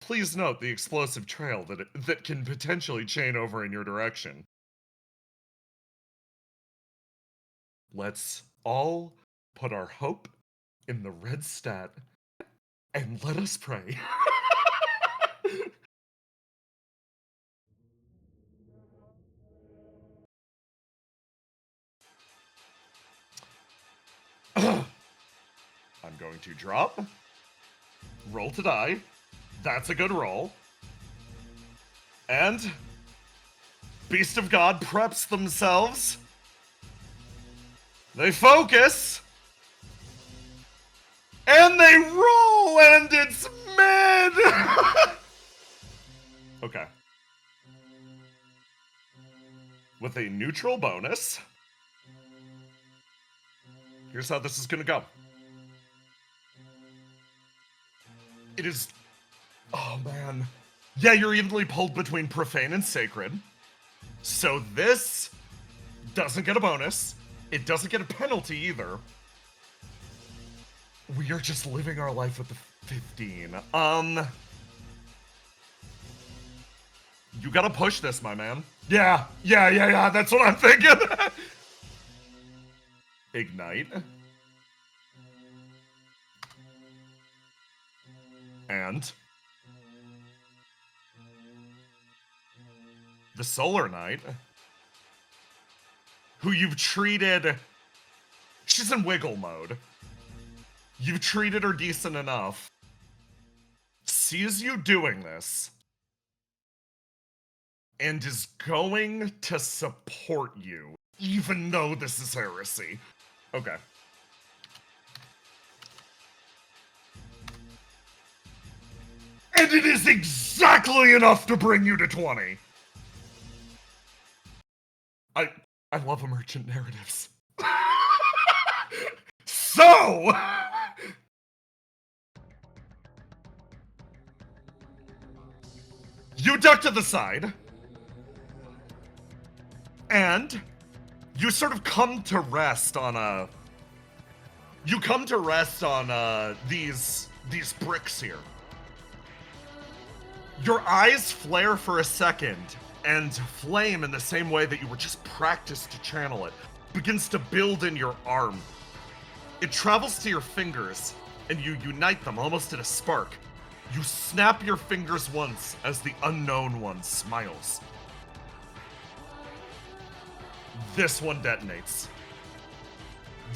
please note the explosive trail that can potentially chain over in your direction. Let's all put our hope in the red stat and let us pray. I'm going to drop, roll to die. That's a good roll. And Beast of God preps themselves. They focus. And they roll, and it's mid! Okay. With a neutral bonus, here's how this is gonna go. It is... Oh, man. Yeah, you're evenly pulled between profane and sacred. So this doesn't get a bonus. It doesn't get a penalty either. We are just living our life with the 15. You gotta push this, my man. Yeah, that's what I'm thinking. Ignite. And the Solar Knight, who you've treated... She's in wiggle mode. You've treated her decent enough. Sees you doing this. And is going to support you, even though this is heresy. Okay. And it is exactly enough to bring you to 20. I love emergent narratives. So... You duck to the side. And you sort of come to rest on these bricks here. Your eyes flare for a second, and flame in the same way that you were just practiced to channel it begins to build in your arm. It travels to your fingers, and you unite them almost in a spark. You snap your fingers once as the unknown one smiles. This one detonates.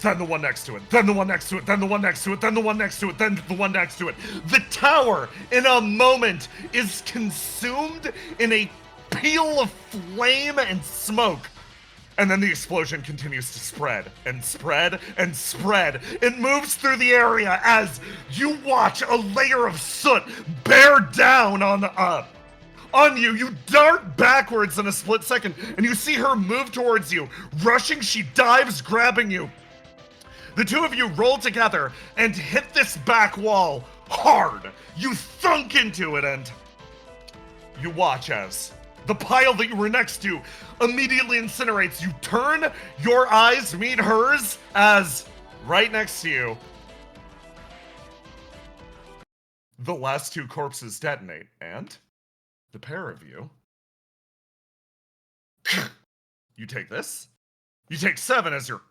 Then the one next to it, then the one next to it, then the one next to it, then the one next to it, then the one next to it. The tower, in a moment, is consumed in a peal of flame and smoke. And then the explosion continues to spread and spread and spread. It moves through the area as you watch a layer of soot bear down on you. You dart backwards in a split second, and you see her move towards you. Rushing, she dives, grabbing you. The two of you roll together and hit this back wall hard. You thunk into it, and you watch as the pile that you were next to immediately incinerates. You turn, your eyes meet hers as right next to you, the last two corpses detonate, and the pair of you, you take this, you take 7 as you're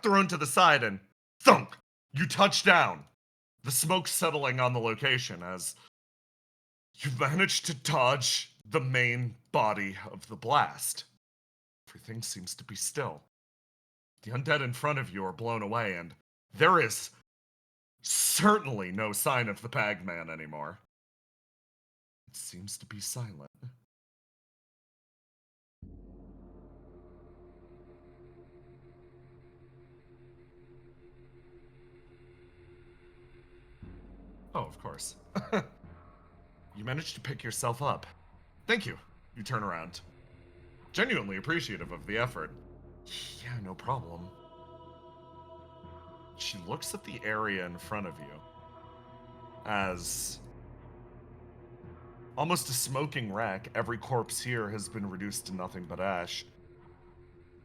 thrown to the side, and thunk, you touch down, the smoke settling on the location as you manage to dodge the main body of the blast. Everything seems to be still. The undead in front of you are blown away, and there is certainly no sign of the Bagman anymore. It seems to be silent. Oh, of course. You managed to pick yourself up. Thank you. You turn around. Genuinely appreciative of the effort. Yeah, no problem. She looks at the area in front of you as almost a smoking wreck. Every corpse here has been reduced to nothing but ash.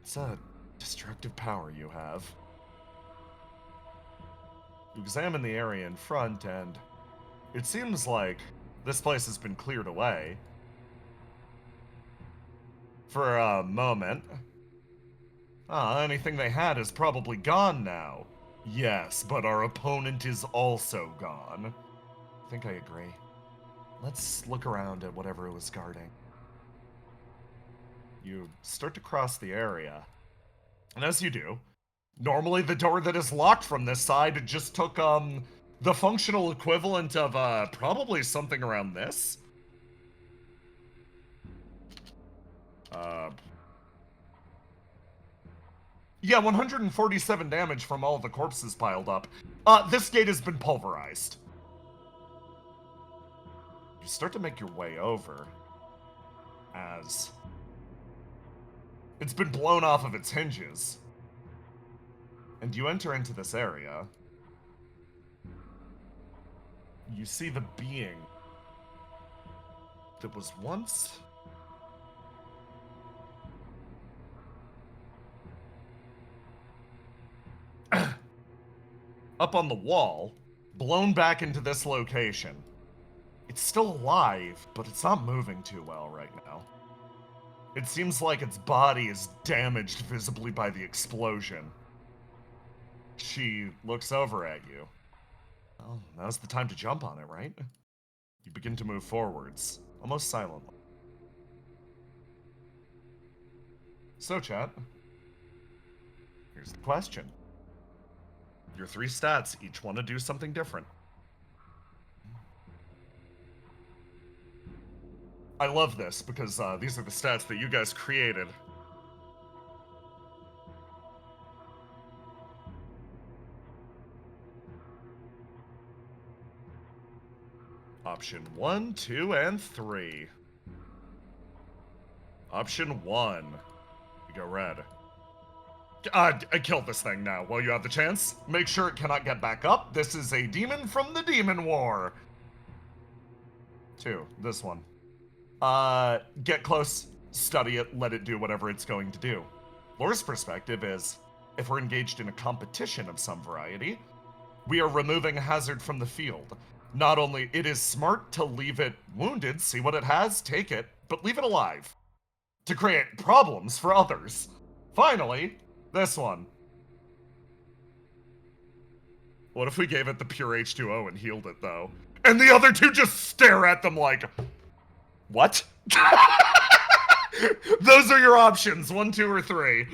It's a destructive power you have. You examine the area in front, and it seems like this place has been cleared away. For a moment. Anything they had is probably gone now. Yes, but our opponent is also gone. I think I agree. Let's look around at whatever it was guarding. You start to cross the area. And as you do, normally the door that is locked from this side just took, the functional equivalent of, probably something around this. Yeah, 147 damage from all the corpses piled up. This gate has been pulverized. You start to make your way over as it's been blown off of its hinges. And you enter into this area. You see the being that was once up on the wall, blown back into this location. It's still alive, but it's not moving too well right now. It seems like its body is damaged visibly by the explosion. She looks over at you. Well, now's the time to jump on it, right? You begin to move forwards, almost silently. So, chat, here's the question. Your 3 stats each want to do something different. I love this because these are the stats that you guys created. Option 1, 2, and 3. Option 1. You go red. I killed this thing now while you have the chance. Make sure it cannot get back up. This is a demon from the Demon War. 2, this one. Get close, study it, let it do whatever it's going to do. Lore's perspective is, if we're engaged in a competition of some variety, we are removing a hazard from the field. Not only it is smart to leave it wounded, see what it has, take it, but leave it alive. To create problems for others. Finally, this one. What if we gave it the pure H2O and healed it, though? And the other two just stare at them like, what? Those are your options, 1, 2, or 3.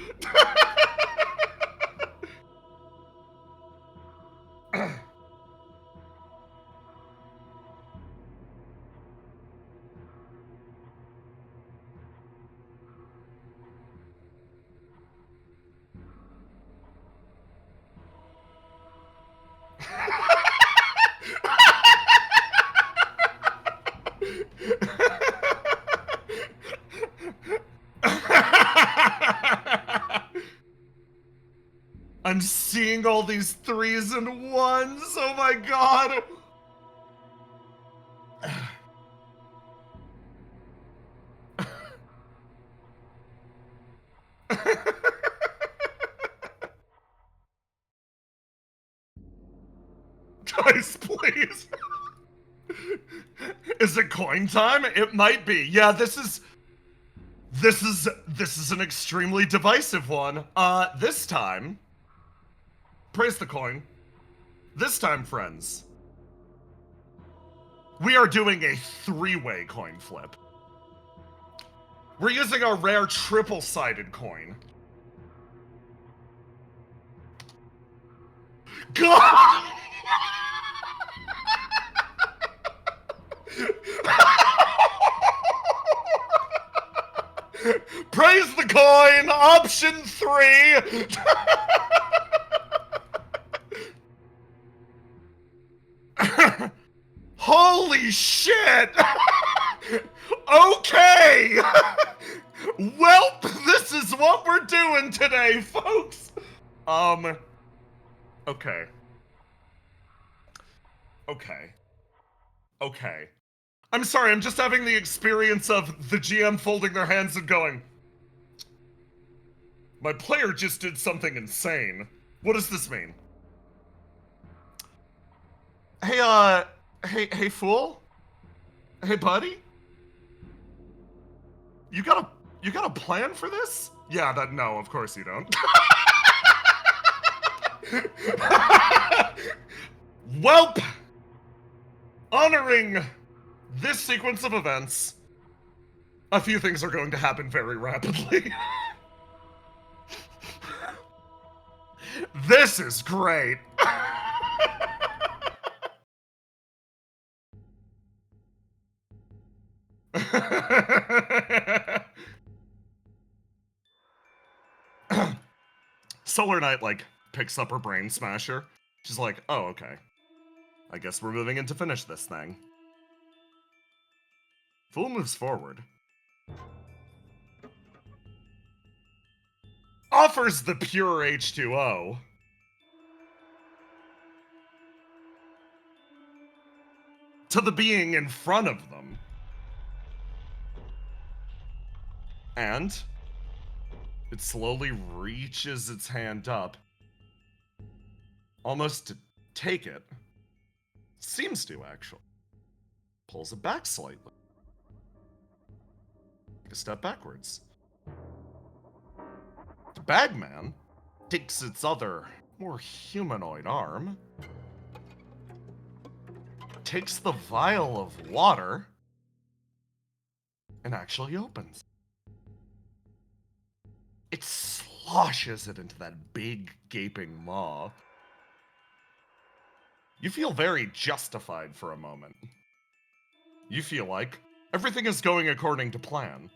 I'm seeing all these 3s and 1s. Oh my god. Guys, please. Is it coin time? It might be. Yeah, this is an extremely divisive one. This time, praise the coin. This time, friends, we are doing a 3-way coin flip. We're using our rare triple-sided coin. God! Praise the coin! Option 3! Holy shit! Okay! Welp, this is what we're doing today, folks! Okay. Okay. I'm sorry, I'm just having the experience of the GM folding their hands and going, my player just did something insane. What does this mean? Hey, fool? Hey, buddy? You got a plan for this? Yeah, no, of course you don't. Welp! Honoring this sequence of events, a few things are going to happen very rapidly. This is great. Solar Knight, picks up her brain smasher. She's like, oh, okay. I guess we're moving in to finish this thing. Fool moves forward. Offers the pure H2O. To the being in front of them. And it slowly reaches its hand up. Almost to take it. Seems to, actually. Pulls it back slightly. Take a step backwards. The Bagman takes its other, more humanoid arm, takes the vial of water, and actually opens. It sloshes it into that big, gaping maw. You feel very justified for a moment. You feel like everything is going according to plan.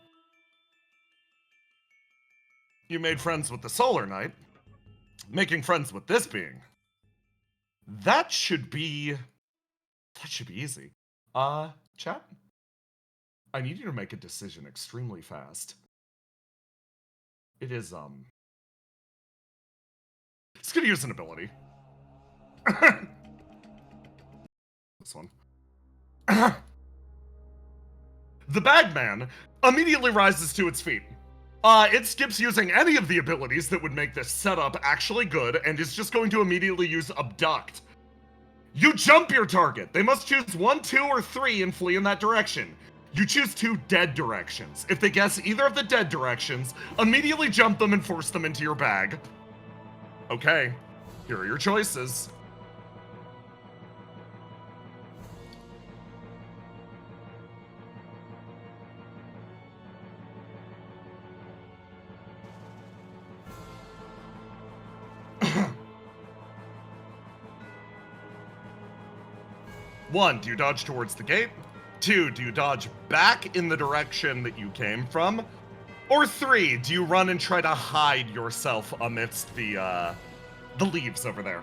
You made friends with the Solar Knight. Making friends with this being. That should be easy. Chat? I need you to make a decision extremely fast. It is, it's gonna use an ability. This one. The Bagman immediately rises to its feet. It skips using any of the abilities that would make this setup actually good, and is just going to immediately use Abduct. You jump your target. They must choose 1, 2, or 3 and flee in that direction. You choose 2 dead directions. If they guess either of the dead directions, immediately jump them and force them into your bag. Okay, here are your choices. One, do you dodge towards the gate? 2, do you dodge back in the direction that you came from? Or 3, do you run and try to hide yourself amidst the leaves over there?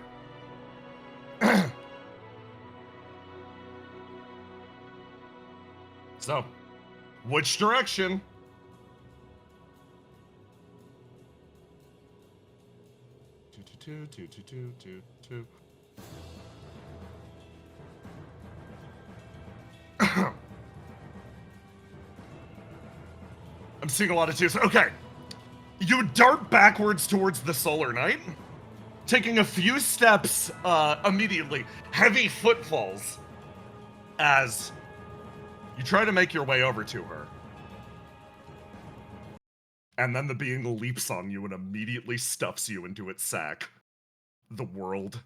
So, which direction? Two. I'm seeing a lot of 2s. Okay. You dart backwards towards the Solar Knight, taking a few steps immediately. Heavy footfalls as you try to make your way over to her. And then the being leaps on you and immediately stuffs you into its sack. The world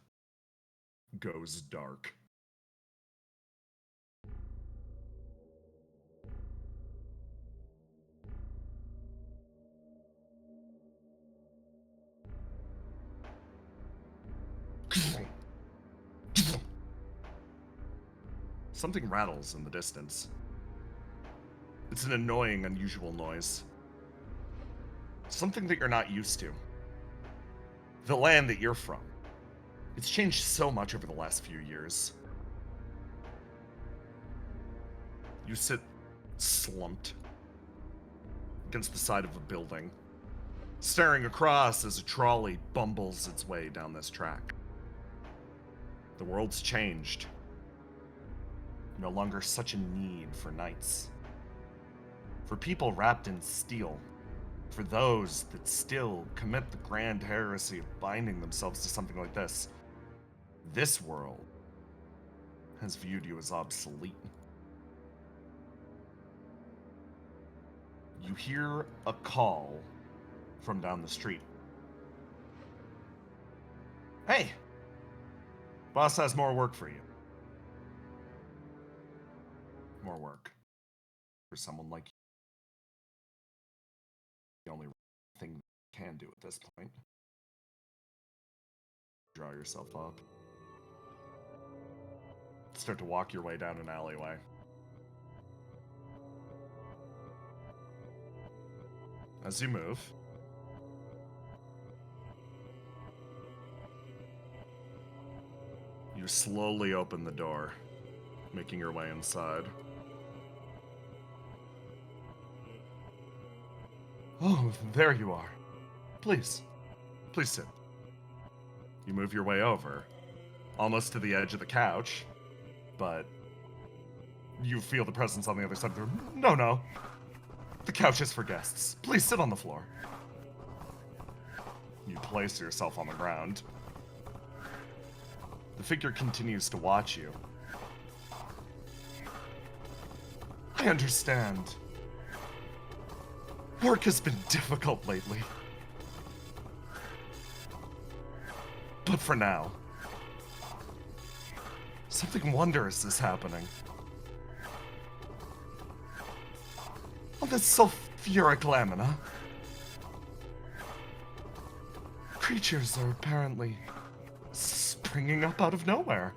goes dark. Something rattles in the distance. It's an annoying, unusual noise. Something that you're not used to. The land that you're from. It's changed so much over the last few years. You sit slumped against the side of a building, staring across as a trolley bumbles its way down this track. The world's changed. No longer such a need for knights. For people wrapped in steel. For those that still commit the grand heresy of binding themselves to something like this. This world has viewed you as obsolete. You hear a call from down the street. Hey! Boss has more work for you. More work. For someone like you. The only thing you can do at this point. Draw yourself up. Start to walk your way down an alleyway. As you move, you slowly open the door, making your way inside. Oh, there you are. Please sit. You move your way over, almost to the edge of the couch, but you feel the presence on the other side of the room. No. The couch is for guests. Please sit on the floor. You place yourself on the ground. The figure continues to watch you. I understand. Work has been difficult lately. But for now, something wondrous is happening. On this sulfuric lamina, creatures are apparently springing up out of nowhere.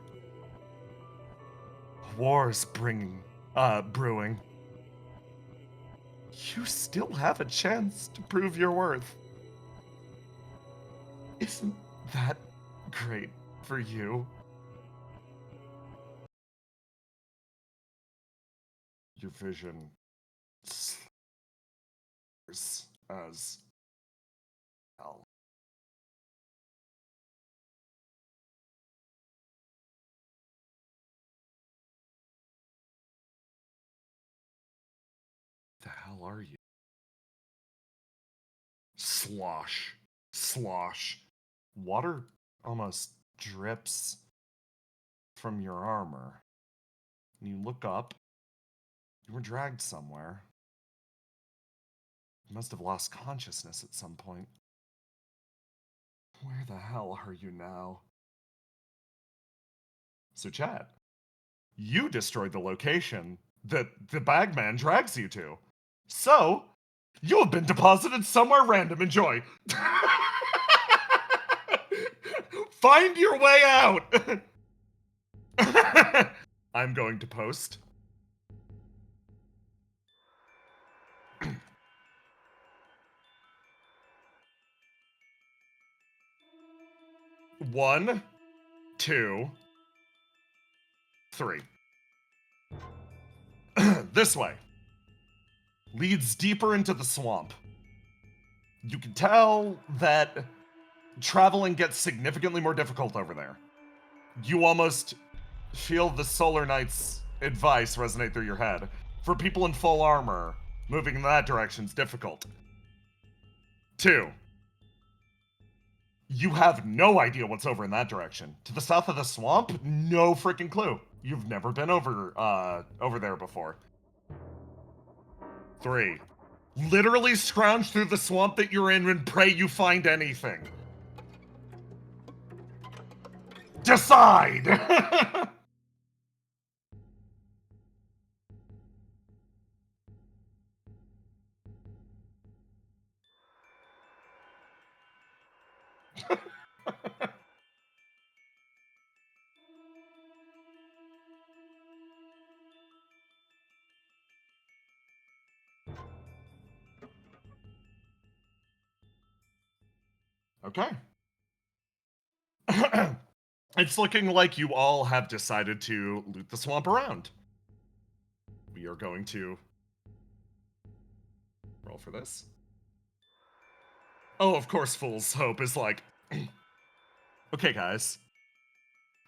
War's brewing. You still have a chance to prove your worth. Isn't that great for you? Your vision slurs as hell. The hell are you? Slosh. Water almost drips from your armor. And you look up. You were dragged somewhere. You must have lost consciousness at some point. Where the hell are you now? So, chat, you destroyed the location that the bagman drags you to. So, you have been deposited somewhere random. Enjoy. Find your way out. I'm going to post. One, two, three. This way. Leads deeper into the swamp. You can tell that traveling gets significantly more difficult over there. You almost feel the Solar Knight's advice resonate through your head. For people in full armor, moving in that direction is difficult. 2. You have no idea what's over in that direction. To the south of the swamp, no freaking clue. You've never been over there before. 3. Literally scrounge through the swamp that you're in and pray you find anything. Decide! Okay. It's looking like you all have decided to loot the swamp around. We are going to roll for this. Oh, of course, Fool's Hope is like, okay, guys.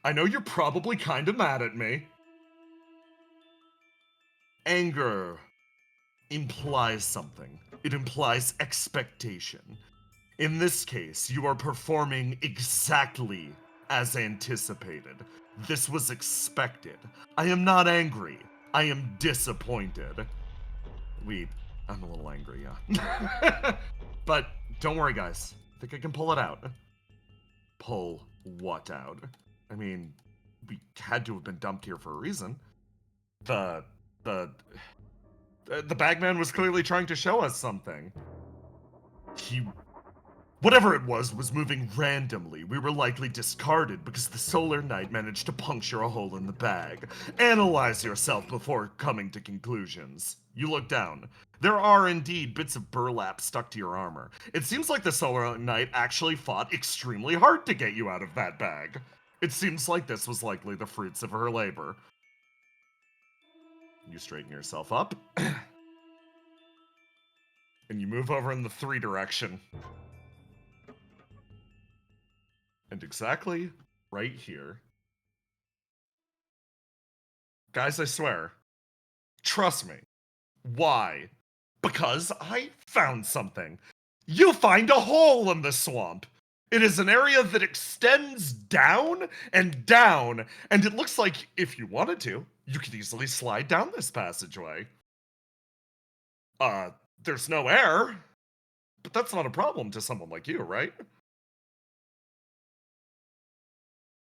I know you're probably kind of mad at me. Anger implies something. It implies expectation. In this case, you are performing exactly as anticipated. This was expected. I am not angry. I am disappointed. I'm a little angry, yeah. But don't worry, guys. I think I can pull it out. Pull what out? I mean, we had to have been dumped here for a reason. The bagman was clearly trying to show us something. Whatever it was moving randomly. We were likely discarded because the Solar Knight managed to puncture a hole in the bag. Analyze yourself before coming to conclusions. You look down. There are indeed bits of burlap stuck to your armor. It seems like the Solar Knight actually fought extremely hard to get you out of that bag. It seems like this was likely the fruits of her labor. You straighten yourself up. And you move over in the 3 direction. And exactly right here. Guys, I swear. Trust me. Why? Because I found something. You find a hole in the swamp. It is an area that extends down, and it looks like if you wanted to, you could easily slide down this passageway. There's no air, but that's not a problem to someone like you, right?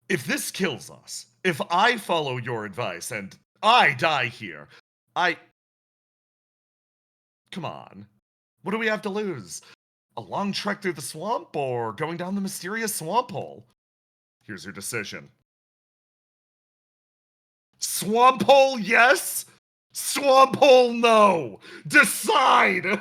If this kills us, if I follow your advice and I die here, come on. What do we have to lose? A long trek through the swamp or going down the mysterious swamp hole? Here's your decision. Swamp hole, yes? Swamp hole, no! Decide!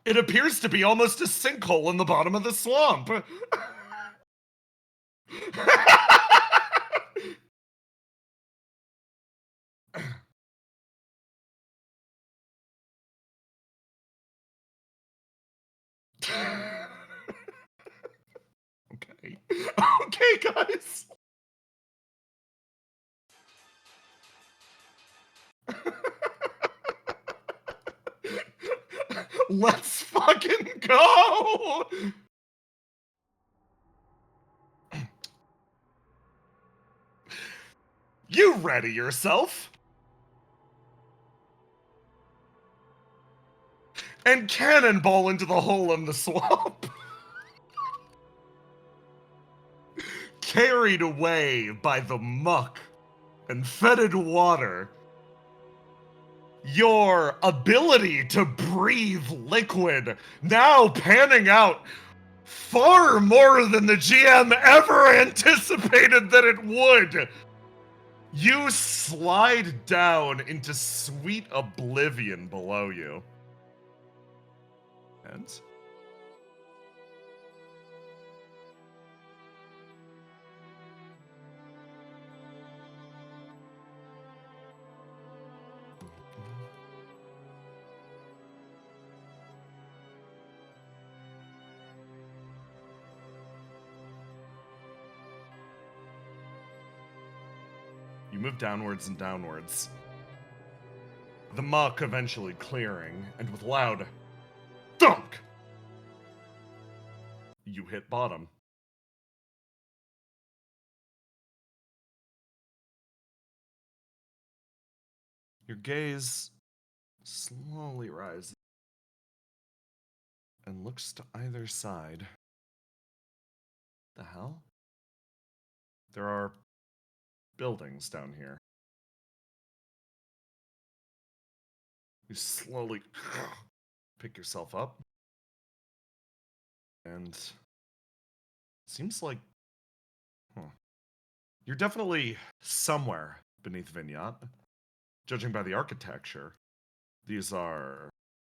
It appears to be almost a sinkhole in the bottom of the swamp. Okay. Okay, guys. Let's fucking go! You ready yourself? And cannonball into the hole in the swamp. Carried away by the muck and fetid water, your ability to breathe liquid now panning out far more than the GM ever anticipated that it would. You slide down into sweet oblivion below you. And you move downwards and downwards. The muck eventually clearing, and with loud thunk, you hit bottom. Your gaze slowly rises and looks to either side. The hell? There are buildings down here. You slowly pick yourself up. And seems like, you're definitely somewhere beneath Vignette. Judging by the architecture, these are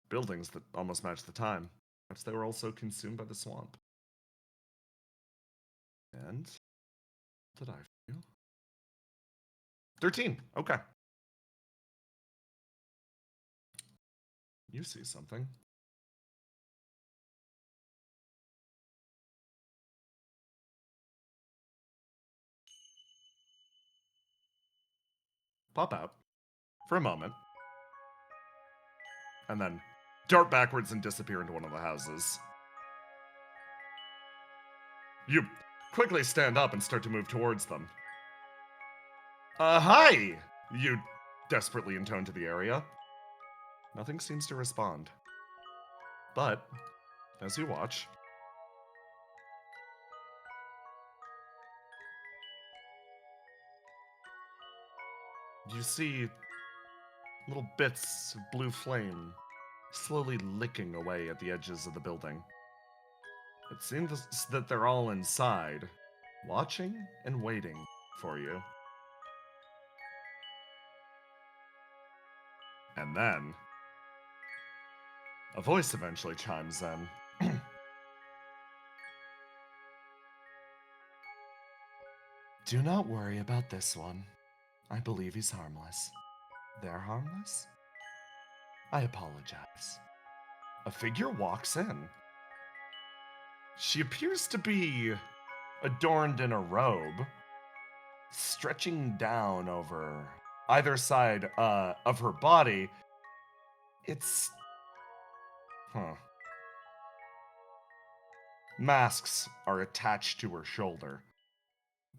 buildings that almost match the time. Perhaps they were also consumed by the swamp. And what did I feel? 13. Okay. You see something. Pop out for a moment, and then dart backwards and disappear into one of the houses. You quickly stand up and start to move towards them. Hi! You desperately intone to the area. Nothing seems to respond. But, as you watch, you see little bits of blue flame slowly licking away at the edges of the building. It seems that they're all inside, watching and waiting for you. And then, a voice eventually chimes in. Do not worry about this one. I believe he's harmless. They're harmless? I apologize. A figure walks in. She appears to be adorned in a robe, stretching down over either side of her body. It's... Masks are attached to her shoulder.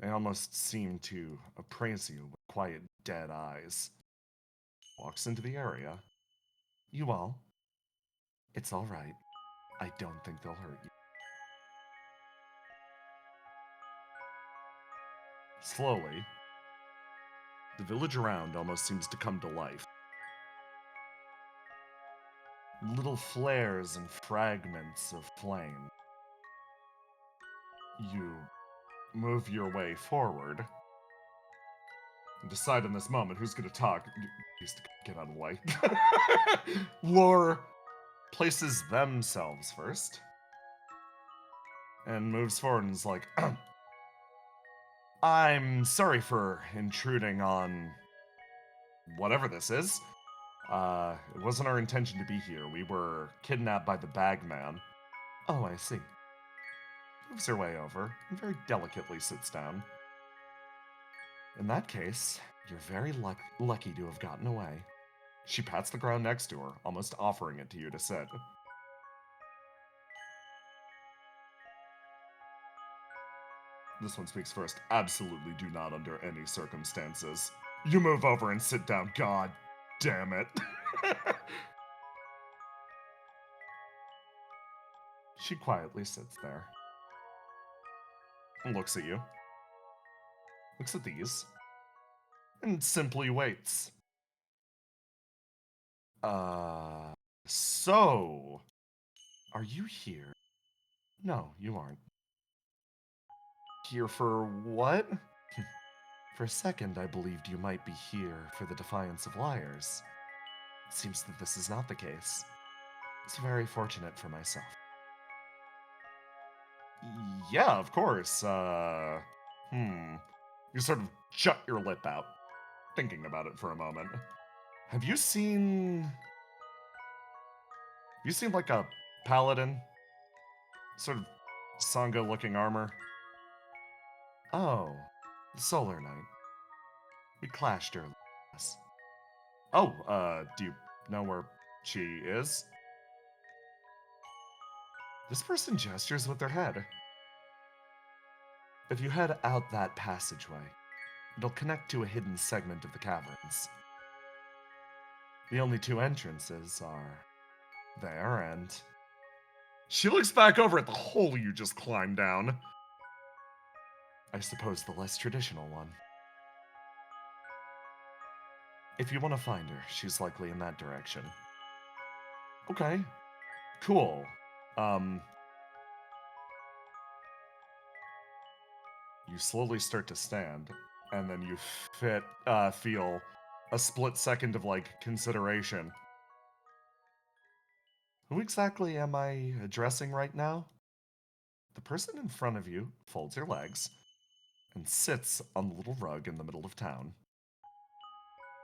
They almost seem to appraise you with quiet, dead eyes. Walks into the area. You all. It's all right. I don't think they'll hurt you. Slowly, the village around almost seems to come to life. Little flares and fragments of flame. You move your way forward and decide in this moment who's going to talk. Used to get out of the way. Lore places themselves first and moves forward and is like, I'm sorry for intruding on whatever this is. It wasn't our intention to be here. We were kidnapped by the bagman. Oh, I see. Moves her way over and very delicately sits down. In that case, you're very lucky to have gotten away. She pats the ground next to her, almost offering it to you to sit. This one speaks first. Absolutely do not under any circumstances. You move over and sit down. God damn it. She quietly sits there and looks at you, looks at these, and simply waits. So, are you here? No, you aren't. Here for what? For a second, I believed you might be here for the defiance of liars. It seems that this is not the case. It's very fortunate for myself. Yeah, of course. You sort of shut your lip out, thinking about it for a moment. Have you seen like a paladin? Sort of Sangha-looking armor? Oh, the Solar Knight. We clashed earlier. Oh, do you know where she is? This person gestures with their head. If you head out that passageway, it'll connect to a hidden segment of the caverns. The only two entrances are there and... She looks back over at the hole you just climbed down. I suppose the less traditional one. If you want to find her, she's likely in that direction. Okay. Cool. You slowly start to stand, and then you feel a split second of, like, consideration. Who exactly am I addressing right now? The person in front of you folds her legs and sits on the little rug in the middle of town.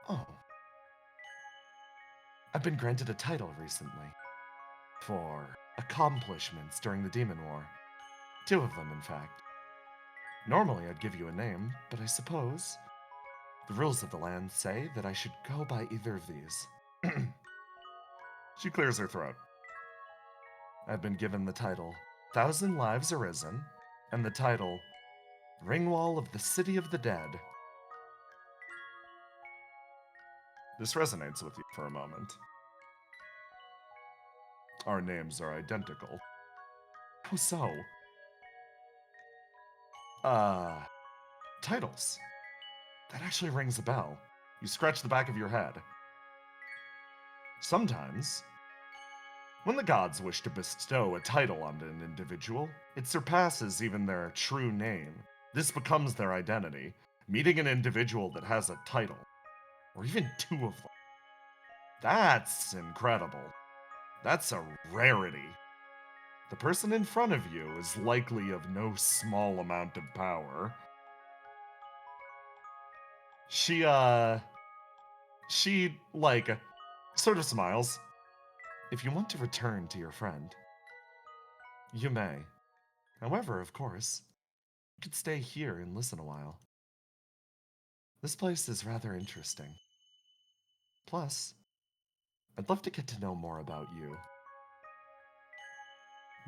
Oh. I've been granted a title recently. For accomplishments during the Demon War. 2 of them, in fact. Normally I'd give you a name, but I suppose the rules of the land say that I should go by either of these. She clears her throat. I've been given the title 1,000 Lives Arisen, and the title Ringwall of the City of the Dead. This resonates with you for a moment. Our names are identical. How so? Titles. That actually rings a bell. You scratch the back of your head. Sometimes, when the gods wish to bestow a title on an individual, it surpasses even their true name. This becomes their identity. Meeting an individual that has a title, or even 2 of them. That's incredible. That's a rarity. The person in front of you is likely of no small amount of power. She, like, sort of smiles. If you want to return to your friend, you may. However, of course, you could stay here and listen a while. This place is rather interesting. Plus, I'd love to get to know more about you.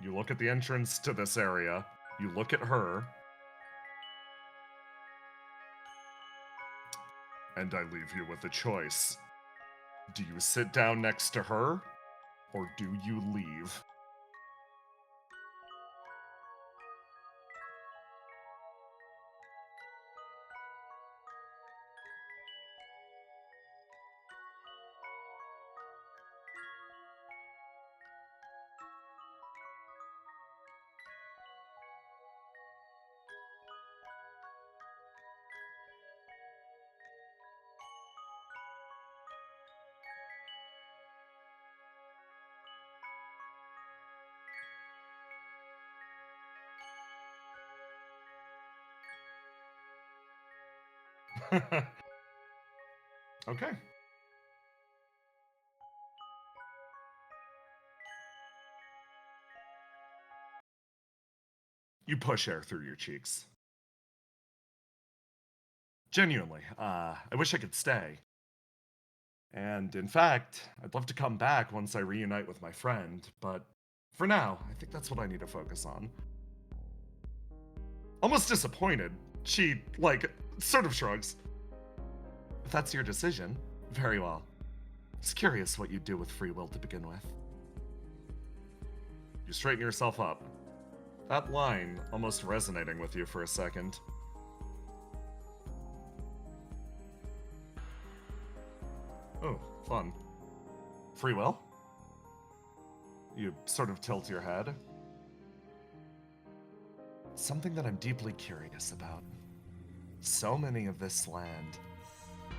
You look at the entrance to this area, you look at her, and I leave you with a choice. Do you sit down next to her, or do you leave? Okay. You push air through your cheeks. Genuinely, I wish I could stay. And in fact, I'd love to come back once I reunite with my friend, but for now, I think that's what I need to focus on. Almost disappointed, she, like, sort of shrugs. If that's your decision, very well. Just curious what you'd do with free will to begin with. You straighten yourself up. That line almost resonating with you for a second. Oh, fun. Free will? You sort of tilt your head. Something that I'm deeply curious about. So many of this land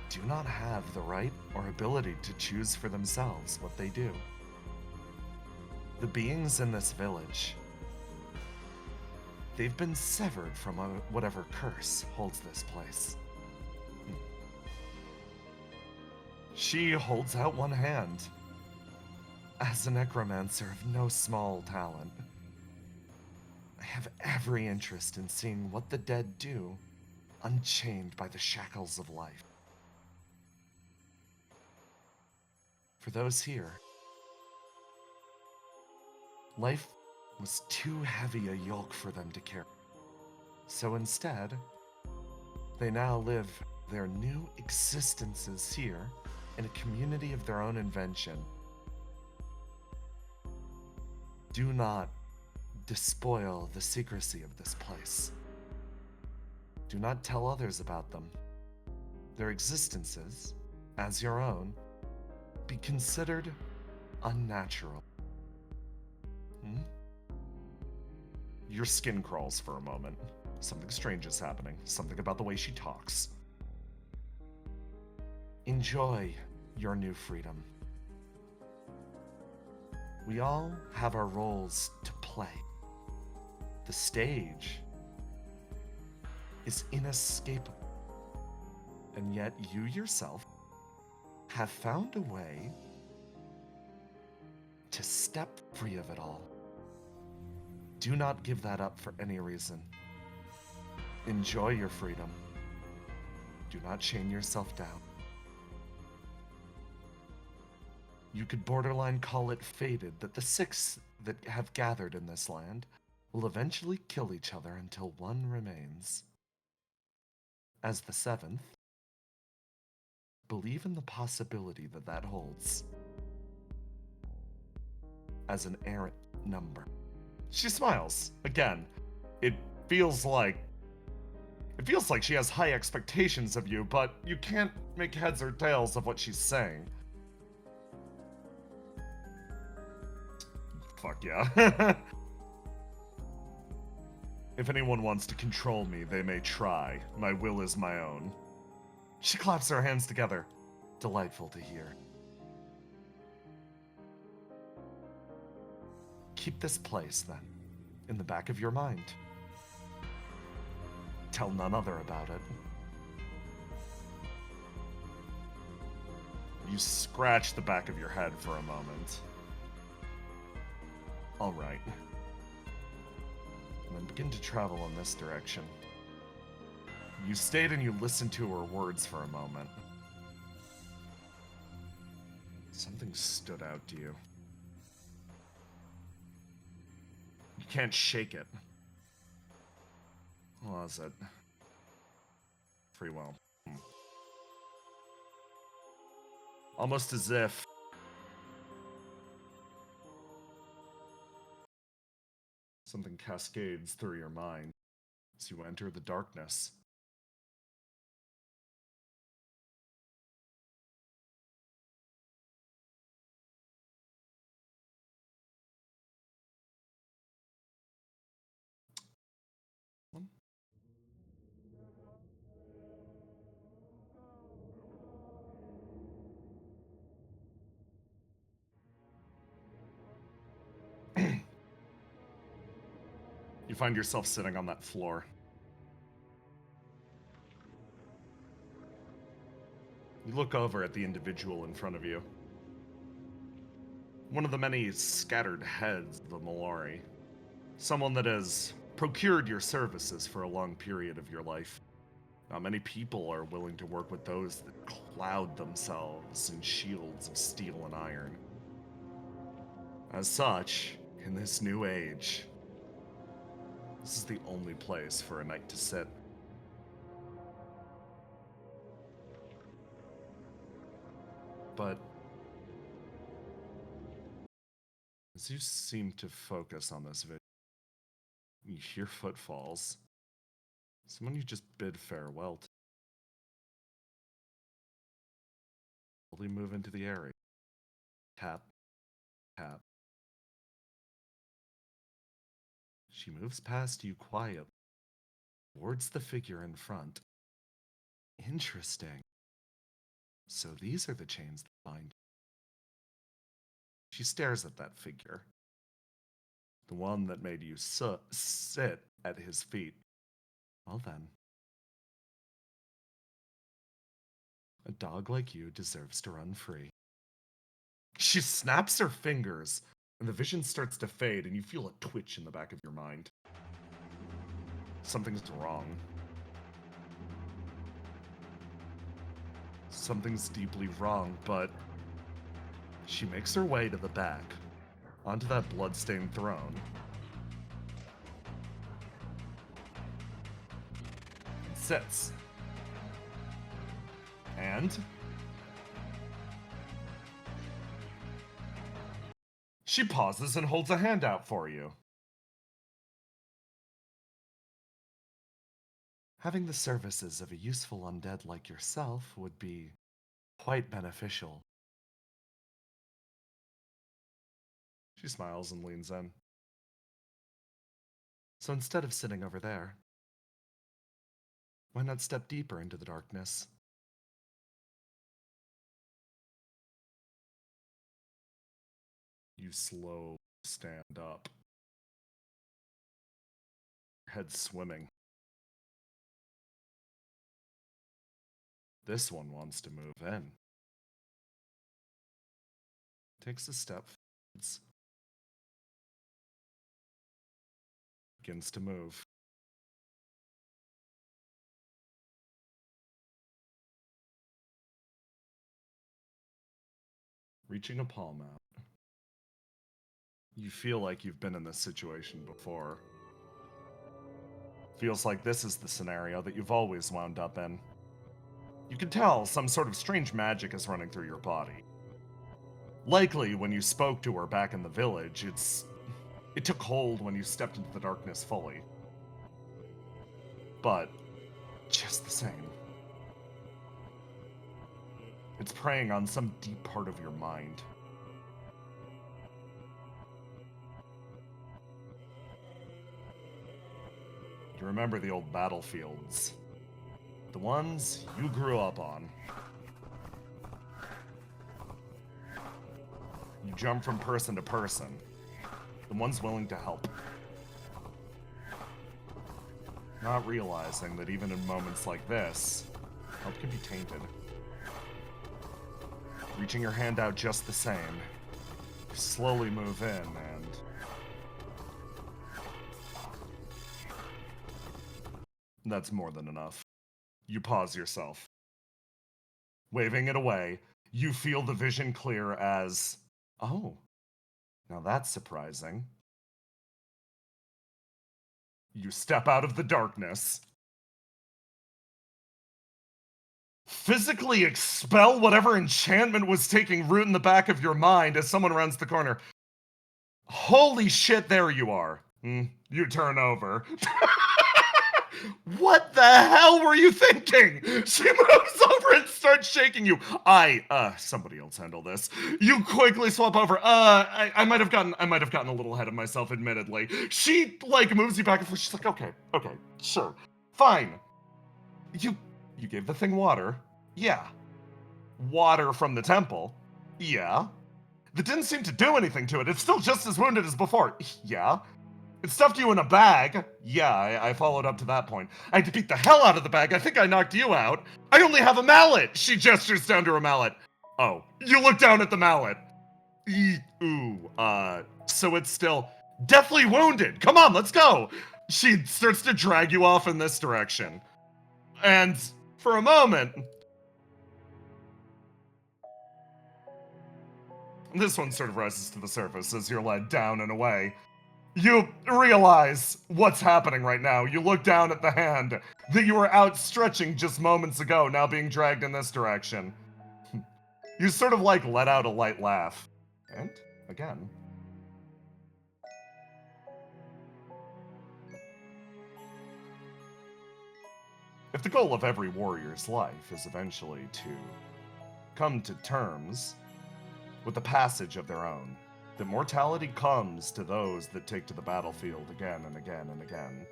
do not have the right or ability to choose for themselves what they do. The beings in this village, they've been severed from whatever curse holds this place. She holds out one hand. As a necromancer of no small talent, I have every interest in seeing what the dead do, unchained by the shackles of life. For those here, life was too heavy a yoke for them to carry. So instead, they now live their new existences here in a community of their own invention. Do not despoil the secrecy of this place. Do not tell others about them. Their existences, as your own, be considered unnatural. Your skin crawls for a moment. Something strange is happening. Something about the way she talks. Enjoy your new freedom. We all have our roles to play. The stage is inescapable. And yet you yourself have found a way to step free of it all. Do not give that up for any reason. Enjoy your freedom. Do not chain yourself down. You could borderline call it fated that the six that have gathered in this land will eventually kill each other until one remains. As the seventh, believe in the possibility that that holds as an errant number. She smiles. Again, it feels like she has high expectations of you, but you can't make heads or tails of what she's saying. Fuck yeah. If anyone wants to control me, they may try. My will is my own. She claps her hands together. Delightful to hear. Keep this place, then, in the back of your mind. Tell none other about it. You scratch the back of your head for a moment. All right. And then begin to travel in this direction. You stayed and you listened to her words for a moment. Something stood out to you. You can't shake it. What was it? Free will. Almost as if something cascades through your mind as you enter the darkness. You find yourself sitting on that floor. You look over at the individual in front of you. One of the many scattered heads of the Malari. Someone that has procured your services for a long period of your life. Not many people are willing to work with those that cloud themselves in shields of steel and iron. As such, in this new age, This is the only place for a knight to sit. But as you seem to focus on this vision, you hear footfalls. Someone you just bid farewell to. Slowly move into the area. Tap, tap. She moves past you quietly, towards the figure in front. Interesting. So these are the chains that bind you. She stares at that figure. The one that made you sit at his feet. Well then. A dog like you deserves to run free. She snaps her fingers, and the vision starts to fade, and you feel a twitch in the back of your mind. Something's wrong. Something's deeply wrong, but she makes her way to the back, onto that bloodstained throne. And sits. And she pauses and holds a hand out for you. Having the services of a useful undead like yourself would be quite beneficial. She smiles and leans in. So instead of sitting over there, why not step deeper into the darkness? You slow stand up. Your head swimming. This one wants to move in. Takes a step forwards. Begins to move. Reaching a palm out. You feel like you've been in this situation before. Feels like this is the scenario that you've always wound up in. You can tell some sort of strange magic is running through your body. Likely, when you spoke to her back in the village, it took hold when you stepped into the darkness fully. But, just the same, it's preying on some deep part of your mind. You remember the old battlefields. The ones you grew up on. You jump from person to person. The ones willing to help. Not realizing that even in moments like this, help can be tainted. Reaching your hand out just the same, you slowly move in and... That's more than enough. You pause yourself. Waving it away, you feel the vision clear as, oh, now that's surprising. You step out of the darkness. Physically expel whatever enchantment was taking root in the back of your mind as someone rounds the corner. Holy shit, there you are. You turn over. What the hell were you thinking? She moves over and starts shaking you. Somebody else handle this. You quickly swap over. I might have gotten a little ahead of myself, admittedly. She, moves you back and forth. She's like, okay, sure, fine. You gave the thing water. Yeah. Water from the temple. Yeah. That didn't seem to do anything to it. It's still just as wounded as before. Yeah. It stuffed you in a bag. Yeah, I followed up to that point. I had to beat the hell out of the bag. I think I knocked you out. I only have a mallet. She gestures down to her mallet. Oh, you look down at the mallet. So it's still deathly wounded. Come on, let's go. She starts to drag you off in this direction. And for a moment, this one sort of rises to the surface as you're led down and away. You realize what's happening right now. You look down at the hand that you were outstretching just moments ago, now being dragged in this direction. You sort of like let out a light laugh. And, again. If the goal of every warrior's life is eventually to come to terms with the passage of their own, that mortality comes to those that take to the battlefield again and again and again,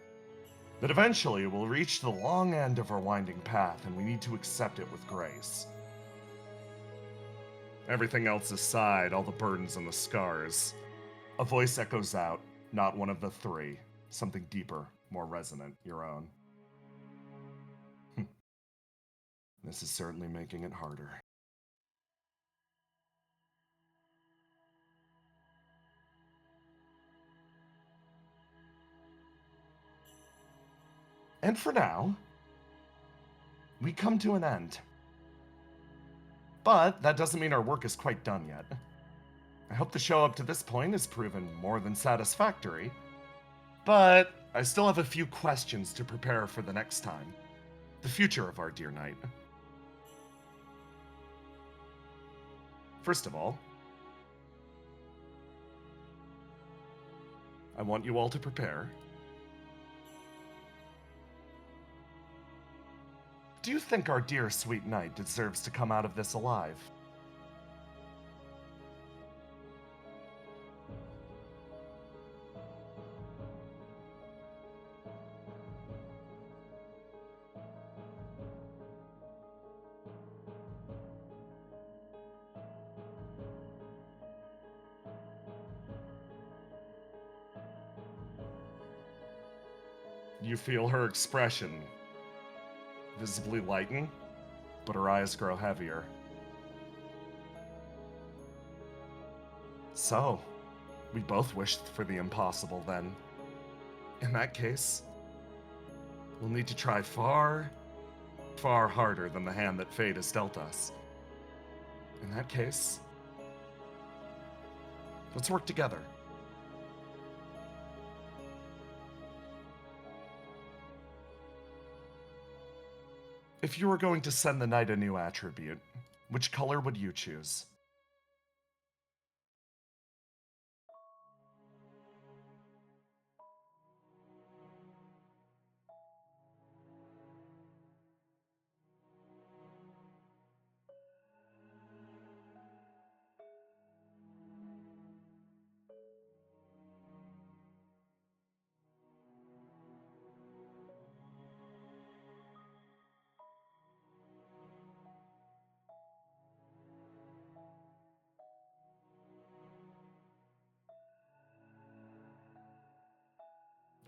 that eventually we'll reach the long end of our winding path and we need to accept it with grace. Everything else aside, all the burdens and the scars, a voice echoes out, not one of the three, something deeper, more resonant, your own. This is certainly making it harder. And for now, we come to an end. But that doesn't mean our work is quite done yet. I hope the show up to this point has proven more than satisfactory, but I still have a few questions to prepare for the next time. The future of our dear knight. First of all, I want you all to prepare. Do you think our dear sweet knight deserves to come out of this alive? You feel her expression visibly lighten, but her eyes grow heavier. So, we both wished for the impossible then. In that case, we'll need to try far, far harder than the hand that fate has dealt us. In that case, let's work together. If you were going to send the knight a new attribute, which color would you choose?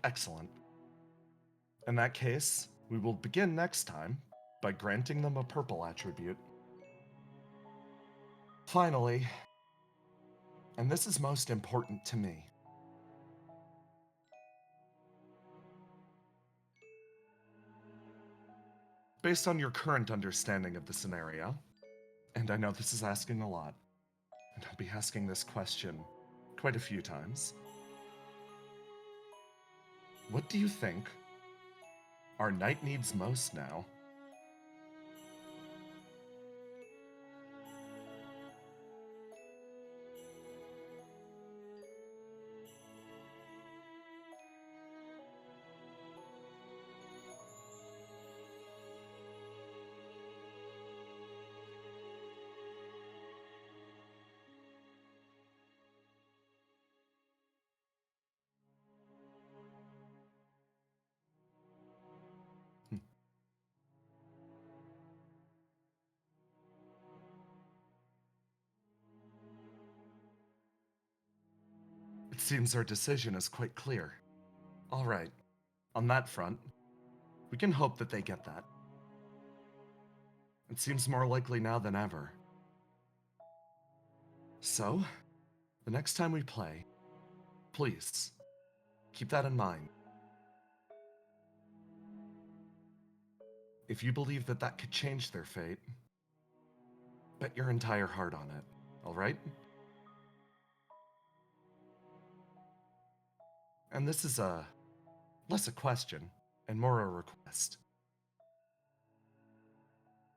Excellent. In that case, we will begin next time by granting them a purple attribute. Finally, and this is most important to me, based on your current understanding of the scenario, and I know this is asking a lot, and I'll be asking this question quite a few times, what do you think our knight needs most now? It seems our decision is quite clear. All right, on that front, we can hope that they get that. It seems more likely now than ever. So, the next time we play, please, keep that in mind. If you believe that that could change their fate, bet your entire heart on it, all right? And this is less a question and more a request.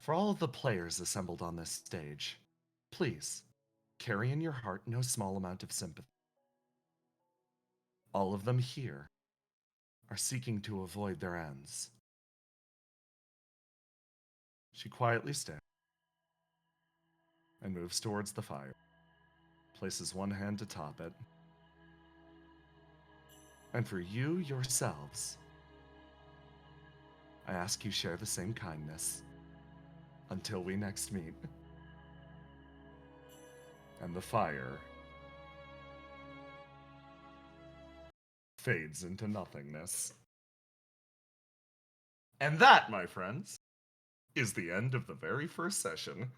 For all of the players assembled on this stage, please carry in your heart no small amount of sympathy. All of them here are seeking to avoid their ends. She quietly stands and moves towards the fire, places one hand atop it, and for you yourselves, I ask you share the same kindness until we next meet. And the fire fades into nothingness. And that, my friends, is the end of the very first session.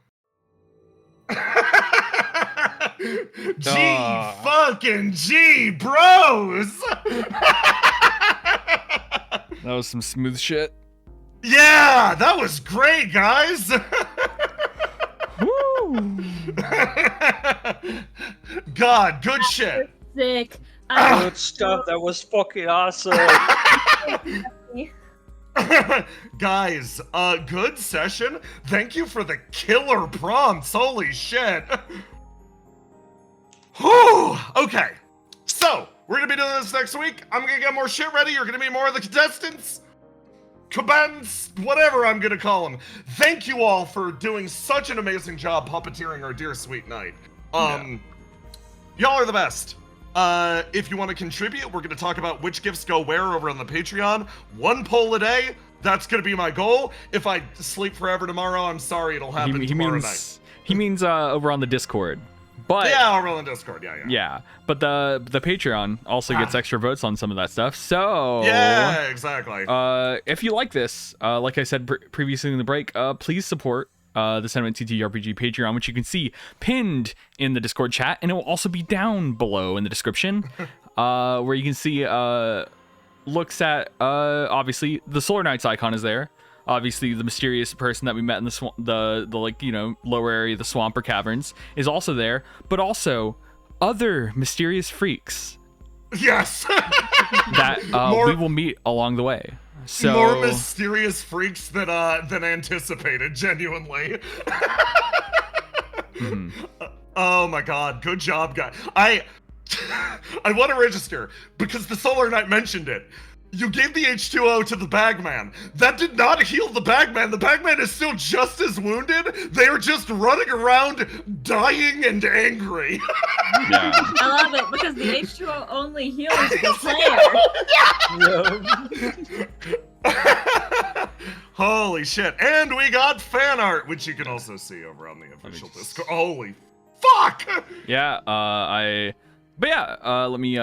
Fucking G, bros! That was some smooth shit. Yeah, that was great, guys! Woo! God, good shit. Sick. Good stuff. That was fucking awesome. Guys, good session. Thank you for the killer prompts. Holy shit. Whew. Okay, so we're gonna be doing this next week. I'm gonna get more shit ready. You're gonna be more of the contestants. Cabans, whatever I'm gonna call them. Thank you all for doing such an amazing job puppeteering our dear sweet night. Y'all are the best. If you want to contribute, we're gonna talk about which gifts go where over on the Patreon. 1 poll a day. That's gonna be my goal. If I sleep forever tomorrow, I'm sorry, it'll happen tomorrow night. He means over on the Discord. But yeah, over on the Discord, yeah. Yeah, but the Patreon also gets extra votes on some of that stuff. So yeah, exactly. If you like this, like I said previously in the break, please support the SentimentTTRPG Patreon, which you can see pinned in the Discord chat, and it will also be down below in the description, where you can see looks at obviously the Solar Knights icon is there. Obviously, the mysterious person that we met in the like, you know, lower area of the swamp or caverns is also there, but also other mysterious freaks. Yes. That we will meet along the way. So more mysterious freaks than anticipated, genuinely. Mm-hmm. Oh my god, good job, guys. I want to register because the Solar Knight mentioned it. You gave the H2O to the Bagman. That did not heal the Bagman. The Bagman is still just as wounded. They are just running around dying and angry. Yeah. I love it because the H2O only heals the player. Holy shit. And we got fan art, which you can also see over on the official Discord. Holy fuck! Yeah, let me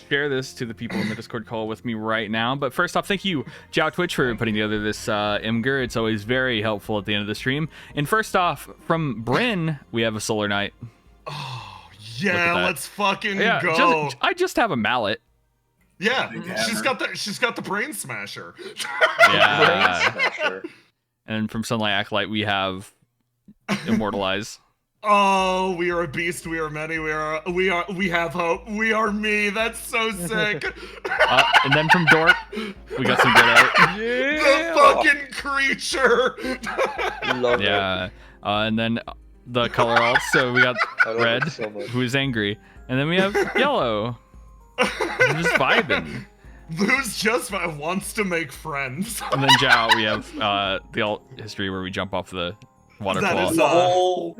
share this to the people in the Discord call with me right now. But first off, thank you, Jow Twitch, for putting together this Imgur. It's always very helpful at the end of the stream. And first off, from Bryn, we have a Solar Knight. Oh, yeah, let's fucking go. I just have a mallet. Yeah, she's got the brain smasher. Yeah. Brain smasher. And from Sunlight Acolyte, we have Immortalize. Oh, we are a beast. We are many. We have hope. We are me. That's so sick. And then from Dork, we got some good art. Yeah. The fucking creature. Love it. Yeah. And then the color alts. So we got red, who is angry, and then we have yellow. We're just vibing. Who's just wants to make friends. And then Jow, we have the alt history where we jump off the waterfall.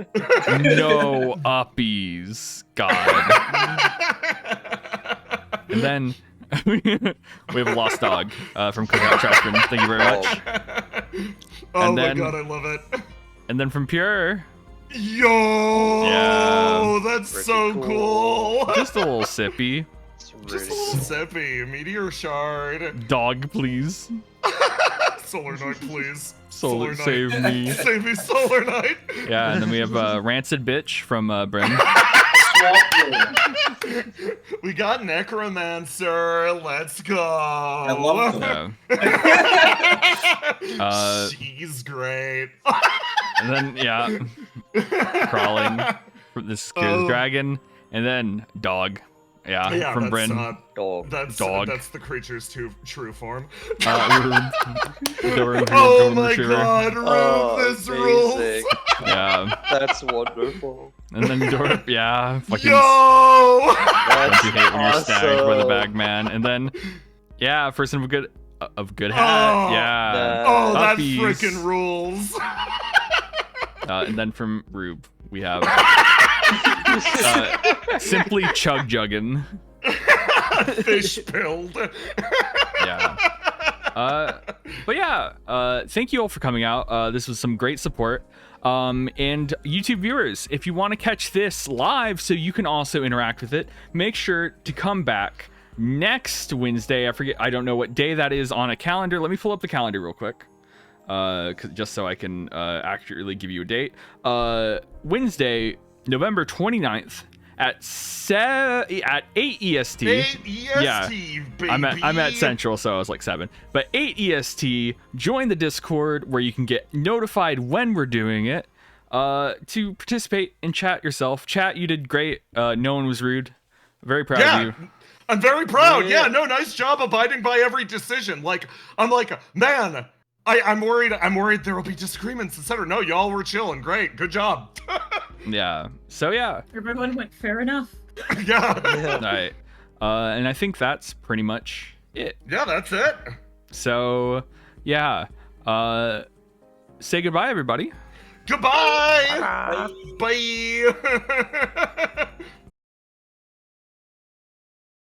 No uppies, God. And then we have a lost dog from Cookout Trashman. Thank you very much. Oh my god, I love it. And then from Pure. Yo, yeah, that's so cool. Just a little sippy. Just a little sippy. Meteor shard. Dog, please. Solar Knight, please. Solar Knight. Save me. Save me, Solar Knight. Yeah, and then we have Rancid Bitch from Bryn. We got Necromancer. Let's go. I love them. She's great. And then, Crawling. This is Dragon. And then Dog. Yeah, from that's, Bryn. Dog. That's the creature's true form. Rube, Oh golden my retriever. god, Rube, this rules. Amazing. Yeah. That's wonderful. And then Dorp, yeah. Fucking Yo! That's don't you hate when you're snagged by the awesome. bag man? And then, yeah, person of good hat. Oh, yeah. Oh, that Puppies. freaking rules. And then from Rube, we have simply chug juggin. Fish pilled. Yeah. But yeah, thank you all for coming out. This was some great support. And YouTube viewers, if you want to catch this live so you can also interact with it, make sure to come back next Wednesday. I don't know what day that is on a calendar. Let me pull up the calendar real quick. Just so I can accurately give you a date. Wednesday, November 29th at 8 EST. 8 EST, Yeah. baby. I'm at Central, so I was like 7. But 8 EST, join the Discord where you can get notified when we're doing it. To participate and chat yourself. Chat, you did great. No one was rude. Very proud of you. I'm very proud. Yeah. Yeah, no, nice job abiding by every decision. Like, I'm like, man, I'm worried there will be disagreements, etc. No, y'all were chilling. Great. Good job. Yeah. So yeah. Everyone went fair enough. Yeah. All right. And I think that's pretty much it. Yeah, that's it. So yeah. Say goodbye, everybody. Goodbye. Bye.